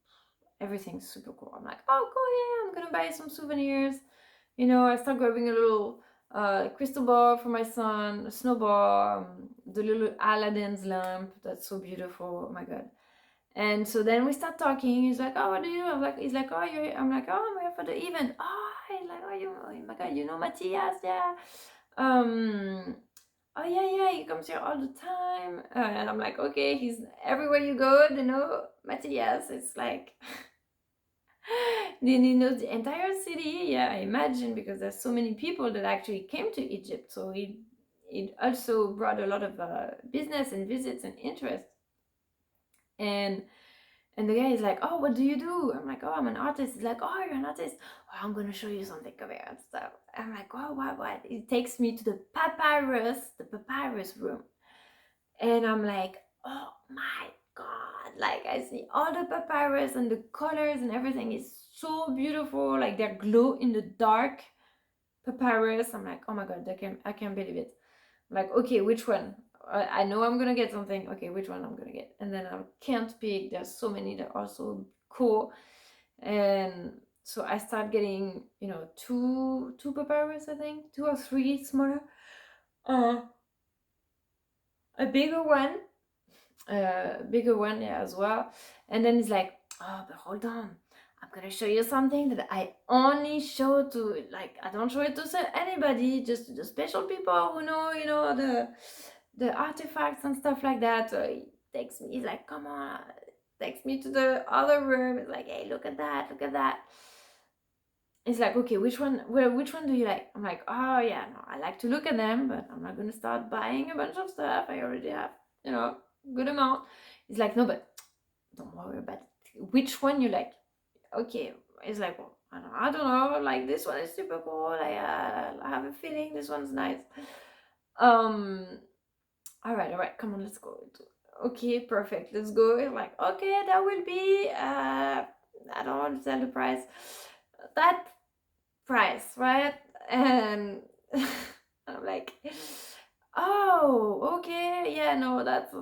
Speaker 1: everything's super cool. I'm like, oh, cool, yeah, I'm gonna buy some souvenirs. You know, I start grabbing a little crystal ball for my son, a snowball, the little Aladdin's lamp. That's so beautiful. Oh my God. And so then we start talking. He's like, oh, what do you do? He's like, oh, I'm like, oh, I'm here for the event. Oh, he's like, oh my God, you know Matías, yeah. Oh yeah, he comes here all the time. And I'm like, okay, he's everywhere you go, you know, Matías. It's like, The entire city. Yeah, I imagine, because there's so many people that actually came to Egypt. So it also brought a lot of business and visits and interest. And the guy is like, "Oh, what do you do?" I'm like, "Oh, I'm an artist." He's like, "Oh, you're an artist? Oh, I'm gonna show you something. Come here and stuff." I'm like, "Oh, what?" He takes me to the papyrus room. And I'm like, "Oh my God." Like, I see all the papyrus and the colors and everything is so beautiful. Like, they're glow in the dark papyrus. I'm like, "Oh my God, I can't believe it." I'm like, "Okay, which one?" I know I'm gonna get something. Okay, which one I'm gonna get? And then I can't pick. There's so many that are so cool. And so I start getting, two papyrus, I think, two or three smaller, uh, a bigger one, yeah, as well. And then it's like, "Oh, but hold on, I'm gonna show you something that I only show to, like, I don't show it to anybody, just to the special people who know, the artifacts and stuff like that." So he takes me, he's like, "Come on," takes me to the other room. It's like, "Hey, look at that, look at that." It's like, "Okay, which one do you like?" I'm like, "Oh yeah, no, I like to look at them, but I'm not gonna start buying a bunch of stuff. I already have, good amount." It's like, "No, but don't worry about it. Which one you like?" Okay. It's like, "Well, I don't know, like, this one is super cool. I have a feeling this one's nice." Um, all right, come on, let's go. Okay, perfect, let's go. It's like, "Okay, that will be, I don't want to tell the price. That price, right?" And I'm like, "Oh, okay, yeah, no, that's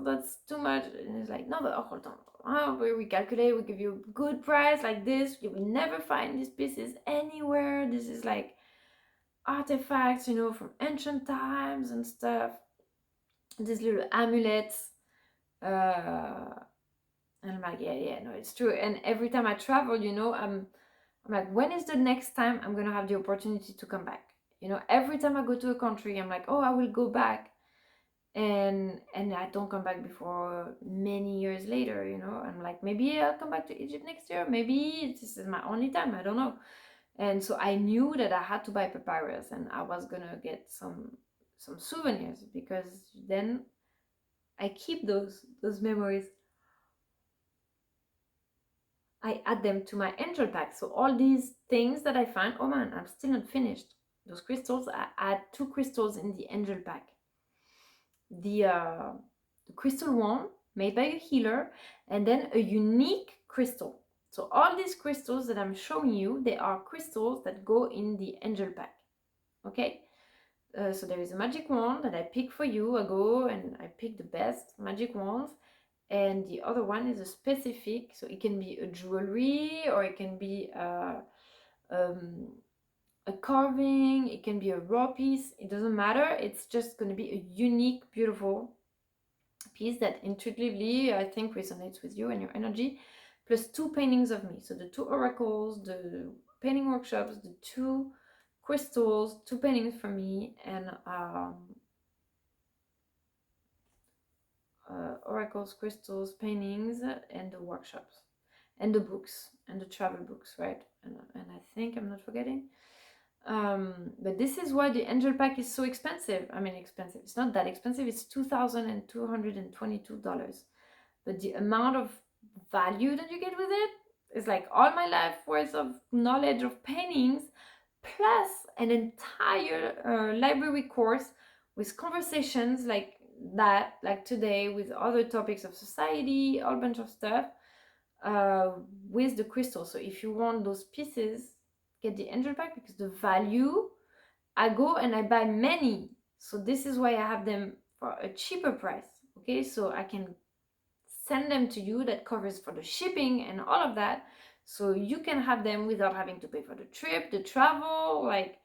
Speaker 1: too much." And he's like, "No, but hold on. We calculate, we give you a good price like this. You will never find these pieces anywhere. This is like artifacts, from ancient times and stuff. These little amulets." Uh, and I'm like, "Yeah, yeah, no, it's true." And every time I travel, I'm like, "When is the next time I'm gonna have the opportunity to come back?" Every time I go to a country, I'm like, "Oh, I will go back," and I don't come back before many years later. I'm like, maybe I'll come back to Egypt next year. Maybe this is my only time. I don't know. And so I knew that I had to buy papyrus, and I was gonna get some souvenirs, because then I keep those memories. I add them to my angel pack. So all these things that I find, oh man, I'm still not finished. Those crystals, I add two crystals in the angel pack. The crystal wand made by a healer, and then a unique crystal. So all these crystals that I'm showing you, they are crystals that go in the angel pack. Okay? So there is a magic wand that I pick for you. I go and I pick the best magic wands. And the other one is a specific, so it can be a jewelry, or it can be a carving, it can be a raw piece. It doesn't matter. It's just going to be a unique, beautiful piece that intuitively, I think, resonates with you and your energy, plus two paintings of me. So the two oracles, the painting workshops, the two crystals, two paintings from me, and oracles, crystals, paintings, and the workshops, and the books, and the travel books, right? And I think I'm not forgetting. But this is why the angel pack is so expensive. I mean, expensive. It's not that expensive. It's $2,222. But the amount of value that you get with it is like all my life worth of knowledge of paintings, plus an entire library course with conversations like that, like today, with other topics of society, a whole bunch of stuff, with the crystal. So if you want those pieces, get the angel pack, because the value, I go and I buy many. So this is why I have them for a cheaper price. Okay, so I can send them to you. That covers for the shipping and all of that. So you can have them without having to pay for the trip, the travel, like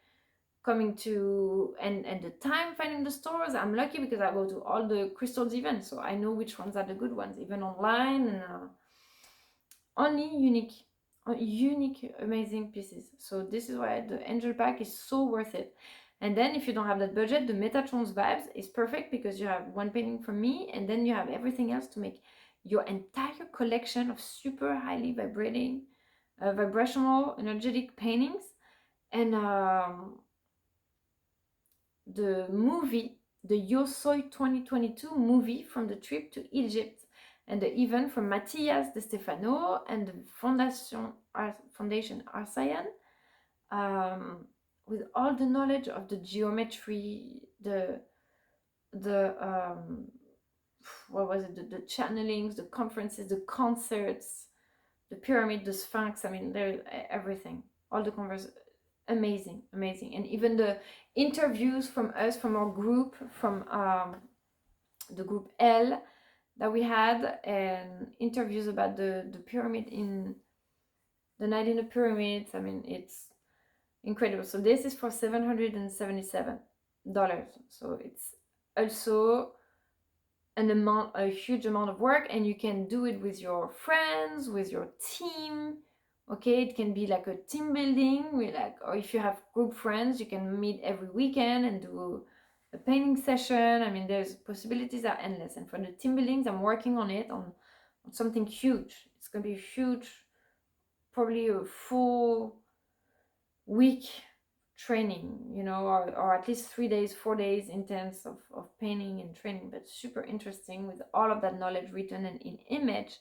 Speaker 1: coming to and the time finding the stores. I'm lucky because I go to all the crystals events, so I know which ones are the good ones, even online, and only unique amazing pieces. So this is why the angel pack is so worth it. And then if you don't have that budget, the Metatron's vibes is perfect, because you have one painting from me, and then you have everything else to make your entire collection of super highly vibrating vibrational energetic paintings. And the movie, the Yo Soy 2022 movie from the trip to Egypt, and the event from Matías de Stefano and the Foundation Arsayan, with all the knowledge of the geometry, the what was it, the channelings, the conferences, the concerts, the pyramid, the Sphinx. I mean, there everything, all the converse, amazing, amazing. And even the interviews from us, from our group, from the group L that we had, and interviews about the pyramid, in the night in the pyramids. I mean, it's incredible. So this is for $777. So it's also a huge amount of work, and you can do it with your friends, with your team. Okay, it can be like a team building, or if you have group friends, you can meet every weekend and do a painting session. I mean, there's possibilities are endless. And for the team buildings, I'm working on it, on something huge. It's gonna be huge, probably a full week training, or at least 3 days, 4 days intense of painting and training, but super interesting, with all of that knowledge written and in image.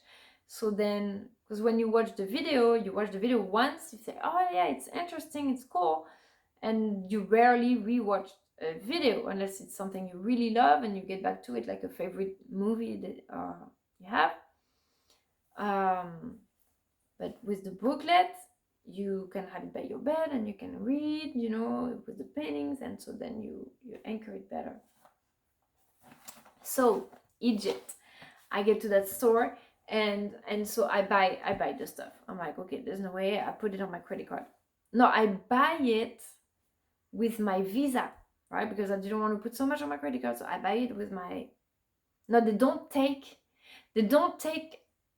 Speaker 1: So then, because when you watch the video once, you say, oh yeah, it's interesting, it's cool, and you rarely rewatch a video unless it's something you really love and you get back to it, like a favorite movie that you have. But with the booklet, you can have it by your bed and you can read, with the paintings, and so then you anchor it better. So Egypt, I get to that store, and so I buy the stuff. I'm like, okay, there's no way. I put it on my credit card. No, I buy it with my Visa, right? Because I didn't want to put so much on my credit card, so I buy it with my. No, they don't take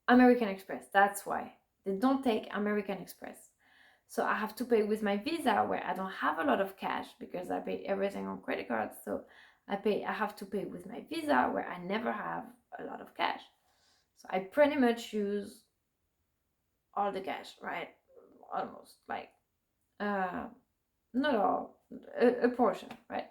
Speaker 1: American Express. That's why they don't take American Express. So I have to pay with my Visa, where I don't have a lot of cash because I pay everything on credit cards. So I have to pay with my Visa, where I never have a lot of cash. So I pretty much use all the cash, right? Almost, like, not all, a portion, right?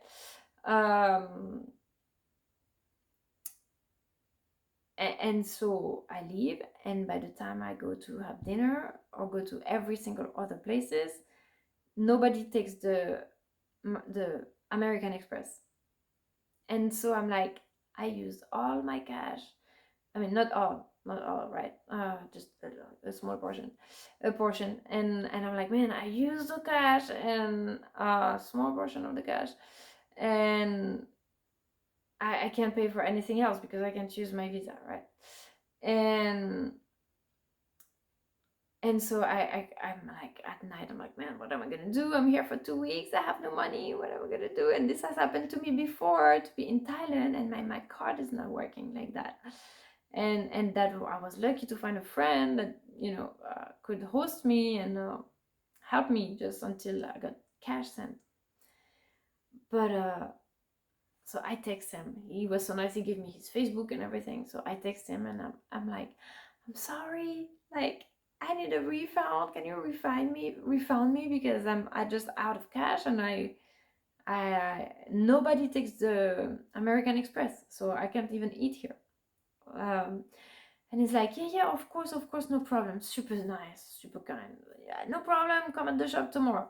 Speaker 1: And so I leave, and by the time I go to have dinner or go to every single other places, nobody takes the American Express. And so I'm like, I used all my cash. I mean, not all, right? Just a small portion, and I'm like, man, I used the cash, and a small portion of the cash, and I can't pay for anything else because I can't use my Visa, right? And so I'm like, at night, I'm like, man, what am I gonna do? I'm here for 2 weeks. I have no money. What am I gonna do? And this has happened to me before, to be in Thailand, and my card is not working like that. And that I was lucky to find a friend that could host me and help me just until I got cash sent. But so I text him. He was so nice. He gave me his Facebook and everything. So I text him, and I'm like, I'm sorry. Like, I need a refund. Can you refund me because I just out of cash, and I nobody takes the American Express, so I can't even eat here. And he's like, yeah, of course, no problem. Super nice, super kind. Yeah, no problem. Come at the shop tomorrow.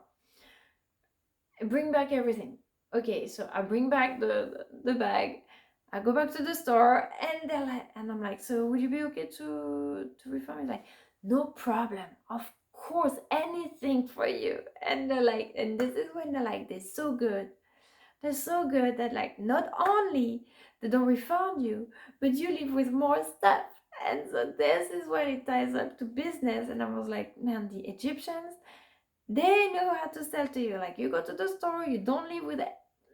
Speaker 1: Bring back everything. Okay, so I bring back the bag. I go back to the store, and they're like, and I'm like, so would you be okay to refund me? Like, no problem. Of course, anything for you. And they're like, and this is when they're like, they're so good. They're so good that, like, not only they don't refund you, but you leave with more stuff. And so this is when it ties up to business. And I was like, man, the Egyptians, they know how to sell to you. Like, you go to the store, you don't leave with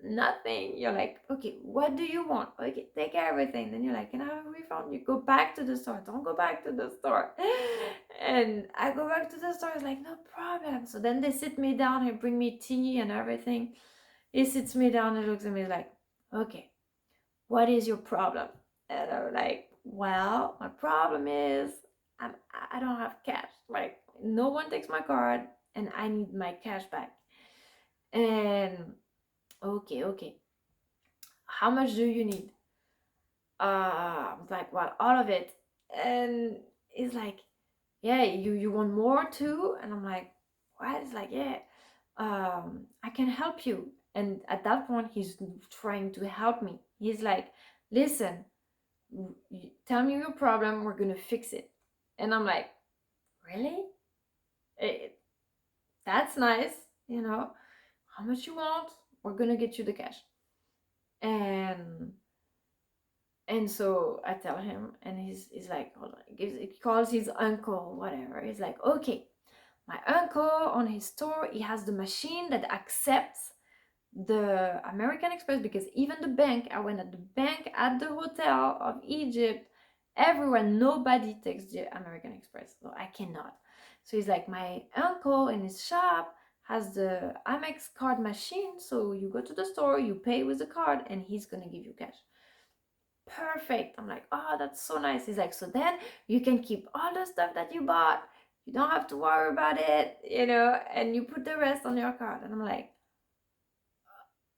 Speaker 1: nothing. You're like, okay, what do you want? Okay, take everything. Then you're like, can I have a refund? You go back to the store. Don't go back to the store. And I go back to the store. It's like, no problem. So then they sit me down and bring me tea and everything. He sits me down and looks at me like, okay, what is your problem? And I'm like, well, my problem is I don't have cash. Like, no one takes my card, and I need my cash back. And okay, how much do you need? I was like, well, all of it. And he's like, yeah, you want more too? And I'm like, what? It's like, yeah, I can help you. And at that point, he's trying to help me. He's like, listen, tell me your problem, we're gonna fix it. And I'm like, really? It, that's nice, you know. How much you want? We're gonna get you the cash. And so I tell him, and he's like, hold on. He calls his uncle, whatever. He's like, okay, my uncle on his store, he has the machine that accepts the American Express, because even the bank, I went at the bank, at the hotel of Egypt, everyone, nobody takes the American Express, so I cannot. So he's like, my uncle in his shop has the Amex card machine, so you go to the store, you pay with the card, and he's gonna give you cash. Perfect. I'm like, oh, that's so nice. He's like, so then you can keep all the stuff that you bought, you don't have to worry about it, you know, and you put the rest on your card. And I'm like,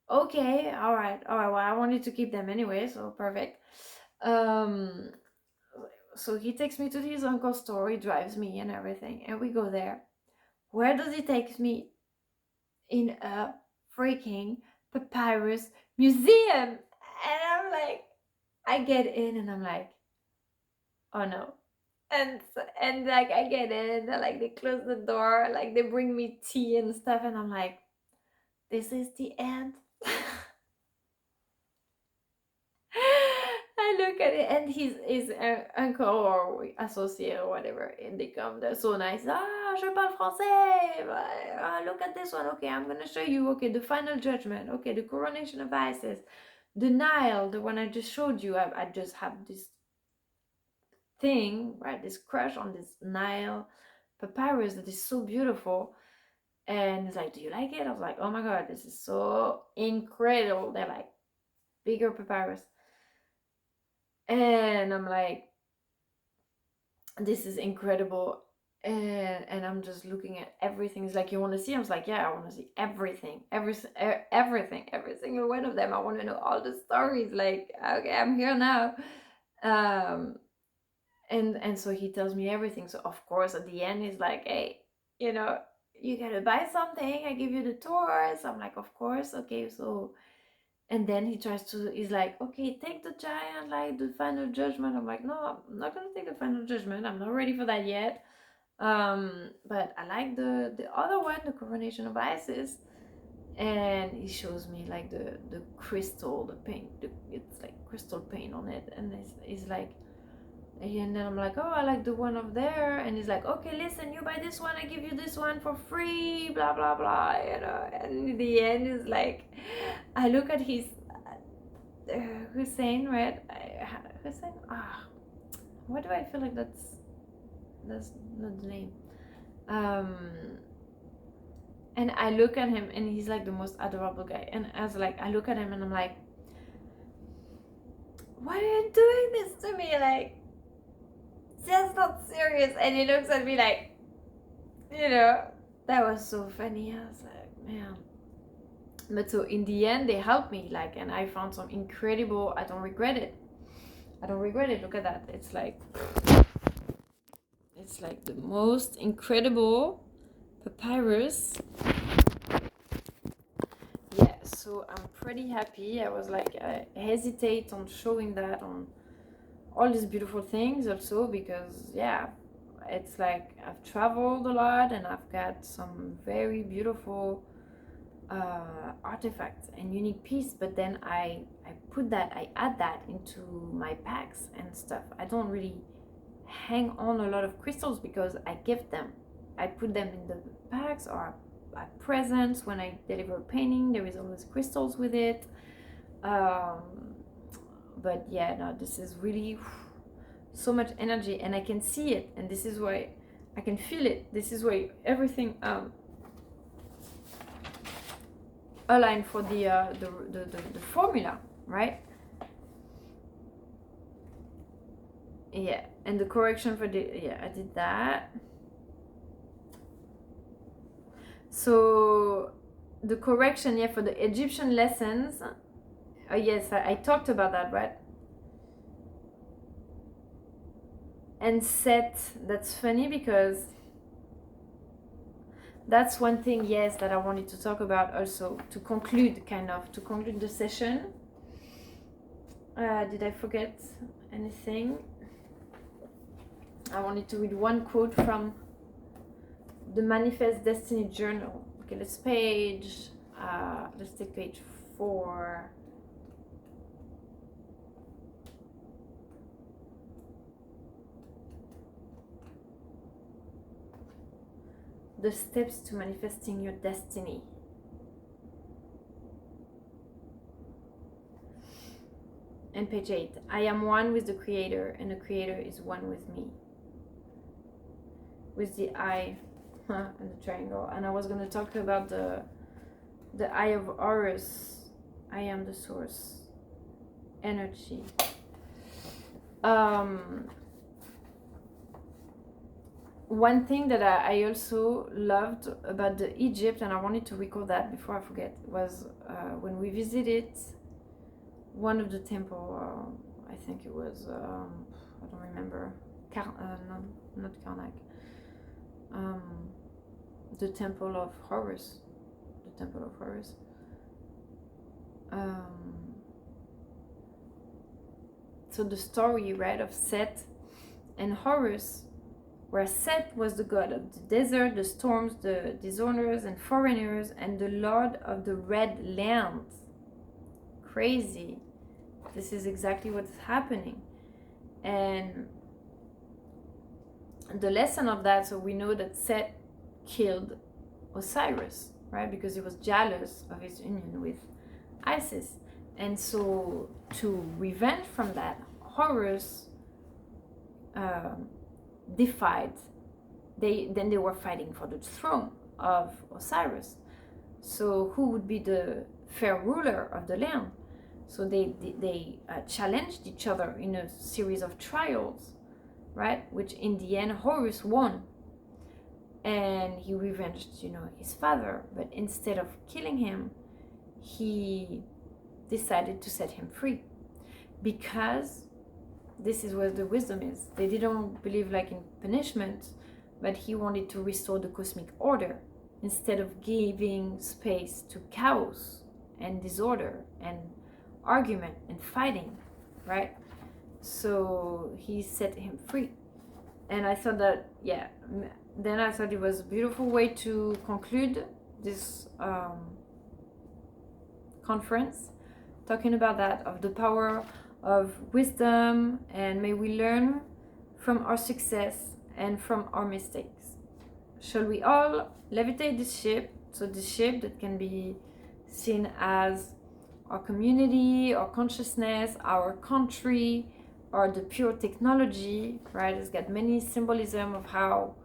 Speaker 1: okay, all right, well, I wanted to keep them anyway, so perfect. So he takes me to his uncle's store, he drives me and everything, and we go there. Where does he take me? In a freaking papyrus museum. And I'm like, I get in and I'm like, oh no. And like I get in, and like they close the door, like they bring me tea and stuff, and I'm like, this is the end. I look at it, and his uncle or associate or whatever, and they come, they're so nice. Je parle français. Look at this one. Okay, I'm gonna show you. Okay, the final judgment. Okay, the coronation of Isis, the Nile, the one I just showed you. I just have this thing, right? This crush on this Nile papyrus that is so beautiful. And it's like, do you like it? I was like, oh my god, this is so incredible. They're like bigger papyrus. And I'm like, this is incredible. And I'm just looking at everything. It's like, you want to see? I was like, yeah, I want to see everything, everything, every single one of them. I want to know all the stories. Like, okay, I'm here now. And so he tells me everything. So of course at the end he's like, hey, you know, you gotta buy something, I give you the tour. So I'm like, of course, okay. So, and then he's like, okay, take the giant, like the final judgment. I'm like, no, I'm not gonna take the final judgment, I'm not ready for that yet. But I like the other one, the coronation of Isis. And he shows me like the crystal, the paint, it's like crystal paint on it. And he's like, and then I'm like, oh, I like the one up there. And he's like, okay, listen, you buy this one, I give you this one for free, blah blah blah, you know. And in the end is like, I look at his Hussein, right? Hussein, why do I feel like that's not the name? And I look at him, and he's like the most adorable guy. And I look at him and I'm like, why are you doing this to me? Like, that's not serious. And he looks at me like, you know, that was so funny. I was like, man. But so in the end, they helped me, like, and I found some incredible. I don't regret it. Look at that. It's like the most incredible papyrus. Yeah, so I'm pretty happy. I was like, I hesitate on showing that on all these beautiful things also, because yeah, it's like I've traveled a lot and I've got some very beautiful artifacts and unique piece, but then I add that into my packs and stuff. I don't really hang on a lot of crystals because I give them. I put them in the packs or at presents. When I deliver a painting, there is always crystals with it. But yeah, no, this is really so much energy, and I can see it, and this is why I can feel it. This is why everything aligned for the formula, right? Yeah, and the correction for I did that. So the correction, yeah, for the Egyptian lessons, yes, I talked about that, right? And Set, that's funny because that's one thing, yes, that I wanted to talk about also to conclude the session. Did I forget anything? I wanted to read one quote from the Manifest Destiny Journal. Okay, let's take page 4. The steps to manifesting your destiny. And page 8. I am one with the Creator, and the Creator is one with me. With the eye and the triangle. And I was going to talk about the eye of Horus. I am the source. Energy. One thing that I also loved about the Egypt, and I wanted to recall that before I forget, was when we visited one of the temple, I think it was, I don't remember, no, not Karnak, the temple of Horus, so the story, right, of Set and Horus, where Set was the god of the desert, the storms, the disorders and foreigners, and the lord of the red land. Crazy. This is exactly what's happening. And the lesson of that, so we know that Set killed Osiris, right, because he was jealous of his union with Isis. And so to revenge from that, Horus defied. They were fighting for the throne of Osiris. So who would be the fair ruler of the land? So they challenged each other in a series of trials, right? Which in the end Horus won, and he revenged, his father. But instead of killing him, he decided to set him free, because this is where the wisdom is. They didn't believe like in punishment, but he wanted to restore the cosmic order instead of giving space to chaos and disorder and argument and fighting, right? So he set him free. And I thought that, yeah, then I thought it was a beautiful way to conclude this conference, talking about that, of the power of wisdom, and may we learn from our success and from our mistakes. Shall we all levitate this ship? So this ship that can be seen as our community, our consciousness, our country, or the pure technology, right? It's got many symbolism of how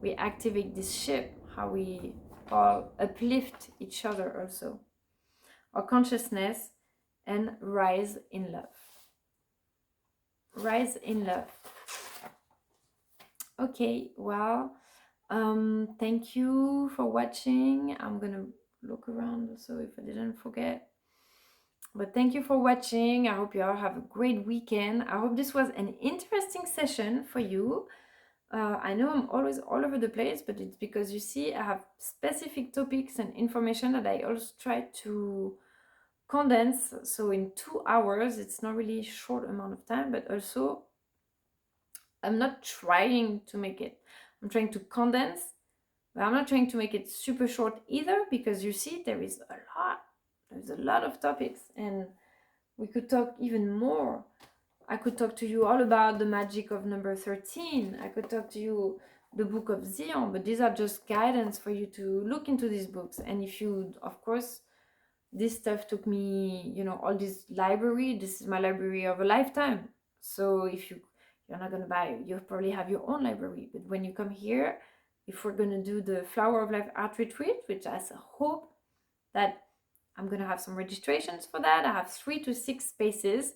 Speaker 1: we activate this ship, how we all uplift each other also. Our consciousness, and rise in love. Rise in love. Okay, well, thank you for watching. I'm gonna look around so if I didn't forget. But thank you for watching. I hope you all have a great weekend. I hope this was an interesting session for you. I know I'm always all over the place, but it's because, you see, I have specific topics and information that I also try to condense. So in 2 hours, it's not really a short amount of time, but also I'm not trying to make it. I'm trying to condense, but I'm not trying to make it super short either, because, you see, there's a lot of topics, and we could talk even more. I could talk to you all about the magic of number 13. I could talk to you the book of Zion, but these are just guidance for you to look into these books. And if you, of course, this stuff took me, all this library, this is my library of a lifetime. So if you're not going to buy, you probably have your own library. But when you come here, if we're going to do the Flower of Life Art Retreat, which I hope that I'm going to have some registrations for that. I have 3 to 6 spaces.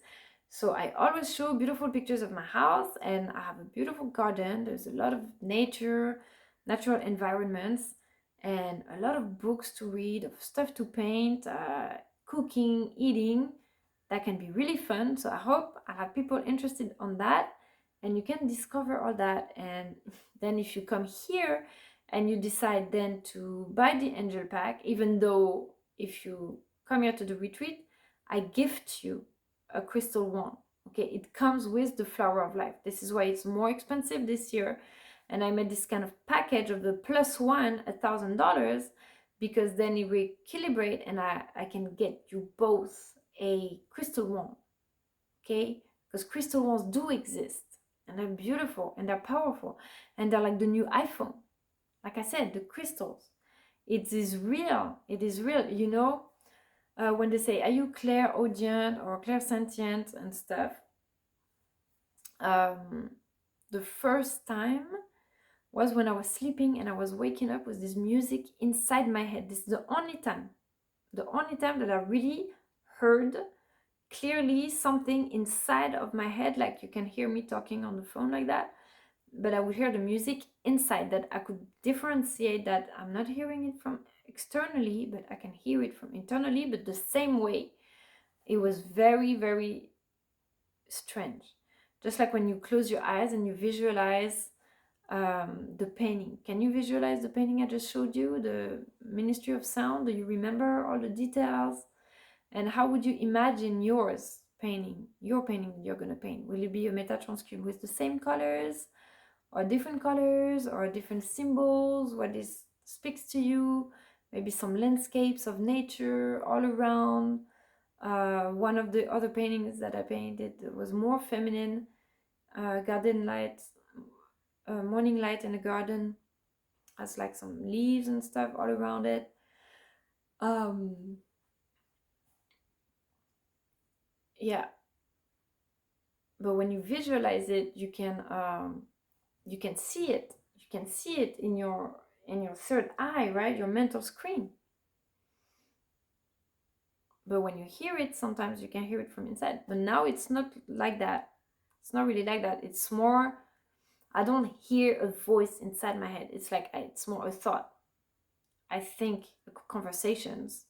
Speaker 1: So I always show beautiful pictures of my house, and I have a beautiful garden. There's a lot of nature, natural environments. and a lot of books to read, of stuff to paint, cooking, eating. That can be really fun. So I hope I have people interested on that, and you can discover all that. And then if you come here and you decide then to buy the angel pack, even though if you come here to the retreat, I gift you a crystal wand. Okay, it comes with the flower of life. This is why it's more expensive this year. And I made this kind of package of the plus one, $1,000, because then it will equilibrate, and I can get you both a crystal wand. Okay, because crystal wands do exist, and they're beautiful and they're powerful, and they're like the new iPhone. Like I said, the crystals, it is real. It is real. You know, when they say, are you clairaudient or clairsentient and stuff, the first time was when I was sleeping and I was waking up with this music inside my head. This is the only time that I really heard clearly something inside of my head, like you can hear me talking on the phone like that, but I would hear the music inside, that I could differentiate that I'm not hearing it from externally, but I can hear it from internally, but the same way. It was very, very strange. Just like when you close your eyes and you visualize the painting. Can you visualize the painting I just showed you, the Ministry of Sound? Do you remember all the details? And how would you imagine your painting you're going to paint? Will it be a Metatron cube with the same colors, or different colors, or different symbols? What is speaks to you? Maybe some landscapes of nature all around. One of the other paintings that I painted was more feminine, garden light, morning light in a garden, has like some leaves and stuff all around it. Yeah, but when you visualize it, you can see it. You can see it in your third eye, right? Your mental screen. But when you hear it, sometimes you can hear it from inside. But now it's not like that. It's not really like that. It's more, I don't hear a voice inside my head. It's like it's more a thought. I think conversations.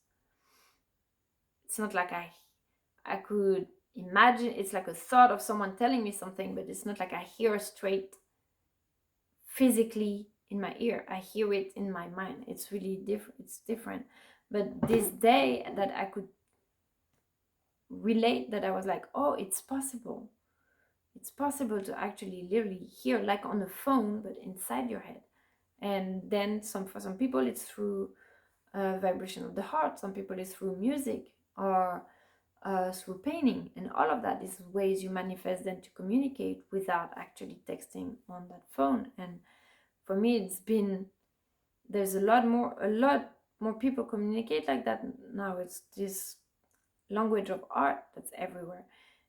Speaker 1: It's not like I could imagine. It's like a thought of someone telling me something, but it's not like I hear straight physically in my ear. I hear it in my mind. It's really different. It's different. But this day that I could relate, that I was like, oh, it's possible. It's possible to actually literally hear, like on the phone, but inside your head. And then for some people it's through vibration of the heart. Some people it's through music, or through painting, and all of that is ways you manifest then to communicate without actually texting on that phone. And for me, there's a lot more people communicate like that now. It's this language of art that's everywhere,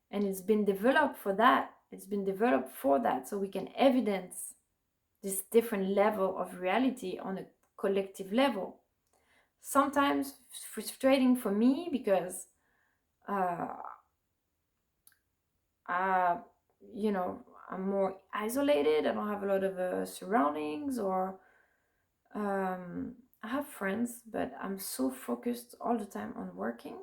Speaker 1: and it's been developed for that. So we can evidence this different level of reality on a collective level. Sometimes frustrating for me, because I'm more isolated. I don't have a lot of surroundings, or I have friends, but I'm so focused all the time on working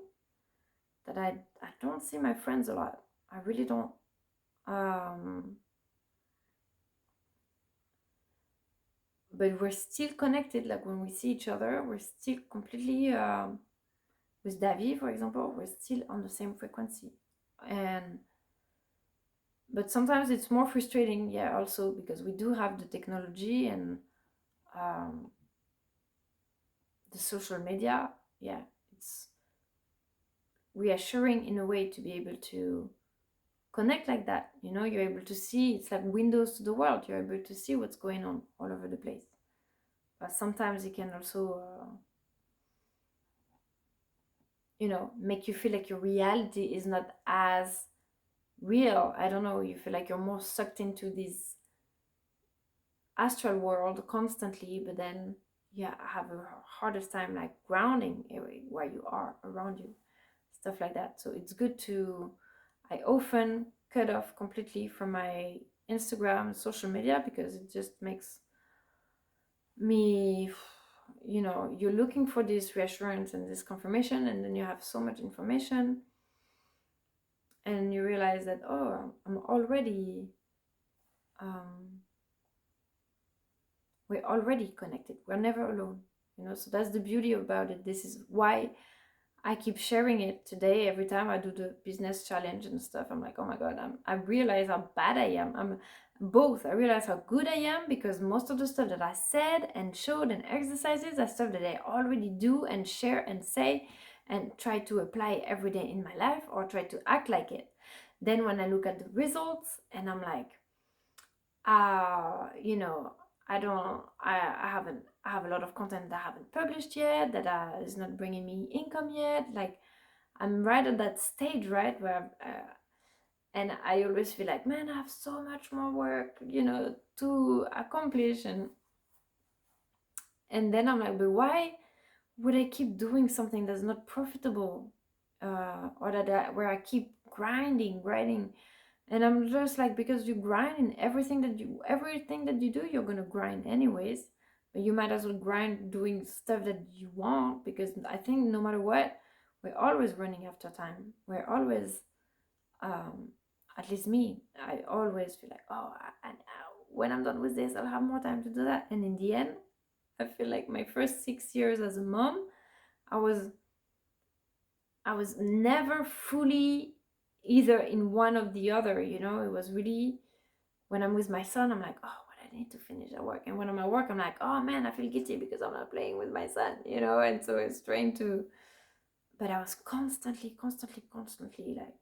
Speaker 1: that I don't see my friends a lot. I really don't. But we're still connected. Like when we see each other, we're still completely, with Davy, for example, we're still on the same frequency. But sometimes it's more frustrating, yeah, also because we do have the technology and the social media. Yeah, it's reassuring in a way to be able to connect like that. You're able to see, it's like windows to the world. You're able to see what's going on all over the place. But sometimes it can also make you feel like your reality is not as real. I don't know, you feel like you're more sucked into this astral world constantly, but then have a hardest time like grounding where you are around you, stuff like that. So it's good I often cut off completely from my Instagram, social media, because it just makes me you know, you're looking for this reassurance and this confirmation, and then you have so much information, and you realize that, oh, I'm already, we're already connected. We're never alone, you know. So that's the beauty about it. This is why I keep sharing it today. Every time I do the business challenge and stuff, I'm like, oh my God, I realize how bad I am. I'm both. I realize how good I am, because most of the stuff that I said and showed and exercises are stuff that I already do and share and say and try to apply every day in my life, or try to act like it. Then when I look at the results and I'm like, you know, I have a lot of content that I haven't published yet, that is not bringing me income yet. Like, I'm right at that stage, right, where and I always feel like, man, I have so much more work, you know, to accomplish. And then I'm like, but why would I keep doing something that's not profitable, or where I keep grinding? And I'm just like, because you grind in everything that you do, you're gonna grind anyways. But you might as well grind doing stuff that you want, because I think no matter what, we're always running after time. We're always, at least me, I always feel like, oh, when I'm done with this, I'll have more time to do that. And in the end, I feel like my first 6 years as a mom, I was never fully either in one or the other, you know. It was really, when I'm with my son, I'm like, oh, but I need to finish at work. And when I'm at work, I'm like, oh man, I feel guilty because I'm not playing with my son, you know. And so it's trying to, but I was constantly like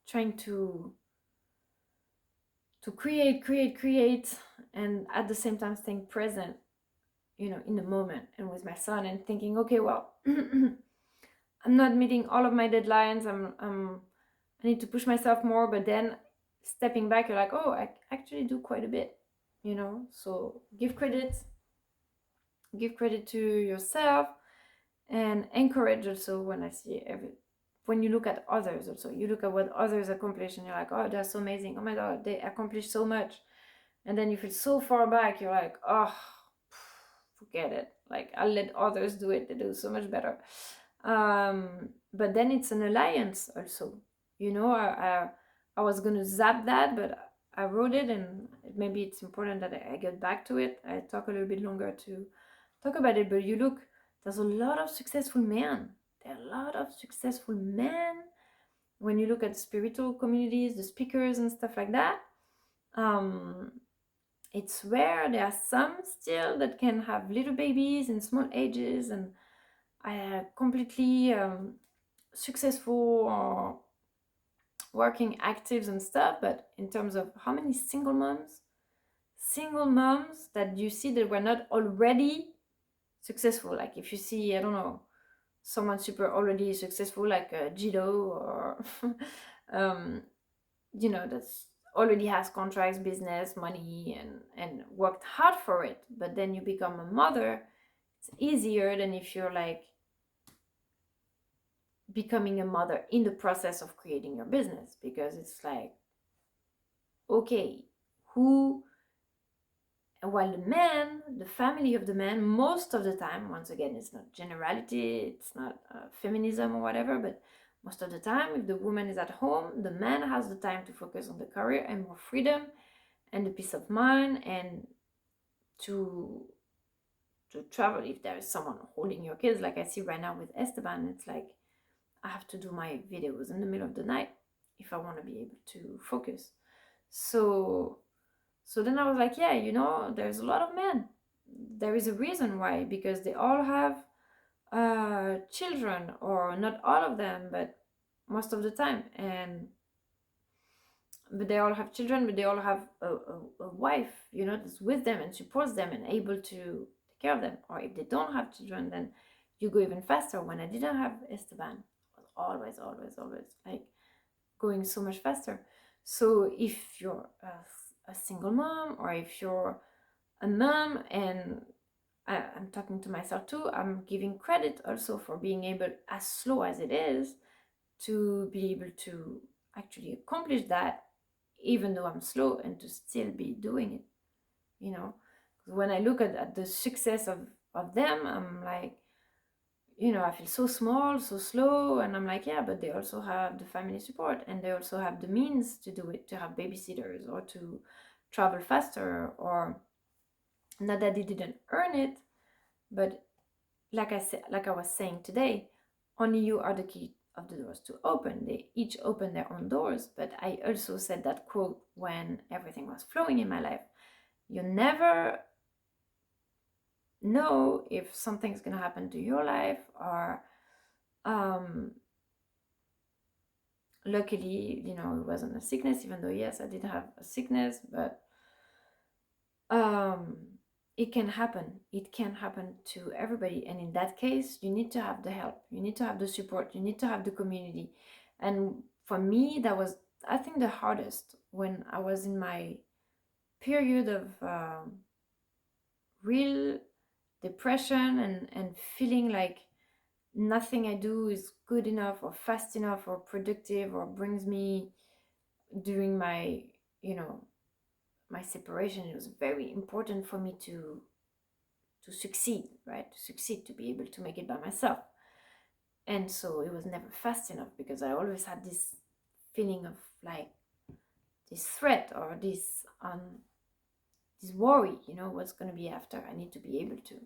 Speaker 1: trying to create, and at the same time staying present, you know, in the moment and with my son, and thinking, okay, well, I'm not meeting all of my deadlines. I need to push myself more, but then stepping back, you're like, oh, I actually do quite a bit, you know. So give credit to yourself, and encourage also. When you look at others, also you look at what others accomplish, and you're like, oh, that's so amazing, oh my God, they accomplished so much. And then you feel so far back, you're like, oh, forget it, like, I'll let others do it, they do so much better. But then it's an alliance also, you know. I was gonna zap that, but I wrote it, and maybe it's important that I get back to it. I talk a little bit longer to talk about it. But you look, there's a lot of successful men. There are a lot of successful men. When you look at spiritual communities, the speakers and stuff like that, it's rare. There are some still that can have little babies in small ages, and completely successful working actives and stuff. But in terms of how many single moms that you see that were not already successful, like if you see, I don't know, someone super already successful like Jello, or you know, that's already has contracts, business, money, and worked hard for it, but then you become a mother, it's easier than if you're like becoming a mother in the process of creating your business, because it's like, okay, who, while the family of the man, most of the time, once again, it's not generality, it's not feminism or whatever, but most of the time, if the woman is at home, the man has the time to focus on the career and more freedom and the peace of mind, and to travel if there is someone holding your kids. Like I see right now with Esteban, it's like I have to do my videos in the middle of the night if I want to be able to focus. So then I was like, yeah, you know, there's a lot of men. There is a reason why, because they all have children, or not all of them, but most of the time. But they all have children, but they all have a wife, you know, that's with them and supports them and able to take care of them. Or if they don't have children, then you go even faster. When I didn't have Esteban, I was always like going so much faster. So if you're a single mom, or if you're a mom, and I'm talking to myself too, I'm giving credit also for being able, as slow as it is, to be able to actually accomplish that, even though I'm slow, and to still be doing it, you know. When I look at the success of of them, I'm like, you know, I feel so small, so slow, and I'm like, yeah, but they also have the family support, and they also have the means to do it, to have babysitters or to travel faster, or not that they didn't earn it, but like I said, like I was saying today, only you are the key of the doors to open. They each open their own doors, but I also said that quote when everything was flowing in my life. You never know if something's gonna happen to your life, or luckily, you know, it wasn't a sickness, even though yes, I did have a sickness, but it can happen. It can happen to everybody, and in that case, you need to have the help, you need to have the support, you need to have the community. And for me, that was, I think, the hardest when I was in my period of real depression, and feeling like nothing I do is good enough or fast enough or productive or brings me during my, you know, my separation. It was very important for me to succeed, right? To succeed, to be able to make it by myself. And so it was never fast enough, because I always had this feeling of like this threat, or this worry, you know, what's going to be after. I need to be able to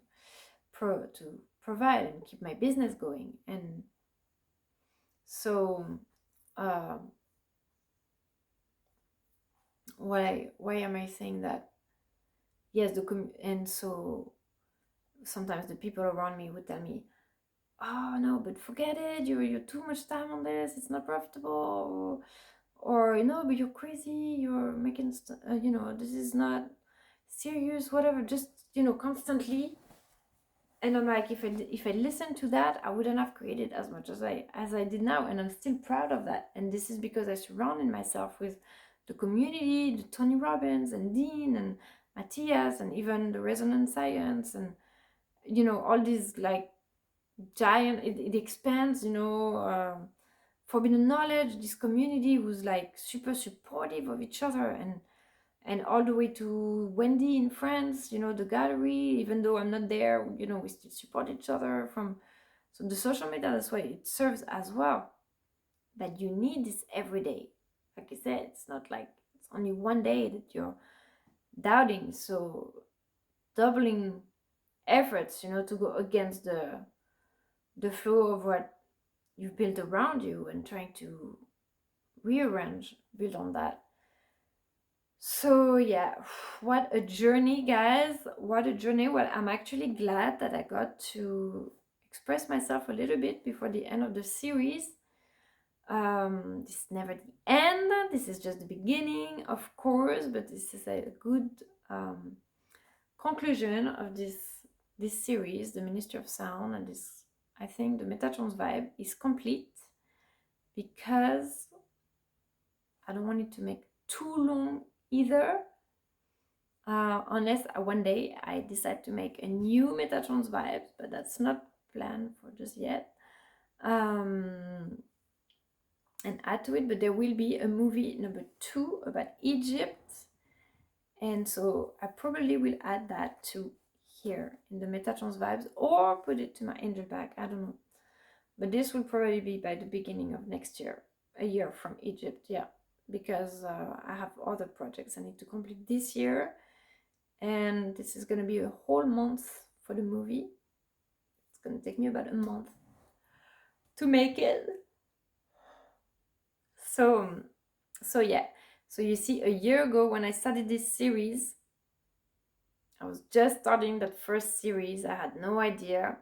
Speaker 1: provide and keep my business going. And so why am I saying that? Yes, and so sometimes the people around me would tell me, oh no, but forget it, you're too much time on this, it's not profitable, or you know, but you're crazy, you're making you know, this is not serious, whatever, just, you know, constantly. And I'm like, if I listened to that, I wouldn't have created as much as I did now, and I'm still proud of that. And this is because I surrounded myself with the community, the Tony Robbins and Dean and Matías, and even the resonance science, and you know, all these like giant, it expands, you know, forbidden knowledge. This community was like super supportive of each other, and all the way to Wendy in France, you know, the gallery, even though I'm not there, you know, we still support each other from. So the social media, that's why it serves as well. But you need this every day. Like I said, it's not like it's only one day that you're doubting. So doubling efforts, you know, to go against the flow of what you've built around you, and trying to rearrange, build on that. So yeah, what a journey, guys. What a journey. Well, I'm actually glad that I got to express myself a little bit before the end of the series. This is never the end. This is just the beginning, of course, but this is a good conclusion of this series, the Ministry of Sound, and this, I think, the Metatron's vibe is complete, because I don't want it to make too long either, unless one day I decide to make a new Metatron's vibes, but that's not planned for just yet, and add to it. But there will be a movie number 2 about Egypt, and so I probably will add that to here in the Metatron's vibes, or put it to my angel bag, I don't know. But this will probably be by the beginning of next year, a year from Egypt, yeah, because I have other projects I need to complete this year, and this is going to be a whole month for the movie. It's going to take me about a month to make it. So yeah, so you see, a year ago when I started this series, I was just starting that first series. I had no idea.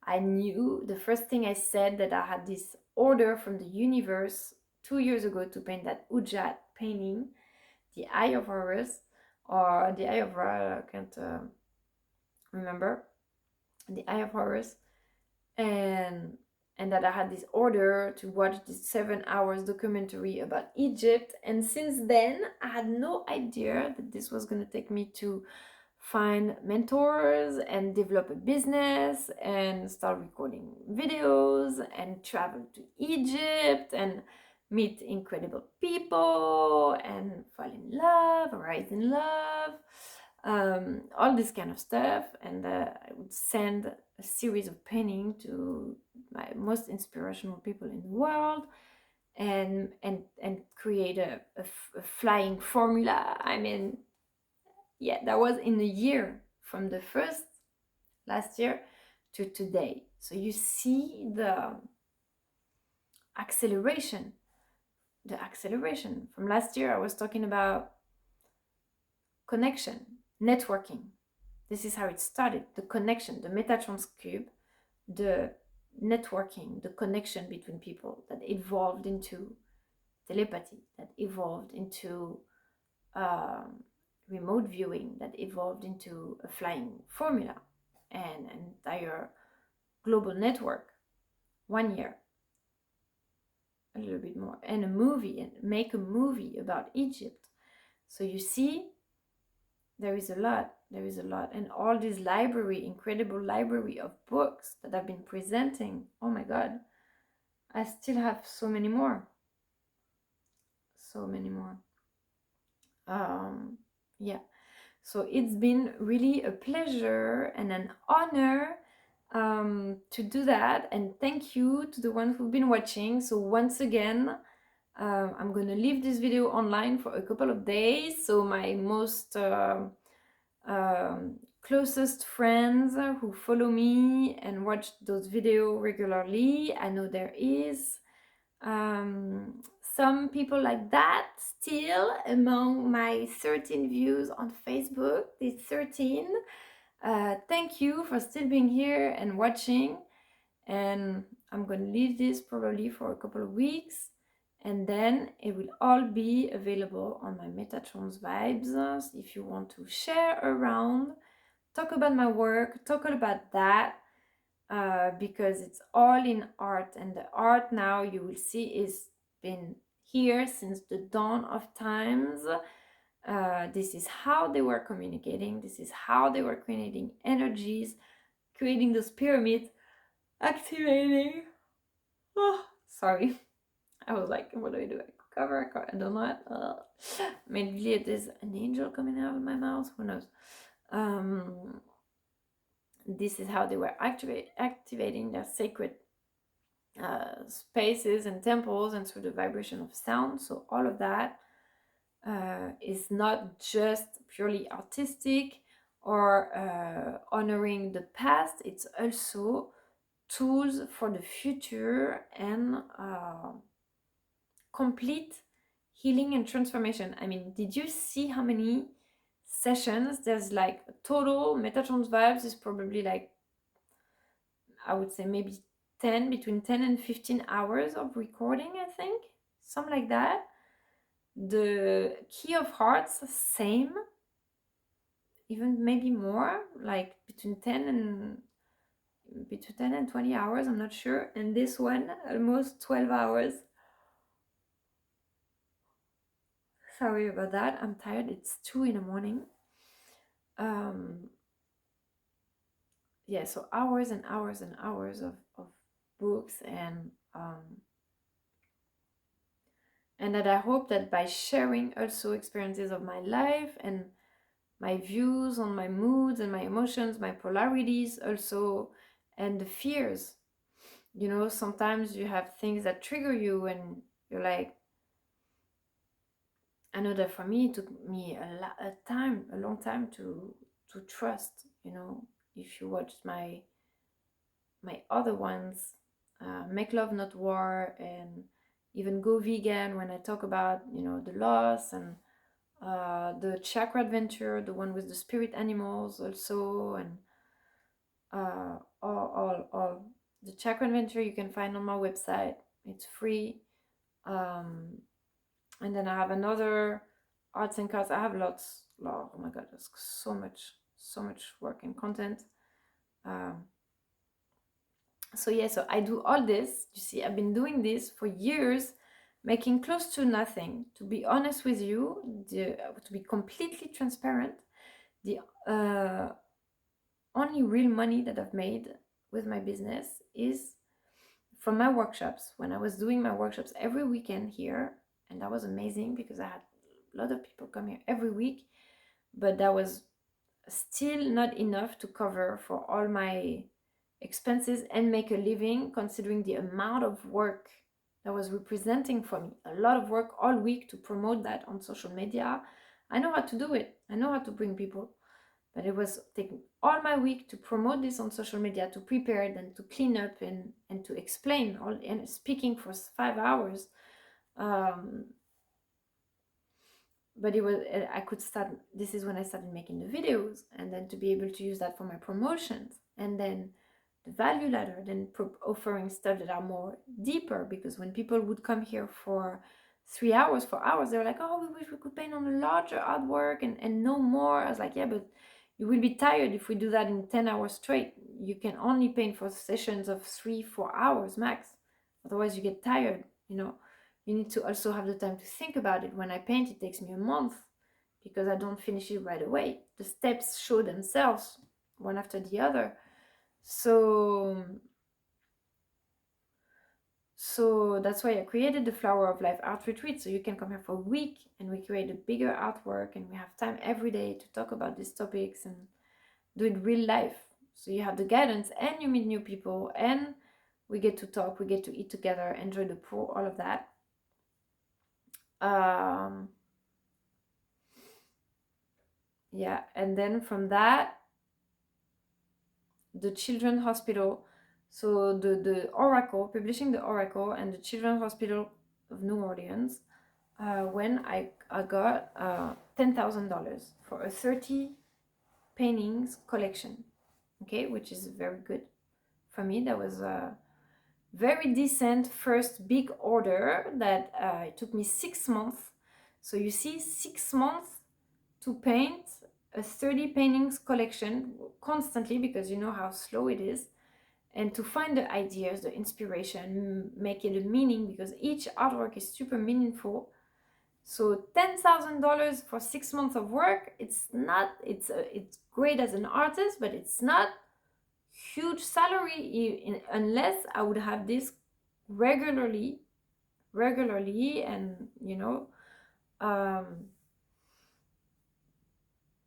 Speaker 1: I knew the first thing I said, that I had this order from the universe 2 years ago to paint that Ujat painting, the Eye of Horus, or the Eye of Ra, I can't remember, the Eye of Horus, and that I had this order to watch this 7 hours documentary about Egypt. And since then, I had no idea that this was going to take me to find mentors and develop a business and start recording videos and travel to Egypt and meet incredible people and fall in love, rise in love, all this kind of stuff. And I would send a series of painting to my most inspirational people in the world, and create a flying formula. I mean, yeah, that was in a year, from the first last year to today. So you see the acceleration. From last year, I was talking about connection, networking. This is how it started. The connection, the Metatron's cube, the networking, the connection between people, that evolved into telepathy, that evolved into remote viewing, that evolved into a flying formula, and an entire global network. 1 year, a little bit more, and a movie, and make a movie about Egypt. So you see, there is a lot, and all this library, incredible library of books that I've been presenting. Oh my God, I still have so many more. Yeah, so it's been really a pleasure and an honor to do that, and thank you to the ones who've been watching. So once again, I'm gonna leave this video online for a couple of days, so my most closest friends who follow me and watch those videos regularly, I know there is some people like that still among my 13 views on Facebook. These 13, thank you for still being here and watching. And I'm gonna leave this probably for a couple of weeks, and then it will all be available on my Metatron's Vibes. If you want to share around, talk about my work, talk about that, because it's all in art, and the art now you will see is been here since the dawn of times. This is how they were communicating, this is how they were creating energies, creating those pyramids, activating. Oh, sorry, I was like, what do I do? I cover, I don't know. Maybe it is an angel coming out of my mouth, who knows. This is how they were activating their sacred spaces and temples, and through the vibration of sound. So all of that is not just purely artistic or honoring the past, it's also tools for the future and complete healing and transformation. I mean, did you see how many sessions there's? Like total Metatron's Vibes is probably like, I would say maybe 10, between 10 and 15 hours of recording, I think, something like that. The Key of Hearts, same, even maybe more, like between 10 and 20 hours, I'm not sure. And this one, almost 12 hours. Sorry about that, I'm tired, it's 2 in the morning. Yeah, so hours and hours and hours of books, and that I hope that by sharing also experiences of my life and my views on my moods and my emotions, my polarities also, and the fears. You know, sometimes you have things that trigger you and you're like, I know that for me, it took me a long time to trust, you know. If you watch my other ones, Make Love Not War, and even Go Vegan, when I talk about, you know, the loss, and the chakra adventure, the one with the spirit animals also, and all the chakra adventure you can find on my website, it's free. And then I have another arts and crafts. I have lots. Oh my god, there's so much work and content. So yeah, so I do all this. You see, I've been doing this for years, making close to nothing. To be honest with you, to be completely transparent, the only real money that I've made with my business is from my workshops. When I was doing my workshops every weekend here, and that was amazing because I had a lot of people come here every week, but that was still not enough to cover for all my expenses and make a living, considering the amount of work that was representing for me. A lot of work all week to promote that on social media. I know how to do it. I know how to bring people. But it was taking all my week to promote this on social media, to prepare it and to clean up and to explain all, and speaking for 5 hours. But it was, I could start, this is when I started making the videos, and then to be able to use that for my promotions, and then the value ladder, then offering stuff that are more deeper, because when people would come here for 3 hours, 4 hours, they were like, oh, we wish we could paint on a larger artwork and no more. I was like, yeah, but you will be tired if we do that in 10 hours straight. You can only paint for sessions of 3-4 hours max. Otherwise you get tired, you know. You need to also have the time to think about it. When I paint, it takes me a month because I don't finish it right away. The steps show themselves one after the other. So that's why I created the Flower of Life Art Retreat. So you can come here for a week and we create a bigger artwork, and we have time every day to talk about these topics and do it real life. So you have the guidance and you meet new people and we get to talk, we get to eat together, enjoy the pool, all of that. Yeah, and then from that, the Children's Hospital, so the Oracle, publishing the Oracle and the Children's Hospital of New Orleans, when I got $10,000 for a 30 paintings collection, okay, which is very good for me. That was a very decent first big order that it took me 6 months. So you see, 6 months to paint a 30 paintings collection constantly, because you know how slow it is, and to find the ideas, the inspiration, make it a meaning, because each artwork is super meaningful. So $10,000 for 6 months of work, it's not, it's great as an artist, but it's not huge salary unless I would have this regularly, and you know,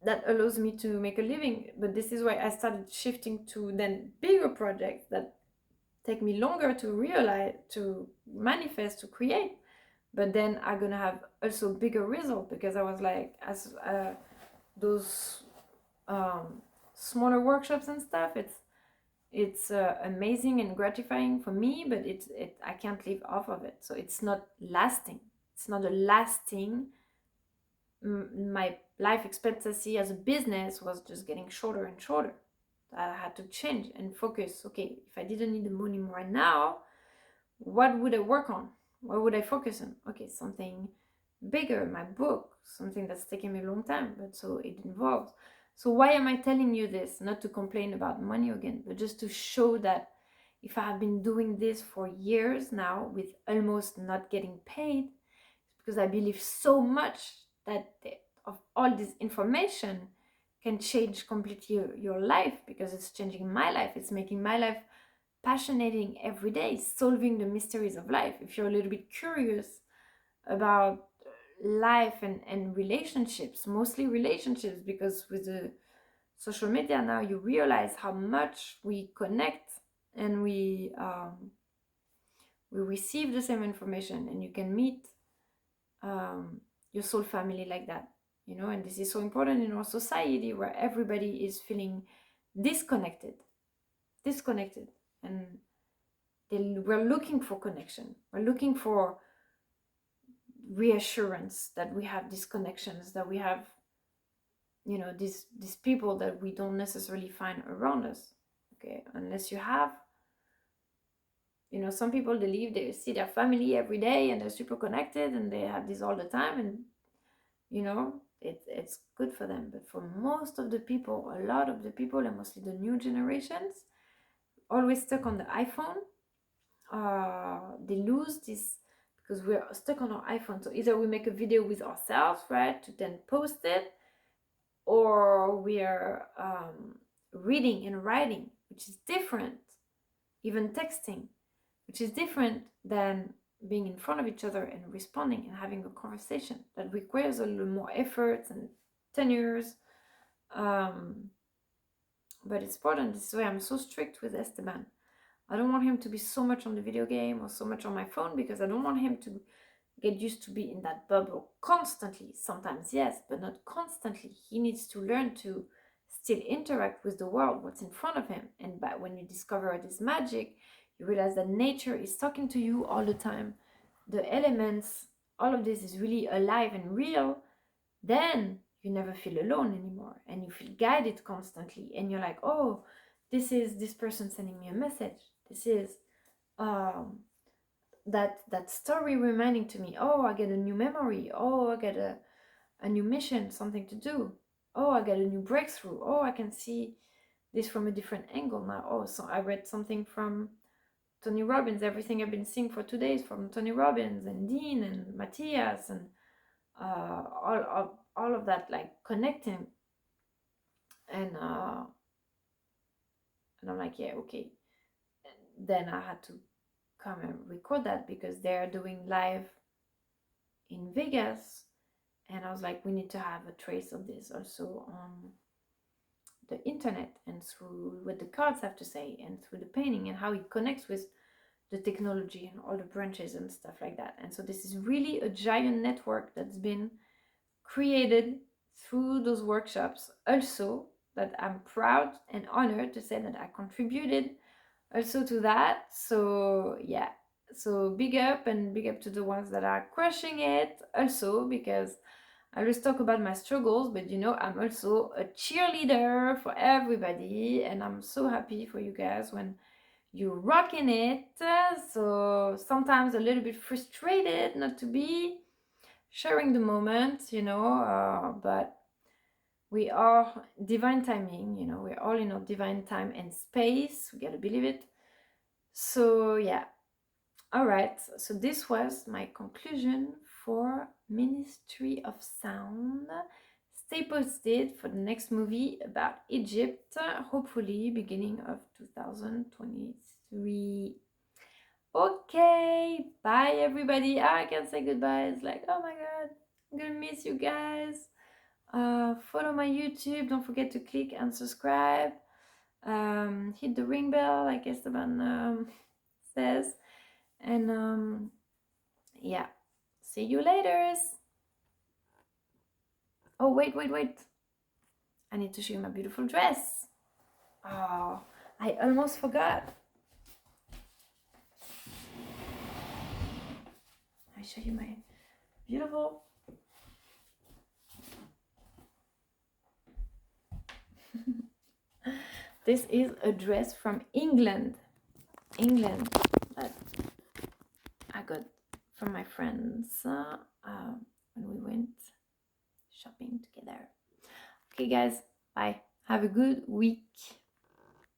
Speaker 1: that allows me to make a living. But this is why I started shifting to then bigger projects that take me longer to realize, to manifest, to create, but then I'm gonna have also bigger result, because I was like, as those smaller workshops and stuff, it's amazing and gratifying for me, but I can't live off of it. So it's not lasting. It's not a lasting. My life expectancy as a business was just getting shorter and shorter. I had to change and focus. Okay, if I didn't need the money right now, what would I work on? What would I focus on? Okay, something bigger, my book, something that's taken me a long time, but so it involves. So why am I telling you this? Not to complain about money again, but just to show that if I have been doing this for years now with almost not getting paid, it's because I believe so much that of all this information can change completely your life, because it's changing my life. It's making my life passionating every day, solving the mysteries of life. If you're a little bit curious about life and relationships, mostly relationships, because with the social media now you realize how much we connect and we receive the same information, and you can meet your soul family like that, you know. And this is so important in our society where everybody is feeling disconnected, and we're looking for connection, we're looking for reassurance that we have these connections, that we have, you know, these people that we don't necessarily find around us. Okay, unless you have, you know, some people, they leave, they see their family every day and they're super connected and they have this all the time, and you know, it's good for them. But for most of the people, a lot of the people, and mostly the new generations, always stuck on the iPhone, they lose this, because we're stuck on our iPhone. So either we make a video with ourselves, right, to then post it, or we are reading and writing, which is different, even texting, which is different than being in front of each other and responding and having a conversation that requires a little more effort and tenures. But it's important. This is why I'm so strict with Esteban. I don't want him to be so much on the video game or so much on my phone, because I don't want him to get used to be in that bubble constantly. Sometimes yes, but not constantly. He needs to learn to still interact with the world, what's in front of him. And when you discover this magic, you realize that nature is talking to you all the time. The elements, all of this is really alive and real. Then you never feel alone anymore, and you feel guided constantly, and you're like, oh, this is this person sending me a message. This is that story reminding to me, oh, I get a new memory, oh, I get a new mission, something to do, oh, I get a new breakthrough, oh, I can see this from a different angle now. Oh, so I read something from Tony Robbins. Everything I've been seeing for 2 days from Tony Robbins and Dean and Matías and all of that, like connecting. And I'm like, yeah, okay. And then I had to come and record that, because they're doing live in Vegas, and I was like, we need to have a trace of this also on the internet, and through what the cards have to say, and through the painting, and how it connects with the technology and all the branches and stuff like that. And so this is really a giant network that's been created through those workshops also, that I'm proud and honored to say that I contributed also to that. So yeah, so big up, and big up to the ones that are crushing it also, because I always talk about my struggles, but you know, I'm also a cheerleader for everybody, and I'm so happy for you guys when you're rocking it. So sometimes a little bit frustrated not to be sharing the moment, you know, but we are divine timing, you know, we're all in our divine time and space. We gotta believe it. So yeah, all right, so this was my conclusion for Ministry of Sound. Stay posted for the next movie about Egypt, hopefully beginning of 2023. Okay, bye everybody. I can say goodbye. It's like, oh my god, I'm gonna miss you guys. Follow my YouTube. Don't forget to click and subscribe. Hit the ring bell, like Esteban says. And yeah, see you later. Oh, wait. I need to show you my beautiful dress. Oh, I almost forgot. I show you my beautiful. This is a dress from England that I got from my friends when we went shopping together. Okay guys, bye. Have a good week.